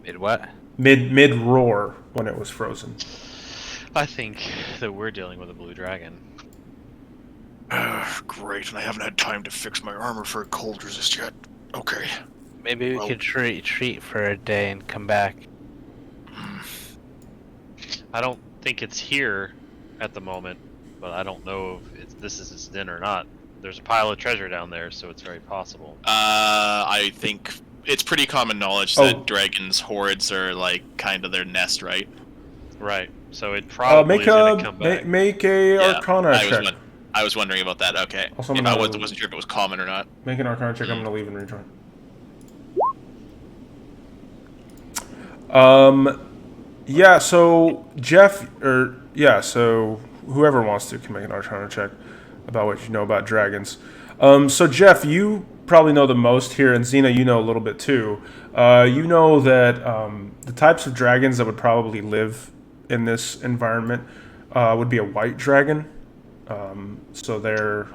Mid what? Mid roar when it was frozen. I think that we're dealing with a blue dragon. Great, and I haven't had time to fix my armor for a cold resist yet. Okay. Maybe we Well- could treat for a day and come back. I don't think it's here at the moment, but I don't know if this is its den or not. There's a pile of treasure down there, so it's very possible. I think it's pretty common knowledge that dragons' hordes are like kind of their nest, right? Right. So it probably is going to come back. Make a Arcana check. I was wondering about that. Okay. Also, If I'm I gonna- wasn't sure if it was common or not. Make an Arcana check. I'm going to leave and rejoin. Yeah, so Jeff, so whoever wants to can make an Arcana check about what you know about dragons. So Jeff, you probably know the most here, and Xena, you know a little bit too. You know that the types of dragons that would probably live in this environment would be a white dragon. So they're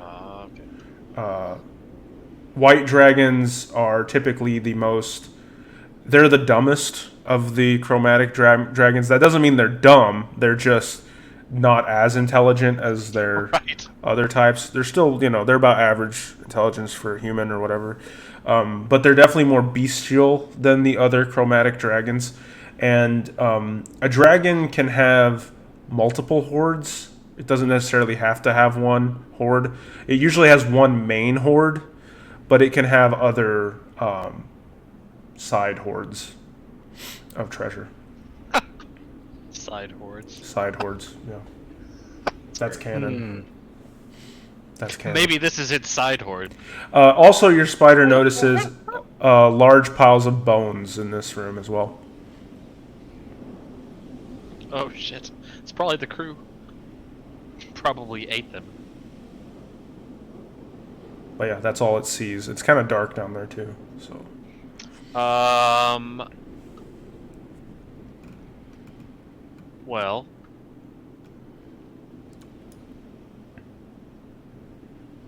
white dragons are typically they're the dumbest of the chromatic dragons. That doesn't mean they're dumb. They're just not as intelligent as their Right. other types. They're still, they're about average intelligence for a human or whatever. But they're definitely more bestial than the other chromatic dragons. And a dragon can have multiple hordes. It doesn't necessarily have to have one horde. It usually has one main horde, but it can have other side hordes of treasure. Side hordes. Side hordes, yeah. That's canon. That's canon. Maybe this is its side horde. Also, your spider notices large piles of bones in this room as well. Oh shit. It's probably the crew. Probably ate them. But yeah, that's all it sees. It's kind of dark down there too. So Well.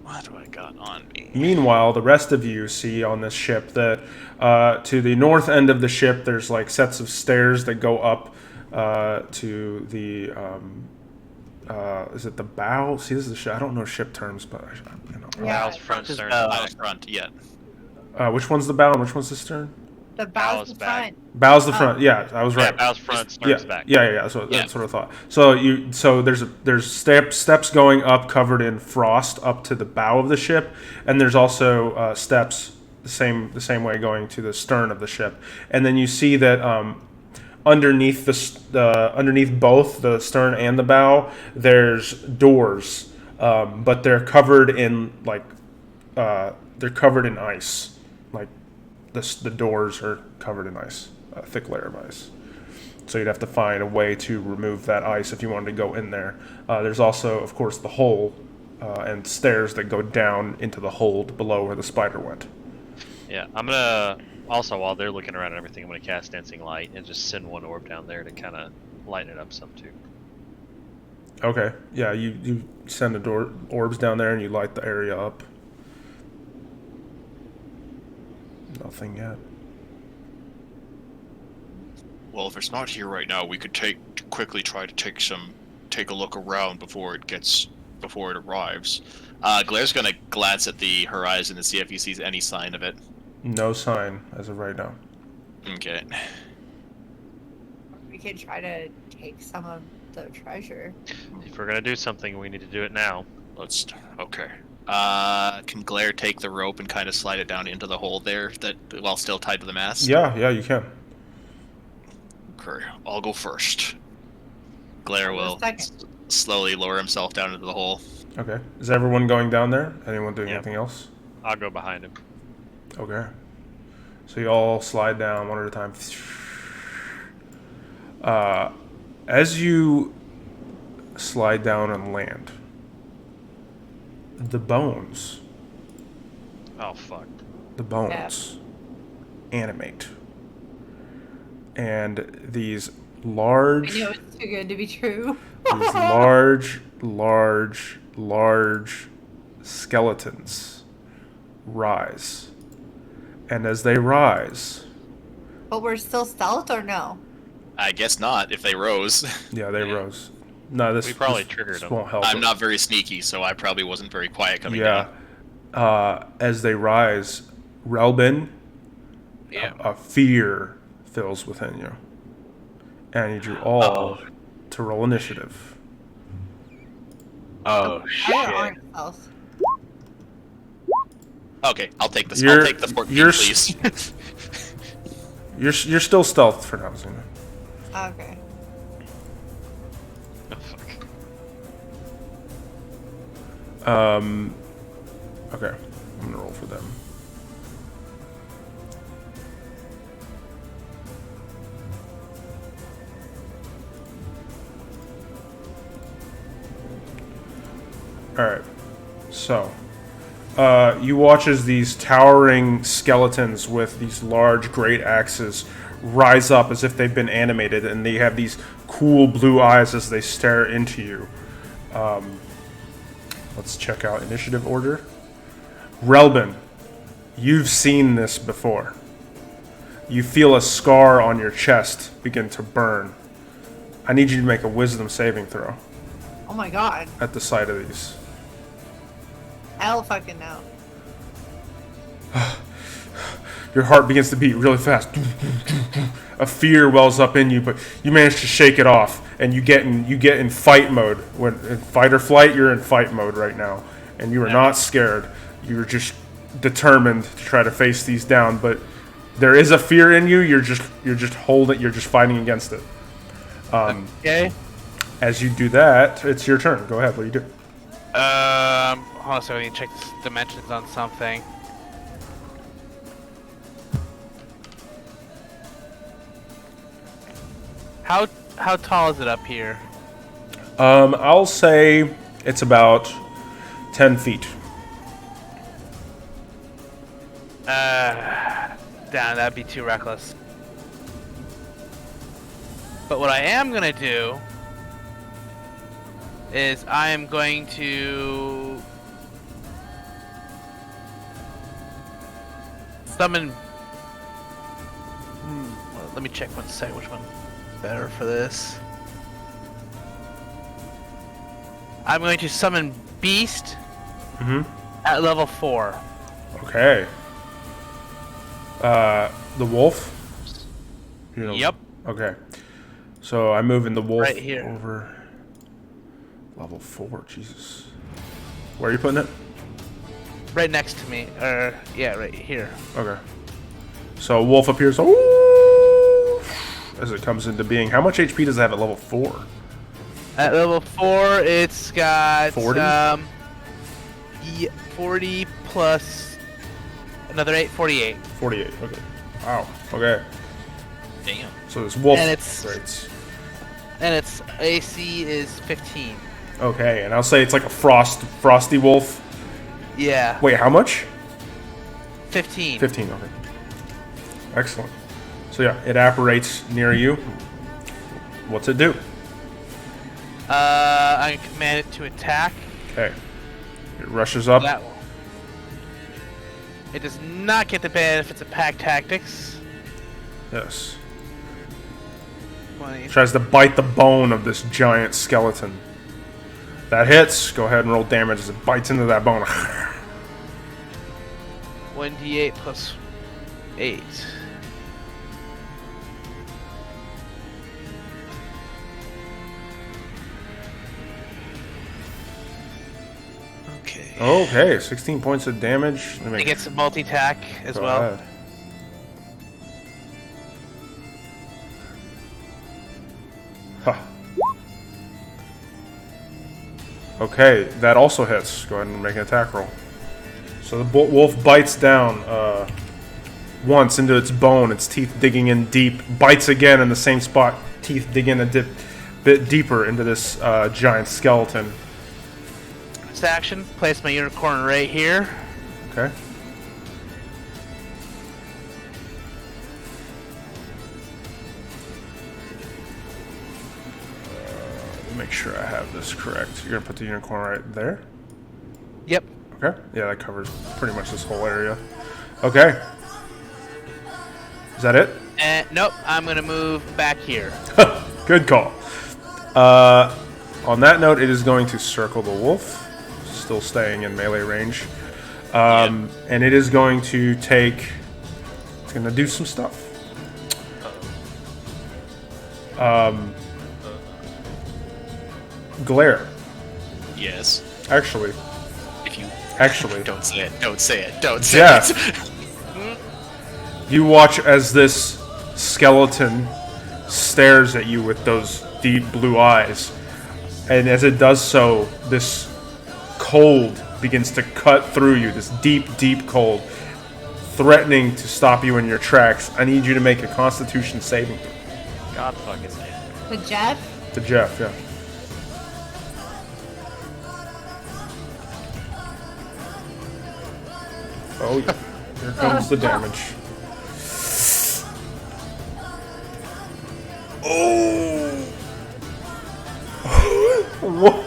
What do I got on me? meanwhile, the rest of you see on this ship that to the north end of the ship, there's like sets of stairs that go up to the is it the bow? See, this is the ship. I don't know ship terms, but Yeah. Bow's front, Just stern, bow. back. Out front, yeah. which one's the bow and which one's the stern? The Bow's bow's the back. front. Bow's the front. Yeah, I was Yeah, right. bow's front, Yeah, stern's back. yeah. That's what I thought. So there's steps going up covered in frost up to the bow of the ship, and there's also steps the same way going to the stern of the ship, and then you see that underneath underneath both the stern and the bow, there's doors, but they're covered in ice, like the doors are covered in ice, a thick layer of ice. So you'd have to find a way to remove that ice if you wanted to go in there. There's also, of course, the hole and stairs that go down into the hold below where the spider went. Yeah, Also, while they're looking around and everything, I'm going to cast Dancing Light and just send one orb down there to kind of lighten it up some too. Okay. Yeah, you send the orbs down there and you light the area up. Nothing yet. Well, if it's not here right now, we could quickly try to take a look around before it arrives. Glaire's gonna glance at the horizon to see if he sees any sign of it. No sign as of right now. Okay. We could try to take some of the treasure. If we're going to do something, we need to do it now. Okay. Can Glare take the rope and kind of slide it down into the hole there, while still tied to the mast? Yeah, you can. Okay, I'll go first. Glare will slowly lower himself down into the hole. Okay. Is everyone going down there? Anyone doing Yep. anything else? I'll go behind him. Okay. So you all slide down one at a time. As you slide down and land, the bones Oh, fuck. animate. And these large... I know it's too good to be true. These large skeletons rise. And as they rise... But we're still stealth or no? I guess not, if they rose. Yeah, they rose. No, We probably triggered this them. won't help. I'm not very sneaky, so I probably wasn't very quiet coming Yeah. down. As they rise, Relbin, Yeah. a fear fills within you. And I need you all to roll initiative. Oh, We're on stealth. Okay, I'll take this. You're- I'll take the 14, you're please. You're still stealth for now, Zena. Okay. Oh, fuck. Okay. I'm gonna roll for them. Alright. So, you watch as these towering skeletons with these large great axes rise up as if they've been animated, and they have these cool blue eyes as they stare into you. Let's check out initiative order. Relbin, you've seen this before. You feel a scar on your chest begin to burn. I need you to make a wisdom saving throw Oh my god. at the sight of these. Hell fucking no. Your heart begins to beat really fast. A fear wells up in you, but you manage to shake it off, and you get in fight mode. When in fight or flight, you're in fight mode right now, and you are not scared. You're just determined to try to face these down, but there is a fear in you. You're just fighting against it. Okay. As you do that, it's your turn. Go ahead. What do you do? Hold on a second, I need to check the dimensions on something. How tall is it up here? I'll say it's about 10 feet. Damn, that'd be too reckless. But what I am gonna do is I am going to summon. Well, let me check one second. Which one's better for this? I'm going to summon Beast at level 4. Okay. The wolf? You know- Yep. Okay. So I'm moving the wolf Right here. over level 4. Jesus. Where are you putting it? Right next to me. Yeah, right here. Okay. So wolf appears. Ooh, as it comes into being. How much HP does it have at level 4? At level 4, it's got 40? 40 plus another 8, 48. 48. Okay. Wow. Okay. Damn. So this wolf. And it's- Great. And its AC is 15. Okay, and I'll say it's like a frosty wolf. Yeah. Wait, how much? 15. 15. Okay. Excellent. So yeah, it apparates near you. What's it do? I command it to attack. Okay. It rushes up. That one. It does not get the benefits of pack tactics. Yes. 20. Tries to bite the bone of this giant skeleton. That hits. Go ahead and roll damage as it bites into that bone. 1d8 plus 8. Okay. Okay, 16 points of damage. Let me It gets a multi-tack as go well. ahead. Huh. Okay, that also hits. Go ahead and make an attack roll. So the wolf bites down once into its bone, its teeth digging in deep, bites again in the same spot, teeth dig in a bit deeper into this giant skeleton. This action, place my unicorn right here. Okay. Make sure I have this correct. You're gonna put the unicorn right there? Yep. Okay. Yeah, that covers pretty much this whole area. Okay. Is that it? Nope, I'm gonna move back here. Good call. On that note, it is going to circle the wolf, still staying in melee range. And it is going to take... It's going to do some stuff. Glare. Yes. Actually. If you Actually. don't say it. Don't say it. Don't say Yeah. it. You watch as this skeleton stares at you with those deep blue eyes. And as it does so, this cold begins to cut through you, this deep, deep cold, threatening to stop you in your tracks. I need you to make a Constitution saving throw. God fucking sake. The Jeff? To Jeff, yeah. Oh, yeah. Here comes the damage. Oh! What?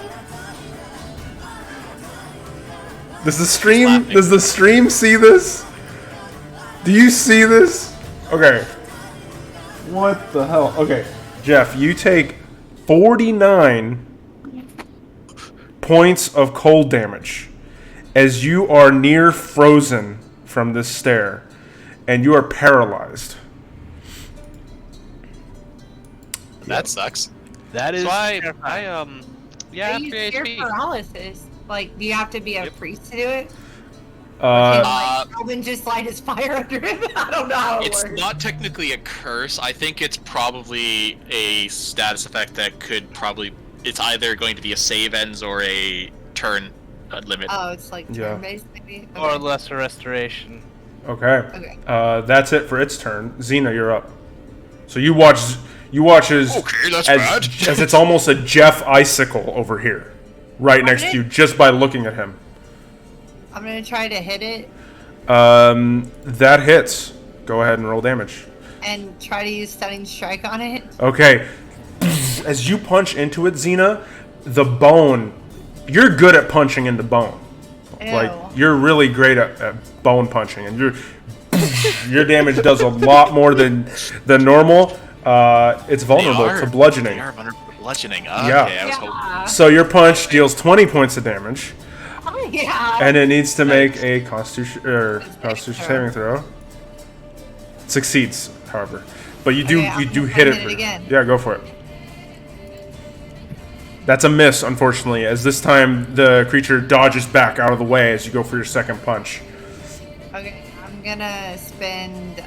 Does the stream see this? Do you see this? Okay. What the hell? Okay. Jeff, you take 49 points of cold damage as you are near frozen from this stare, and you are paralyzed. That sucks. That is So I They yeah, use 3 fear HP. paralysis. Like, do you have to be a priest to do it? Uh, Calvin just light his fire under him? I don't know how it It's works. not technically a curse. I think it's probably a status effect that could probably... It's either going to be a save ends or a turn limit. Oh, it's like Yeah. turn-based, maybe? or Okay. lesser restoration. okay. Okay. That's it for its turn. Xena, you're up. So you watch as Okay, that's as, bad. as it's almost a Jeff icicle over here, right next to you, just by looking at him. I'm gonna try to hit it That hits. Go ahead and roll damage. and try to use stunning strike on it. Okay. As you punch into it, Xena, the bone. You're good at punching into bone. Ew. Like you're really great at bone punching, and your damage does a lot more than normal. It's vulnerable to bludgeoning. They are vulnerable to bludgeoning. Okay, Yeah. I was hoping. Yeah. So your punch deals 20 points of damage, Oh, yeah. and it needs to make a Constitution saving throw. Succeeds, however, but you do Okay, I'm gonna hit hit it again. Yeah, go for it. That's a miss, unfortunately, as this time the creature dodges back out of the way as you go for your second punch. Okay, I'm gonna spend,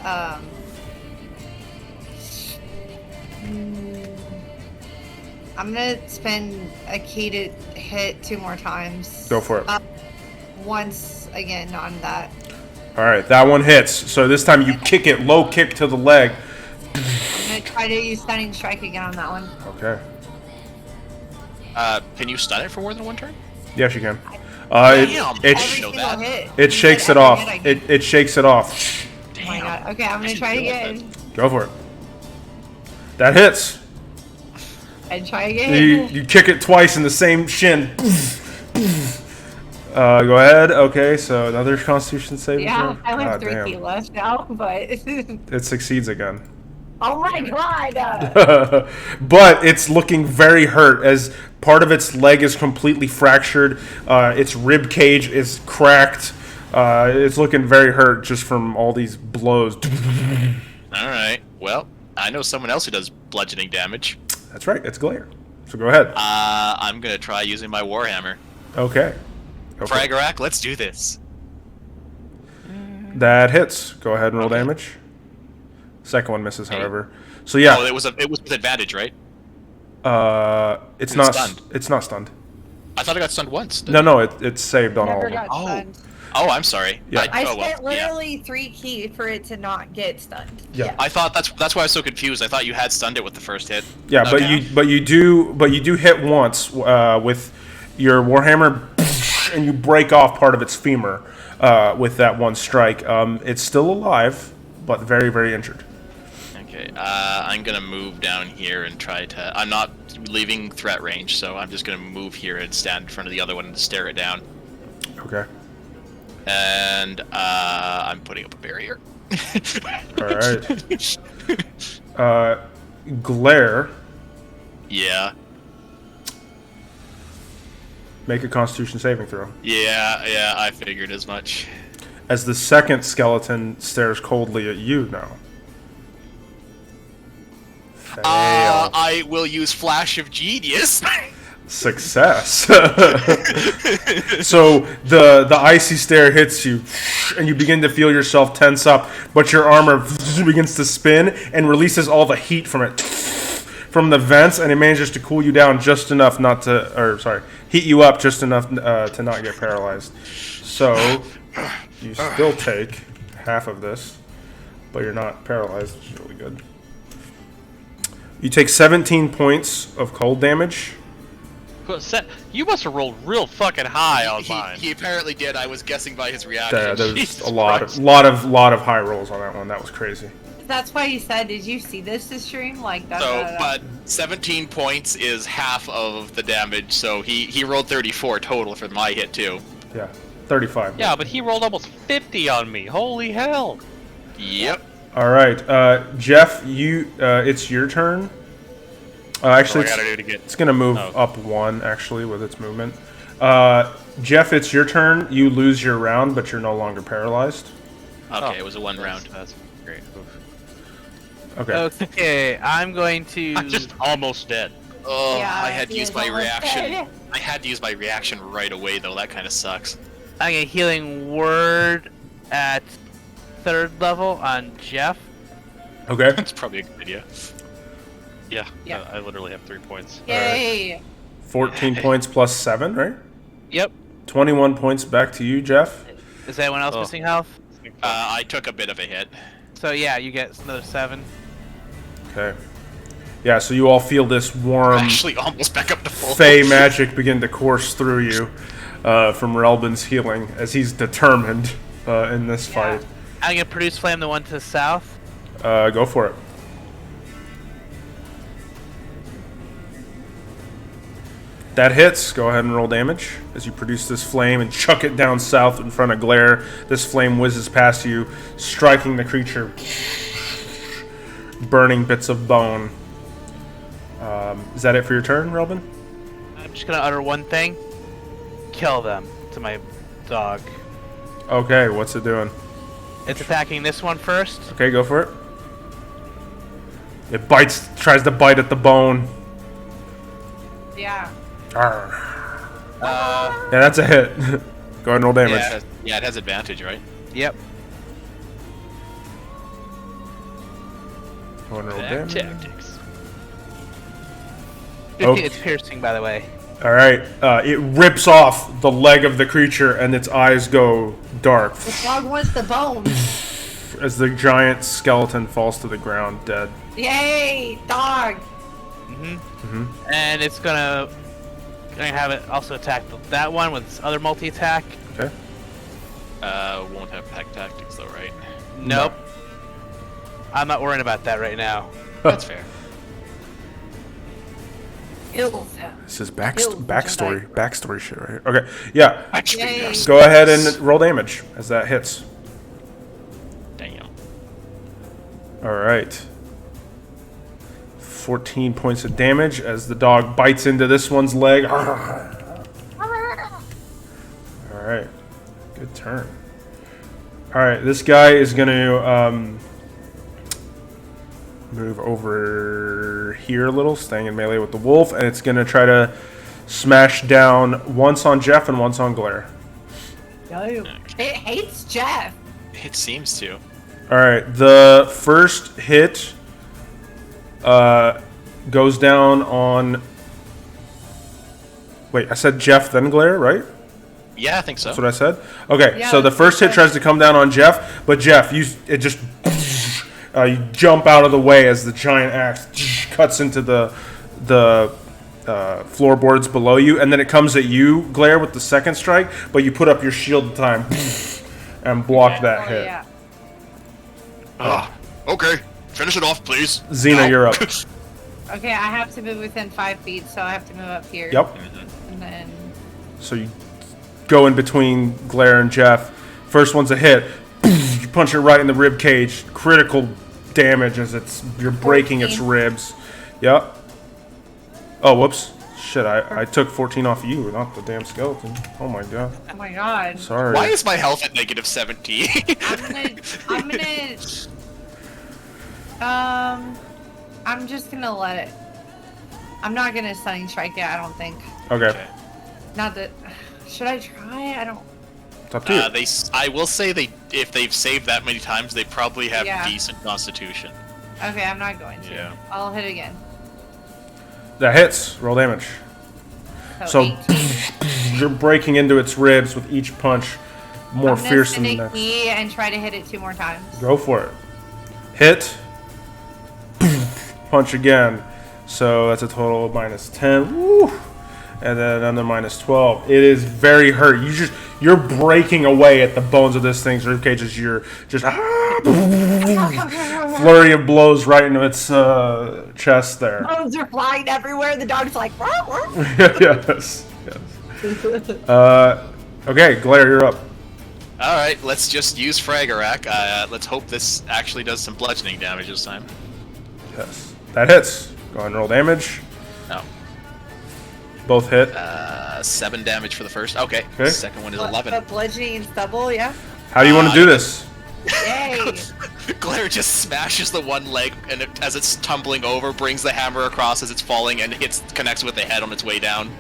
I'm gonna spend a key to hit 2 more times. Go for it. Once again on that. All right, that one hits. So this time you kick it, low kick to the leg. I'm gonna try to use stunning strike again on that one. Okay. Can you stun it for more than one turn? Yes, you can. Damn, It I Every know single that. hit. it shakes it Every off. hit I get. It shakes it off. Oh my god, that. Okay, I'm gonna should try deal with again. Go for it. That hits. And try again. You kick it twice in the same shin. Go ahead. Okay, so another Constitution saving Yeah, throw. I only have God 3 damn. feet left now, but It succeeds again. oh my god! But it's looking very hurt as part of its leg is completely fractured. Its rib cage is cracked. It's looking very hurt just from all these blows. Alright, well, I know someone else who does bludgeoning damage. That's right, it's Glare. So go ahead. I'm gonna try using my Warhammer. Okay. Go for it. Fragarak, let's do this. That hits. Go ahead and roll Okay. damage. Second one misses, Hey. however. So yeah, Oh, it was with advantage, right? it's It's not stunned. It's not stunned. I thought I got stunned once. No, it's saved on all Never of them. got Oh. stunned. Oh, I'm sorry. Yeah. I oh, well, spent yeah. literally 3 key for it to not get stunned. Yeah. I thought that's why I was so confused. I thought you had stunned it with the first hit. Yeah, Okay. but you do hit once with your Warhammer, and you break off part of its femur with that one strike. It's still alive, but very, very injured. Okay, I'm gonna move down here and try to. I'm not leaving threat range, so I'm just gonna move here and stand in front of the other one and stare it down. Okay. And I'm putting up a barrier. All right. Glare. Yeah, Make a Constitution saving throw. yeah, I figured as much. As the second skeleton stares coldly at you now. Fail. I will use Flash of Genius. Success. So the icy stare hits you, and you begin to feel yourself tense up, but your armor begins to spin and releases all the heat from it, from the vents, and it manages to cool you down just enough not to, or sorry, heat you up just enough to not get paralyzed. So you still take half of this, but you're not paralyzed, which is really good. You take 17 points of cold damage. You must have rolled real fucking high on mine. He apparently did. I was guessing by his reaction. There's Jesus a lot Christ. of high rolls on that one. That was crazy. That's why you said, did you see this stream? Like that. So, but 17 points is half of the damage, so he rolled 34 total for my hit too. Yeah, 35. Yeah, but he rolled almost 50 on me. Holy hell! Yep. All right, Jeff, it's your turn. Actually, What do I gotta do to get? it's gonna move Oh. up one actually with its movement. Jeff, it's your turn. You lose your round, but you're no longer paralyzed. Okay, it was a one round. That's great. Oof. Okay. Okay, I'm going to. I'm just almost dead. Oh, Yeah, I had to he use is my almost reaction. dead. I had to use my reaction right away, though. That kind of sucks. I'm gonna healing word at 3rd level on Jeff. Okay. That's probably a good idea. Yeah, Yeah. I literally have 3 points. Yay! 14 points plus 7, right? Yep. 21 points back to you, Jeff. Is anyone else Oh. missing health? I took a bit of a hit. So yeah, you get another 7. Okay. Yeah, so you all feel this warm Actually, almost back up to full. fey magic begin to course through you from Relbin's healing as he's determined in this fight. I'm gonna produce flame the one to the south. Go for it. That hits. Go ahead and roll damage as you produce this flame and chuck it down south in front of Glare. This flame whizzes past you, striking the creature, burning bits of bone. Is that it for your turn, Relbin? I'm just gonna utter one thing. Kill them to my dog. Okay, what's it doing? It's attacking this one first. Okay, go for it. It bites, tries to bite at the bone. Yeah. Arr. Yeah, that's a hit. Go ahead and roll damage. Yeah, it has advantage, right? Yep. Go ahead and roll Back damage. tactics. 50, Okay. It's piercing, by the way. All right, it rips off the leg of the creature, and its eyes go dark The dog wants the bone. as the giant skeleton falls to the ground, dead. Yay! Dog! And it's gonna have it also attack that one with its other multi-attack. Okay. Won't have pack tactics though, right? Nope. I'm not worrying about that right now. That's fair. This is Kill the backstory shit right here. Okay, yeah. Actually, Yay. yes. Go ahead and roll damage as that hits. Damn. All right. 14 points of damage as the dog bites into this one's leg. All right. Good turn. All right, this guy is going to move over here a little, staying in melee with the wolf, and it's going to try to smash down once on Jeff and once on Glare. It hates Jeff. It seems to. All right, the first hit goes down on... Wait, I said Jeff then Glare, right? Yeah, I think so. That's what I said? Okay, Yeah, so the first hit tries to come down on Jeff, but Jeff, you jump out of the way as the giant axe cuts into the floorboards below you, and then it comes at you, Glare, with the second strike, but you put up your shield in time and block that hit. Yeah. Okay, finish it off, please. Xena, Ow. you're up. Okay, I have to move within 5 feet, so I have to move up here. Yep. And then So you go in between Glare and Jeff. First one's a hit. You punch it right in the rib cage. Critical damage as you're breaking its 14. ribs. Yep. Oh, whoops. Shit, I took 14 off you, not the damn skeleton. Oh my god. oh my god. Sorry. Why is my health at negative 17? I'm just gonna let it. I'm not gonna stunning strike it, I don't think. Okay. Not that. Should I try? I don't. It's up to you. I will say if they've saved that many times, they probably have Yeah. decent constitution. Okay, I'm not going to. Yeah. I'll hit again. That hits. Roll damage. So 18. you're breaking into its ribs with each punch more I'm gonna fierce than spend the a next. key and try to hit it 2 more times. Go for it. Hit. Punch again. So that's a total of minus 10. Woo. And then another minus 12. It is very hurt. You're breaking away at the bones of this thing's ribcage as you're just flurry of blows right into its chest there. Bones are flying everywhere. The dog's like. Yes. Okay, Glare, you're up. Alright, let's just use Fragarak. Let's hope this actually does some bludgeoning damage this time. Yes. That hits. Go ahead and roll damage. No. Both hit. 7 damage for the first. Okay. Okay. Second one is 11. But bludgeoning and stubble, yeah. How do you want to do this? Yay. Glare just smashes the one leg, and as it's tumbling over, brings the hammer across as it's falling, and connects with the head on its way down.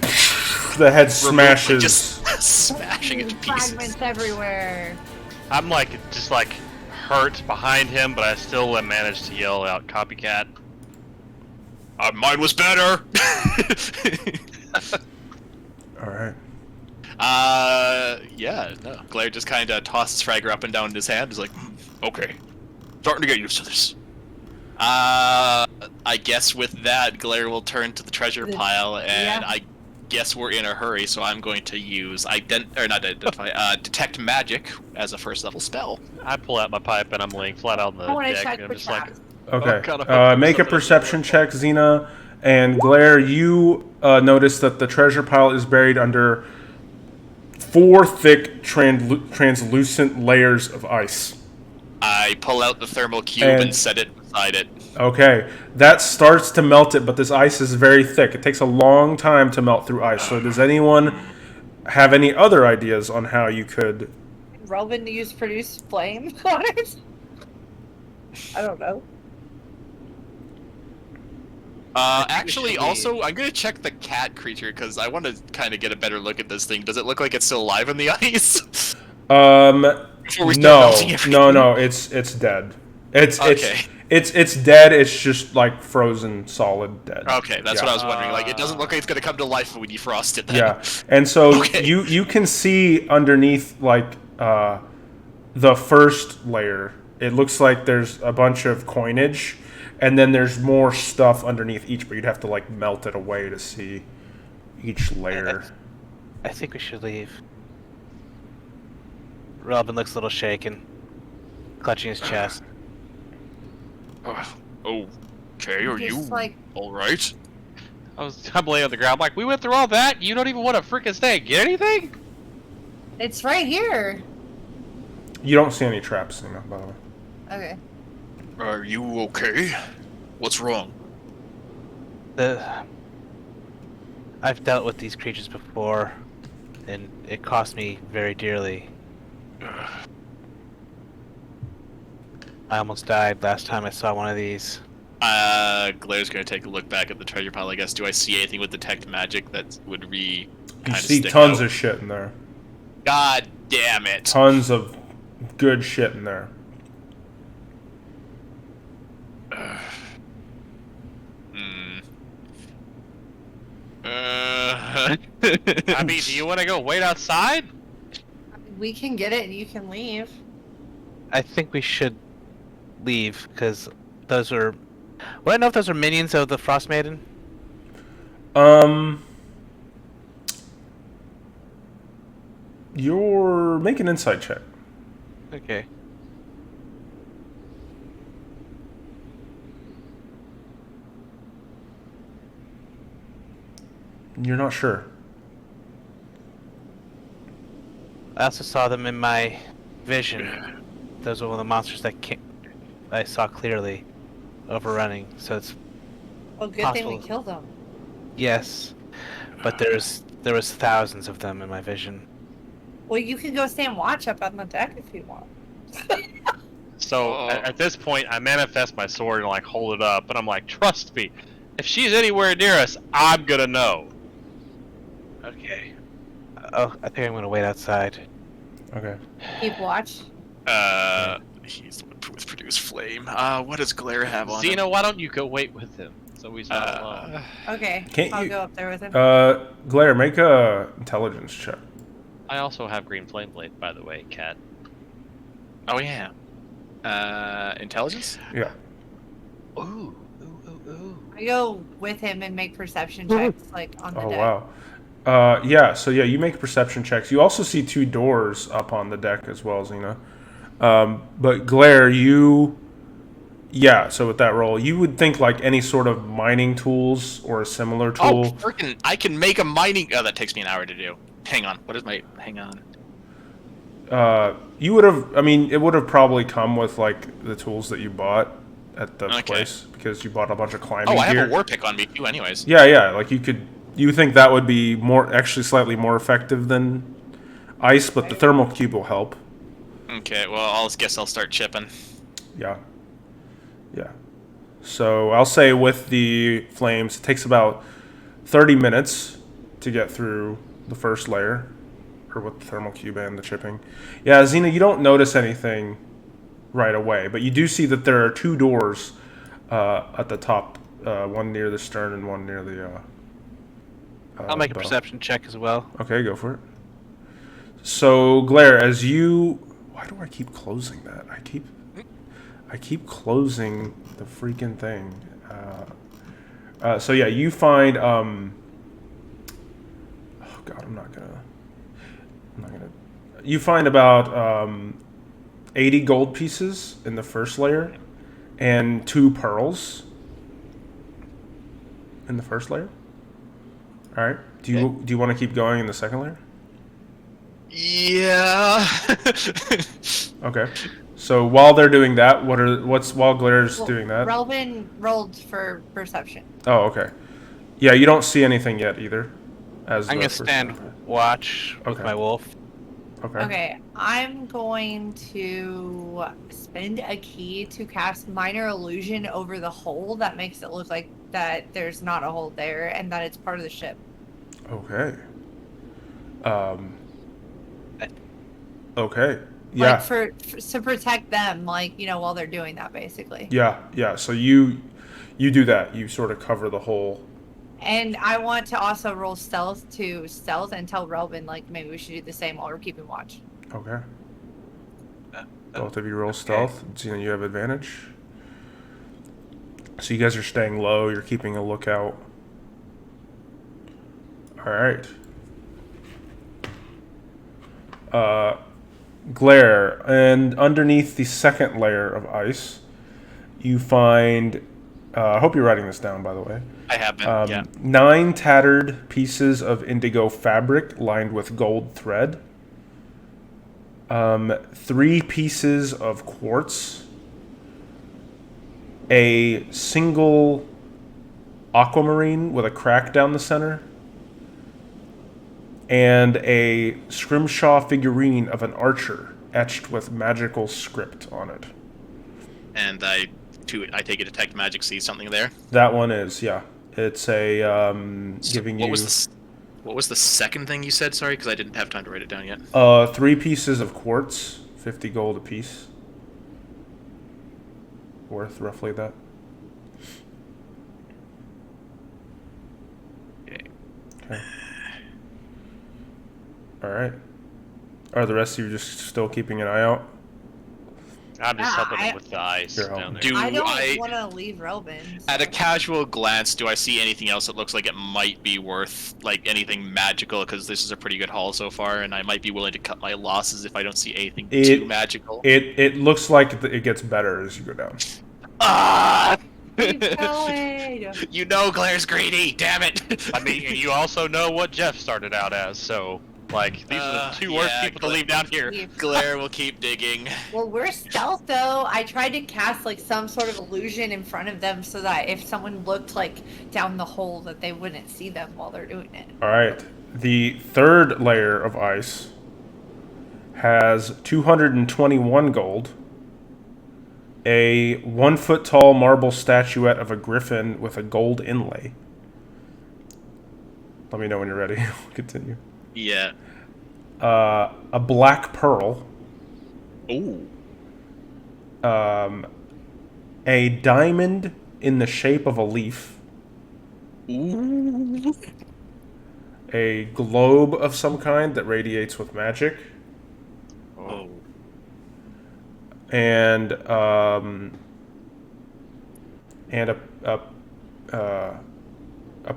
The head smashes. Just smashing it to pieces. Fragments everywhere. I'm just hurt behind him, but I still managed to yell out copycat. Mine was better. All right. Yeah, no. Glare just kind of tosses Fragger up and down in his hand. He's like, Okay, starting to get used to this. I guess with that, Glare will turn to the treasure pile, and I guess we're in a hurry, so I'm going to use detect magic as a first level spell. I pull out my pipe and I'm laying flat out on the I want to deck. check And I'm for just like, traps. Okay. God, I hope Make a something perception doesn't check, Xena. And Glare, you notice that the treasure pile is buried under 4 thick translucent layers of ice. I pull out the thermal cube and set it beside it. Okay. That starts to melt it, but this ice is very thick. It takes a long time to melt through ice. So does anyone have any other ideas on how you could... Relvin to use produce flame on it? I don't know. Actually, also, I'm gonna check the cat creature, because I want to kind of get a better look at this thing. Does it look like it's still alive in the ice? Before we start melting everything? No, it's dead. Okay. It's dead. It's just like frozen, solid dead. Okay, that's Yeah. what I was wondering. Like, it doesn't look like it's gonna come to life when we defrost it. Then. Yeah, and so Okay. you can see underneath like the first layer. It looks like there's a bunch of coinage, and then there's more stuff underneath each. But you'd have to like melt it away to see each layer. I think we should leave. Robin looks a little shaken, clutching his chest. Okay, are you Just like, all right? I'm laying on the ground. I'm like, we went through all that. You don't even want to freaking stay. Get anything? it's right here. You don't see any traps, by the way. Okay. Are you okay? What's wrong? I've dealt with these creatures before, and it cost me very dearly. I almost died last time I saw one of these. Glaire's gonna take a look back at the treasure pile, I guess. Do I see anything with detect magic that would You kind of see stick tons out? of shit in there. God damn it! Tons of good shit in there. I mean, do you want to go wait outside? We can get it and you can leave. I think we should leave, because those are... Would I know if those are minions of the Frost Maiden? You're make an insight check. Okay. You're not sure. I also saw them in my vision. Those were one of the monsters that I saw clearly overrunning. So it's Well, good thing we Possible. killed them. yes, but there was thousands of them in my vision. Well, you can go stand watch up on the deck if you want. So Oh. at this point, I manifest my sword and like hold it up, and I'm like, trust me, if she's anywhere near us, I'm gonna know. Okay. Oh, I think I'm gonna wait outside. Okay. Keep watch. He's the one who produced flame. What does Glare have on Xena, why don't you go wait with him so he's not him? alone? Okay, Can't I'll you- go up there with him. Glare, make a intelligence check. I also have green flame blade, by the way, Cat. Oh yeah. Intelligence? Yeah. Ooh, ooh, ooh, ooh. I go with him and make perception checks, like on the Oh deck. wow. Yeah. So yeah, you make perception checks. You also see two doors up on the deck as well, Xena. But Glare, yeah. So with that roll, you would think like any sort of mining tools or a similar Oh, tool. freaking! I can make a mining. Oh, that takes me an hour to do. Hang on. What is my? Hang on. You would have. I mean, it would have probably come with like the tools that you bought at the Okay. place because you bought a bunch of climbing Oh, I gear. have a war pick on me too. Anyways. Yeah. Like you could. You think that would be actually slightly more effective than ice, but the thermal cube will help. Okay. Well, I'll guess I'll start chipping. Yeah. So I'll say with the flames, it takes about 30 minutes to get through the first layer, or with the thermal cube and the chipping. Yeah, Xena, you don't notice anything right away, but you do see that there are two doors at the top, one near the stern and one near the. I'll make a bow. perception check as well. Okay, go for it. So Glare, as you, why do I keep closing that? I keep closing the freaking thing. So yeah, you find. Oh God, I'm not gonna. You find about 80 gold pieces in the first layer, and 2 pearls in the first layer. All right. Do you want to keep going in the second layer? Yeah. Okay. So while they're doing that, while Glare's Well, doing that? Relvin rolled for perception. Oh, okay. Yeah, you don't see anything yet either. As I'm the gonna first stand one. watch with Okay. my wolf. Okay. Okay, I'm going to spend a key to cast Minor Illusion over the hole that makes it look like that there's not a hole there and that it's part of the ship. Okay. Okay. Yeah. Like for to protect them, like, you know, while they're doing that, basically. Yeah. So you do that. You sort of cover the whole. And I want to also roll stealth and tell Relvin, like, maybe we should do the same while we're keeping watch. Okay. Both of you roll stealth. Xena, you have advantage. So you guys are staying low. You're keeping a lookout. All right. Glare, and underneath the second layer of ice, You find. I hope you're writing this down, by the way. I have been. Yeah. 9 tattered pieces of indigo fabric lined with gold thread. 3 pieces of quartz. A single aquamarine with a crack down the center. And a scrimshaw figurine of an archer etched with magical script on it. And I take it detect magic, see something there. That one is, yeah. It's a giving you. What was the second thing you said? Sorry, because I didn't have time to write it down yet. 3 pieces of quartz, 50 gold apiece. Worth roughly that. Okay. All right. Are the rest of you just still keeping an eye out? I'm just helping him with the ice You're down there. Do I don't I, want to leave Relvin. at a casual glance, do I see anything else that looks like it might be worth, like, anything magical? Because this is a pretty good haul so far, and I might be willing to cut my losses if I don't see anything too magical. It looks like it gets better as you go down. Ah! Keep going. You know Claire's greedy, damn it! I mean, you also know what Jeff started out as, so like these are the two worst yeah, people to leave down here. Claire will keep digging. Well, we're stealth though. I tried to cast like some sort of illusion in front of them so that if someone looked like down the hole that they wouldn't see them while they're doing it. All right. The third layer of ice has 221 gold, a 1 foot tall marble statuette of a griffin with a gold inlay. Let me know when you're ready. We'll continue. Yeah. A black pearl. Ooh. A diamond in the shape of a leaf. Ooh. A globe of some kind that radiates with magic. Oh. And a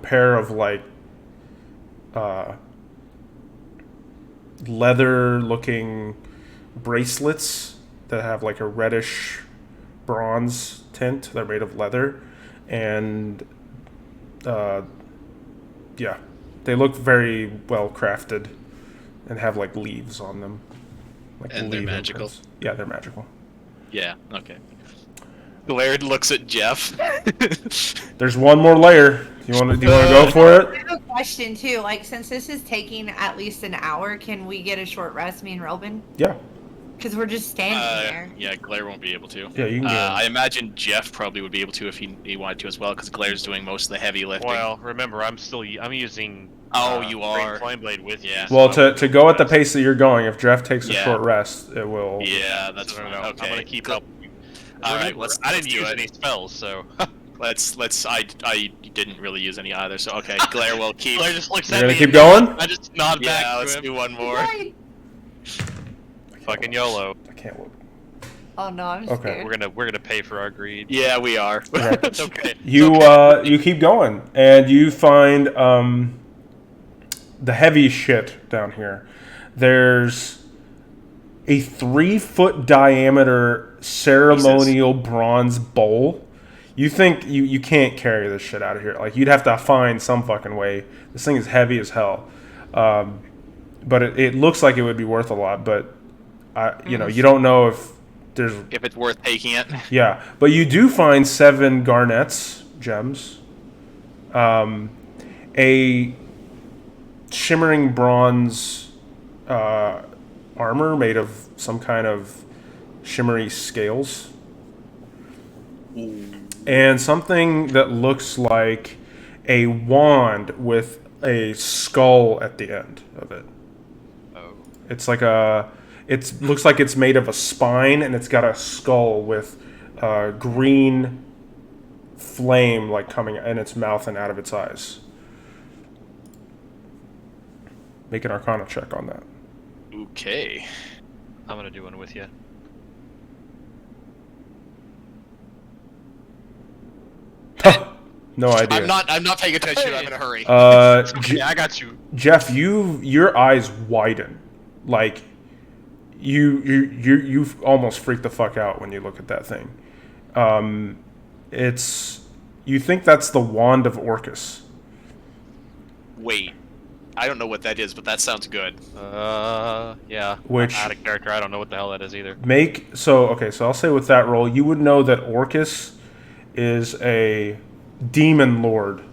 pair of like leather-looking bracelets that have like a reddish bronze tint. They're made of leather, and yeah, they look very well crafted and have like leaves on them. Like And they're leaf magical? imprints. Yeah, they're magical. Yeah, okay. Claire looks at Jeff. There's one more layer. Do you want to go for I it? have a question too. Like, since this is taking at least an hour, can we get a short rest, me and Relvin? Yeah. Because we're just standing there. Yeah, Claire won't be able to. Yeah, you can get I imagine Jeff probably would be able to if he wanted to as well, because Claire's doing most of the heavy lifting. Well, remember, I'm using. Oh, you Green are. Flame Blade with you. Yeah. Well, so to go at the pace that you're going, if Jeff takes a Yeah. short rest, it will. Yeah, that's No, fine. no, no. Okay. I'm gonna keep up. All right, Remember, I didn't use any spells, so. Let's. I didn't really use any either. So okay, Claire will keep. Claire just looks You're at gonna me. keep and going? I just nod Yeah, back let's to him. do one more. Why? Fucking YOLO. I can't look. Oh no, I'm Okay. scared. We're gonna pay for our greed. Yeah, we are. Okay. It's okay. You keep going, and you find the heavy shit down here. There's a 3-foot diameter ceremonial bronze bowl. You think you can't carry this shit out of here? Like, you'd have to find some fucking way. This thing is heavy as hell, but it looks like it would be worth a lot. But you don't know if there's. If it's worth taking it. Yeah, but you do find 7 garnets, gems, a shimmering bronze armor made of some kind of shimmery scales, and something that looks like a wand with a skull at the end of it. Oh. It's like it looks like it's made of a spine, and it's got a skull with green flame like coming in its mouth and out of its eyes. Make an Arcana check on that. Okay. I'm gonna do one with you. No idea. I'm not paying attention. I'm in a hurry. Yeah, I got you. Jeff, your eyes widen, like you almost freak the fuck out when you look at that thing. It's you think that's the wand of Orcus. Wait, I don't know what that is, but that sounds good. Yeah. Which- Out of character, I don't know what the hell that is either. So I'll say with that roll, you would know that Orcus is a demon lord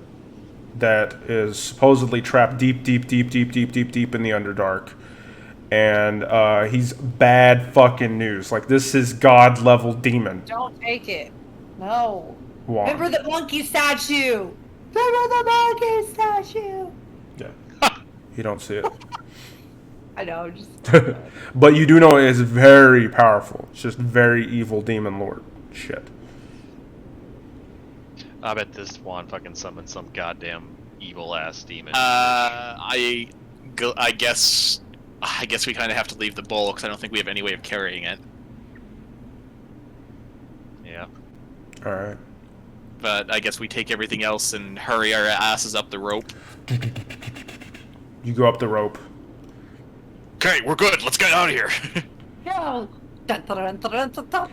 that is supposedly trapped deep in the Underdark. And he's bad fucking news. Like, this is god level demon. Don't take it. No. Wand. Remember the monkey statue. Remember the monkey statue. Yeah. You don't see it. I know. I'm just. But you do know it is very powerful. It's just very evil demon lord shit. I bet this wand fucking summoned some goddamn evil ass demon. I guess we kind of have to leave the bowl because I don't think we have any way of carrying it. Yeah. All right. But I guess we take everything else and hurry our asses up the rope. You go up the rope. Okay, we're good. Let's get out of here. No. Dun, dun, dun, dun, dun,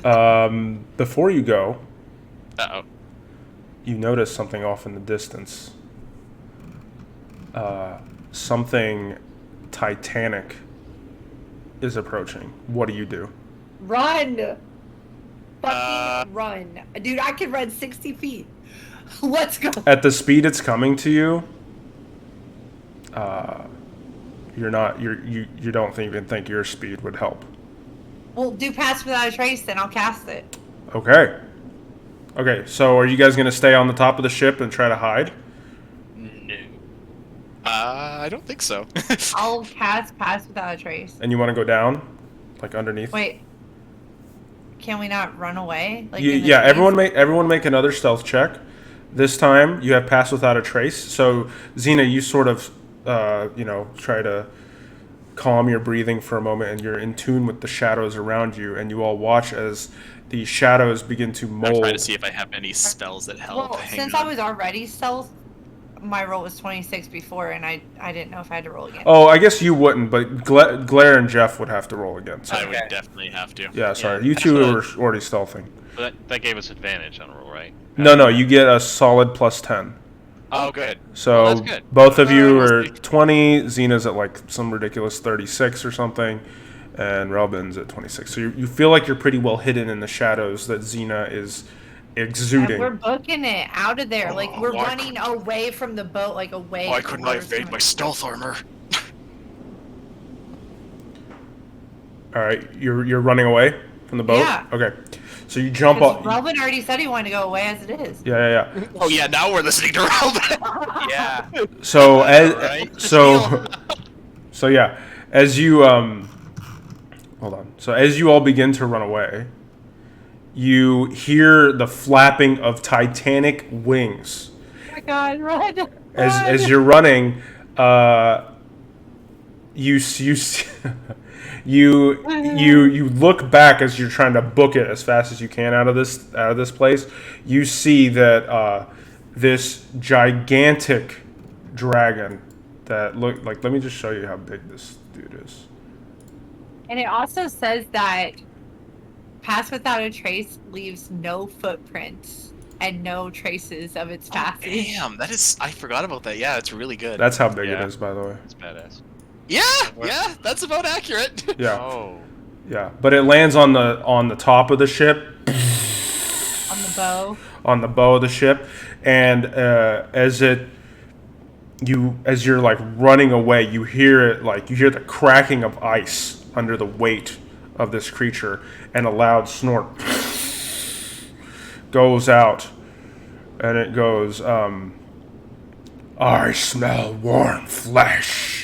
dun. Before you go, Uh-oh. you notice something off in the distance. Something titanic is approaching. What do you do? Run. Fucking run. Dude, I can run 60 feet. Let's go. At the speed it's coming to you, you don't even think your speed would help. We'll do pass without a trace, then I'll cast it. Okay. So are you guys gonna stay on the top of the ship and try to hide? No. I don't think so. I'll cast pass without a trace. And you want to go down, like underneath? Wait. Can we not run away? Like Yeah, in the yeah. trees? Everyone make another stealth check. This time you have pass without a trace. So Xena, you sort of, try to calm your breathing for a moment, and you're in tune with the shadows around you, and you all watch as the shadows begin to I'm mold. trying to see if I have any spells that help. Well, Hang since on. I was already stealth, my roll was 26 before, and I didn't know if I had to roll again. Oh, I guess you wouldn't, but Glare and Jeff would have to roll again. So. I would definitely have to. Yeah, sorry. Yeah, You two that's were already stealthing. But that gave us advantage on a roll, right? No, you get a solid plus 10. Oh, good. So Well, that's good. both of you we'll are see. 20. Xena's at like some ridiculous 36 or something, and Relbin's at 26. So you feel like you're pretty well hidden in the shadows that Xena is And exuding. we're booking it out of there. Like, we're why running away from the boat, like away. Why couldn't I evade my towards- stealth armor? All right, you're running away from the boat. Yeah. Okay, so you jump Because off. Relvin already said he wanted to go away as it is. Yeah. Oh yeah, now we're listening to Relvin. Yeah. So Alright. so yeah, as you hold on. So as you all begin to run away, you hear the flapping of titanic wings. Oh my god, run! As you're running, you look back as you're trying to book it as fast as you can out of this place. You see that this gigantic dragon that look like. Let me just show you how big this dude is. And it also says that pass without a trace leaves no footprints and no traces of its passage. Damn, that is. I forgot about that. Yeah, it's really good. That's how big it Yeah. is, by the way. That's badass. Yeah, that's about accurate. Yeah, Oh. yeah. But it lands on the top of the ship. On the bow. On the bow of the ship, and as you're like running away, you hear the cracking of ice under the weight of this creature, and a loud snort goes out, and it goes, I smell warm flesh.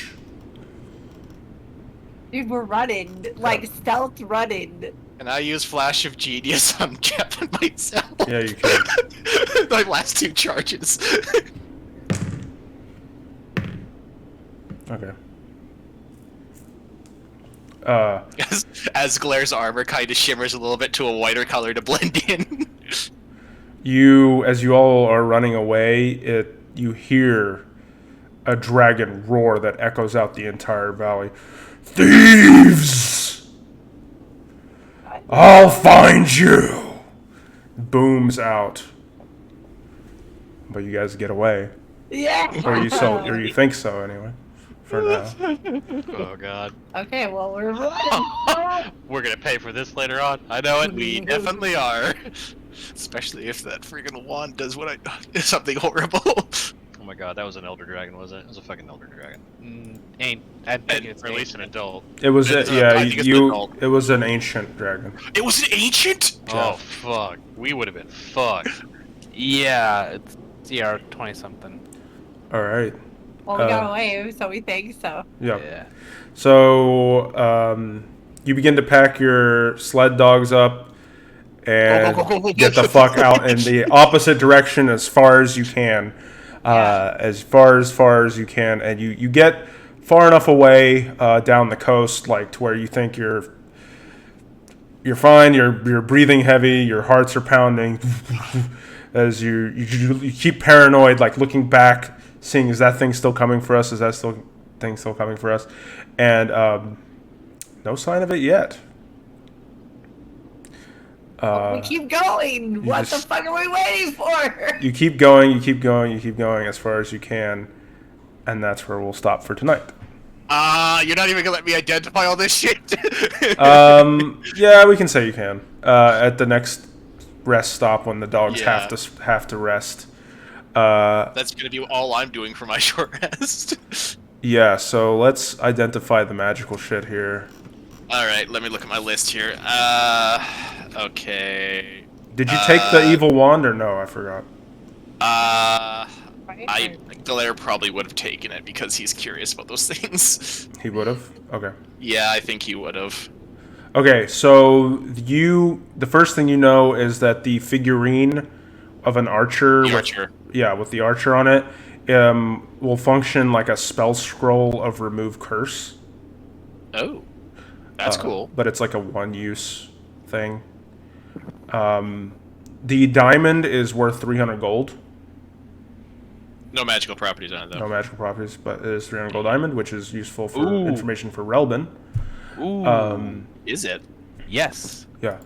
Dude, we're running. Like, stealth running. And I use Flash of Genius on Jeff and myself. Yeah, you can. My last two charges. Okay. As Glaire's armor kind of shimmers a little bit to a whiter color to blend in. As you all are running away, you hear a dragon roar that echoes out the entire valley. Thieves! I'll find you! booms out. But you guys get away. Yeah. Or you think so anyway. For now. Oh god. Okay, well we're running. We're gonna pay for this later on. I know it. We definitely are. Especially if that freaking wand does something horrible. Oh my god, that was an elder dragon, was it? It was a fucking elder dragon. Ain't. I think it's Or at least an adult. It was I yeah, think it's an you adult. it was an ancient dragon. It was an ancient? Oh fuck. We would have been fucked. Yeah, it's CR 20 something. Alright. Well, we got away, so we think so. Yep. Yeah. So you begin to pack your sled dogs up and Go. get the fuck out in the opposite direction as far as you can. As far as you can, and you get far enough away down the coast, like to where you think you're fine. You're breathing heavy. Your hearts are pounding as you keep paranoid, like looking back, seeing is that thing still coming for us? Is that thing still coming for us? And no sign of it yet. We keep going. What the fuck are we waiting for? You keep going as far as you can, and that's where we'll stop for tonight. You're not even gonna let me identify all this shit. Yeah, we can say you can. At the next rest stop when the dogs Yeah. have to rest. That's gonna be all I'm doing for my short rest. Yeah, so let's identify the magical shit here. Alright, let me look at my list here. Okay. Did you take the evil wand or no? I forgot. Galair probably would have taken it because he's curious about those things. He would have? Okay. Yeah, I think he would have. Okay, so the first thing you know is that the figurine of an archer, with the archer on it, will function like a spell scroll of remove curse. Oh, that's cool. But it's like a one-use thing. The diamond is worth 300 gold. No magical properties on it, though. No magical properties, but it is 300 gold diamond, which is useful for information for Relbin. Ooh. Is it? Yes. Yeah.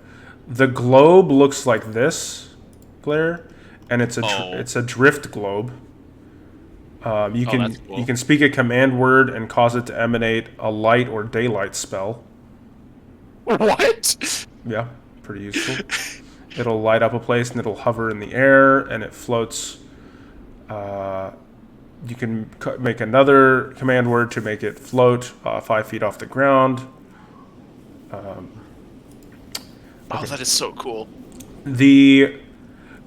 The globe looks like this, Blair, and it's a drift globe. You that's cool. can speak a command word and cause it to emanate a light or daylight spell. What? Yeah, pretty useful. It'll light up a place and it'll hover in the air and it floats. You can make another command word to make it float 5 feet off the ground. Oh, that is so cool. The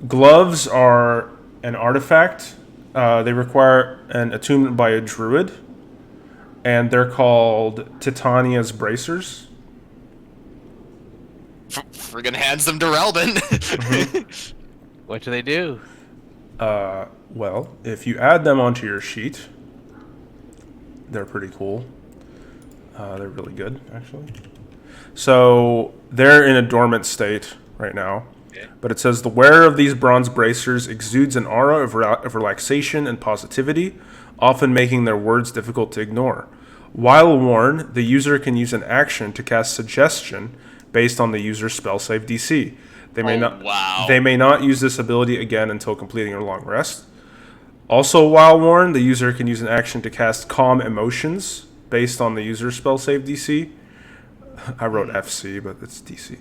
gloves are an artifact. They require an attunement by a druid, and they're called Titania's bracers. Friggin' hands them to Relbin. What do they do? Well, if you add them onto your sheet, they're pretty cool. They're really good, actually. So they're in a dormant state right now. Okay. But it says the wearer of these bronze bracers exudes an aura of relaxation and positivity, often making their words difficult to ignore. While worn, the user can use an action to cast suggestion based on the user's spell save DC. They may not use this ability again until completing a long rest. Also, while worn, the user can use an action to cast calm emotions based on the user's spell save DC. I wrote FC, but it's DC.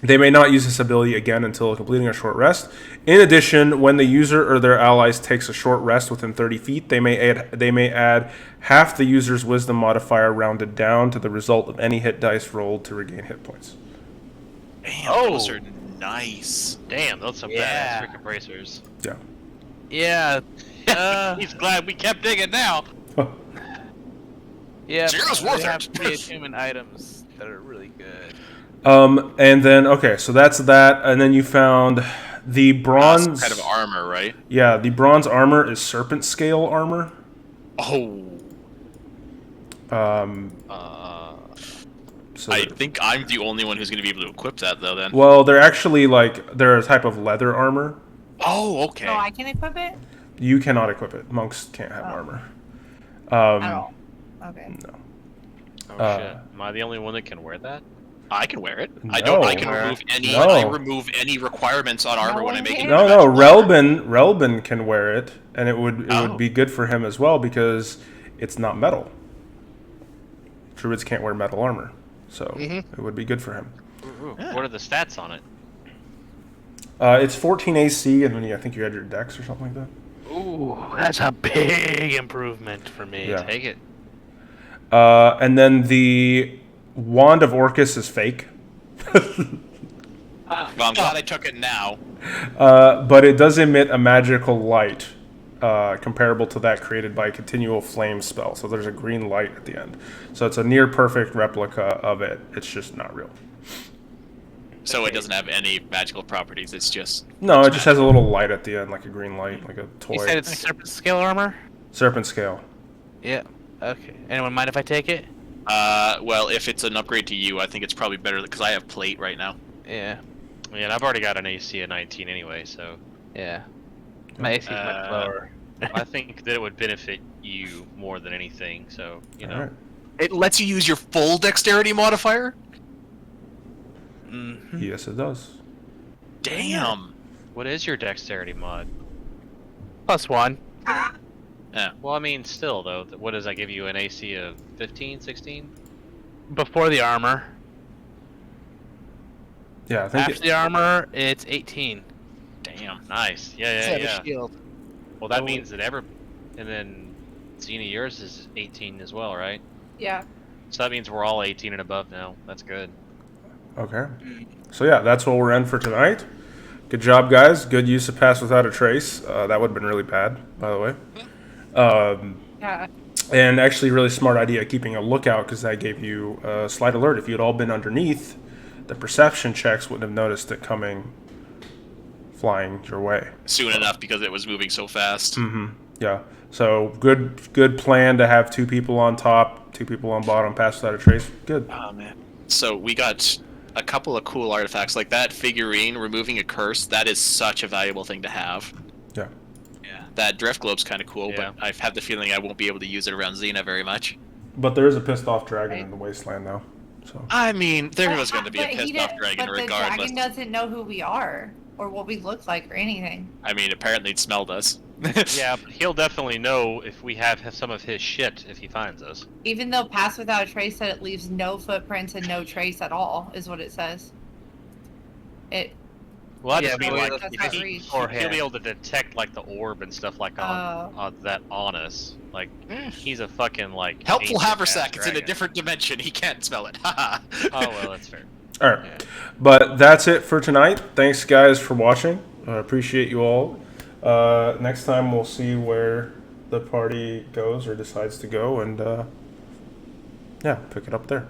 They may not use this ability again until completing a short rest. In addition, when the user or their allies takes a short rest within 30 feet, they may add half the user's wisdom modifier rounded down to the result of any hit dice rolled to regain hit points. Damn, those are nice. Damn, those are some Yeah. badass freaking bracers. Yeah. Yeah. He's glad we kept digging now. Yeah. Zero's They worth have it. pre-attunement items that are really good. And then, okay, so that's that. And then you found the bronze... Some kind of armor, right? Yeah, the bronze armor is serpent scale armor. Oh. So I think I'm the only one who's going to be able to equip that, though, then. well, they're actually they're a type of leather armor. Oh, okay. So I can equip it? You cannot equip it. Monks can't have armor. At all. Okay. No. Oh shit. Am I the only one that can wear that? I can wear it. No. I don't. I can remove any. No. I remove any requirements on armor when I make it. No, no, Relbin can wear it, and it would Oh. be good for him as well because it's not metal. Druids can't wear metal armor, so it would be good for him. Yeah. What are the stats on it? It's 14 AC, and then I think you had your dex or something like that. Ooh, that's a big improvement for me. Yeah. Take it. And then the Wand of Orcus is fake. Well, I'm glad I took it now. But it does emit a magical light comparable to that created by a continual flame spell. So there's a green light at the end. So it's a near perfect replica of it. It's just not real. So it doesn't have any magical properties. It's just. No, it just has a little light at the end, like a green light, like a toy. You said it's serpent scale armor? Serpent scale. Yeah. Okay. Anyone mind if I take it? Well, if it's an upgrade to you, I think it's probably better because I have plate right now. Yeah. Yeah, and I've already got an AC of 19 anyway, so Yeah. My AC is much lower. I think that it would benefit you more than anything. So you know, All right. It lets you use your full dexterity modifier. Mm-hmm. Yes, it does. Damn. what is your dexterity mod? +1. Well, I mean, still though, what does that give you? An AC of 15, 16? Before the armor. Yeah, I think After the armor, it's 18. Damn. Nice. Yeah, Instead yeah, of a yeah. shield. Well, that means that and then Xena, yours is 18 as well, right? Yeah. So that means we're all 18 and above now. That's good. Okay. So yeah, that's what we're in for tonight. Good job, guys. Good use of Pass Without a Trace. That would have been really bad, by the way. Yeah. And actually, really smart idea keeping a lookout because that gave you a slight alert. If you had all been underneath, the perception checks wouldn't have noticed it coming, flying your way. Soon enough because it was moving so fast. Mm-hmm. Yeah. So good plan to have 2 people on top, 2 people on bottom, Pass Without a Trace. Good. Oh man. So we got a couple of cool artifacts like that figurine removing a curse. That is such a valuable thing to have. Yeah. Yeah. That drift globe's kind of cool, Yeah. but I've had the feeling I won't be able to use it around Xena very much. But there is a pissed off dragon in the wasteland, though. So. I mean, there was going to be a But pissed off dragon but the regardless. dragon doesn't know who we are or what we look like or anything. I mean, apparently it smelled us. Yeah, but he'll definitely know if we have some of his shit if he finds us. Even though Pass Without a Trace said it leaves no footprints and no trace at all, is what it says. It. Well, I Yeah, just mean but like that's not read. he'll be able to detect like the orb and stuff like on that on us. Like he's a fucking like Helpful ancient haversack. ass It's in a dragon. different dimension. He can't smell it. Haha. Oh well, that's fair. All right. But that's it for tonight. Thanks, guys, for watching. I appreciate you all. Next time, we'll see where the party goes or decides to go, and yeah, pick it up there.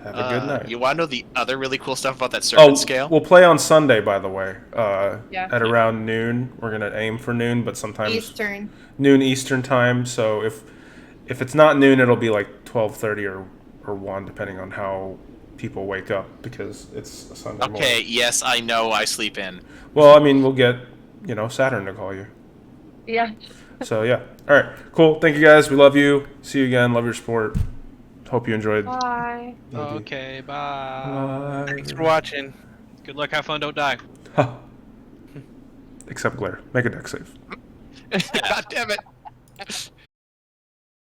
Have a good night. You want to know the other really cool stuff about that serpent scale? We'll play on Sunday, by the way. Yeah. At around noon. We're gonna aim for noon, but sometimes Eastern. noon Eastern time. So if it's not noon, it'll be like 12:30 or 1, depending on how people wake up, because it's a Sunday morning. Okay, yes, I know I sleep in. Well, I mean, we'll get Saturn to call you. Yeah. So yeah. All right. Cool. Thank you, guys. We love you. See you again. Love your support. Hope you enjoyed. Bye. Okay, bye. Thanks for watching. Good luck. Have fun. Don't die. Except Glare. Make a deck save. God damn it.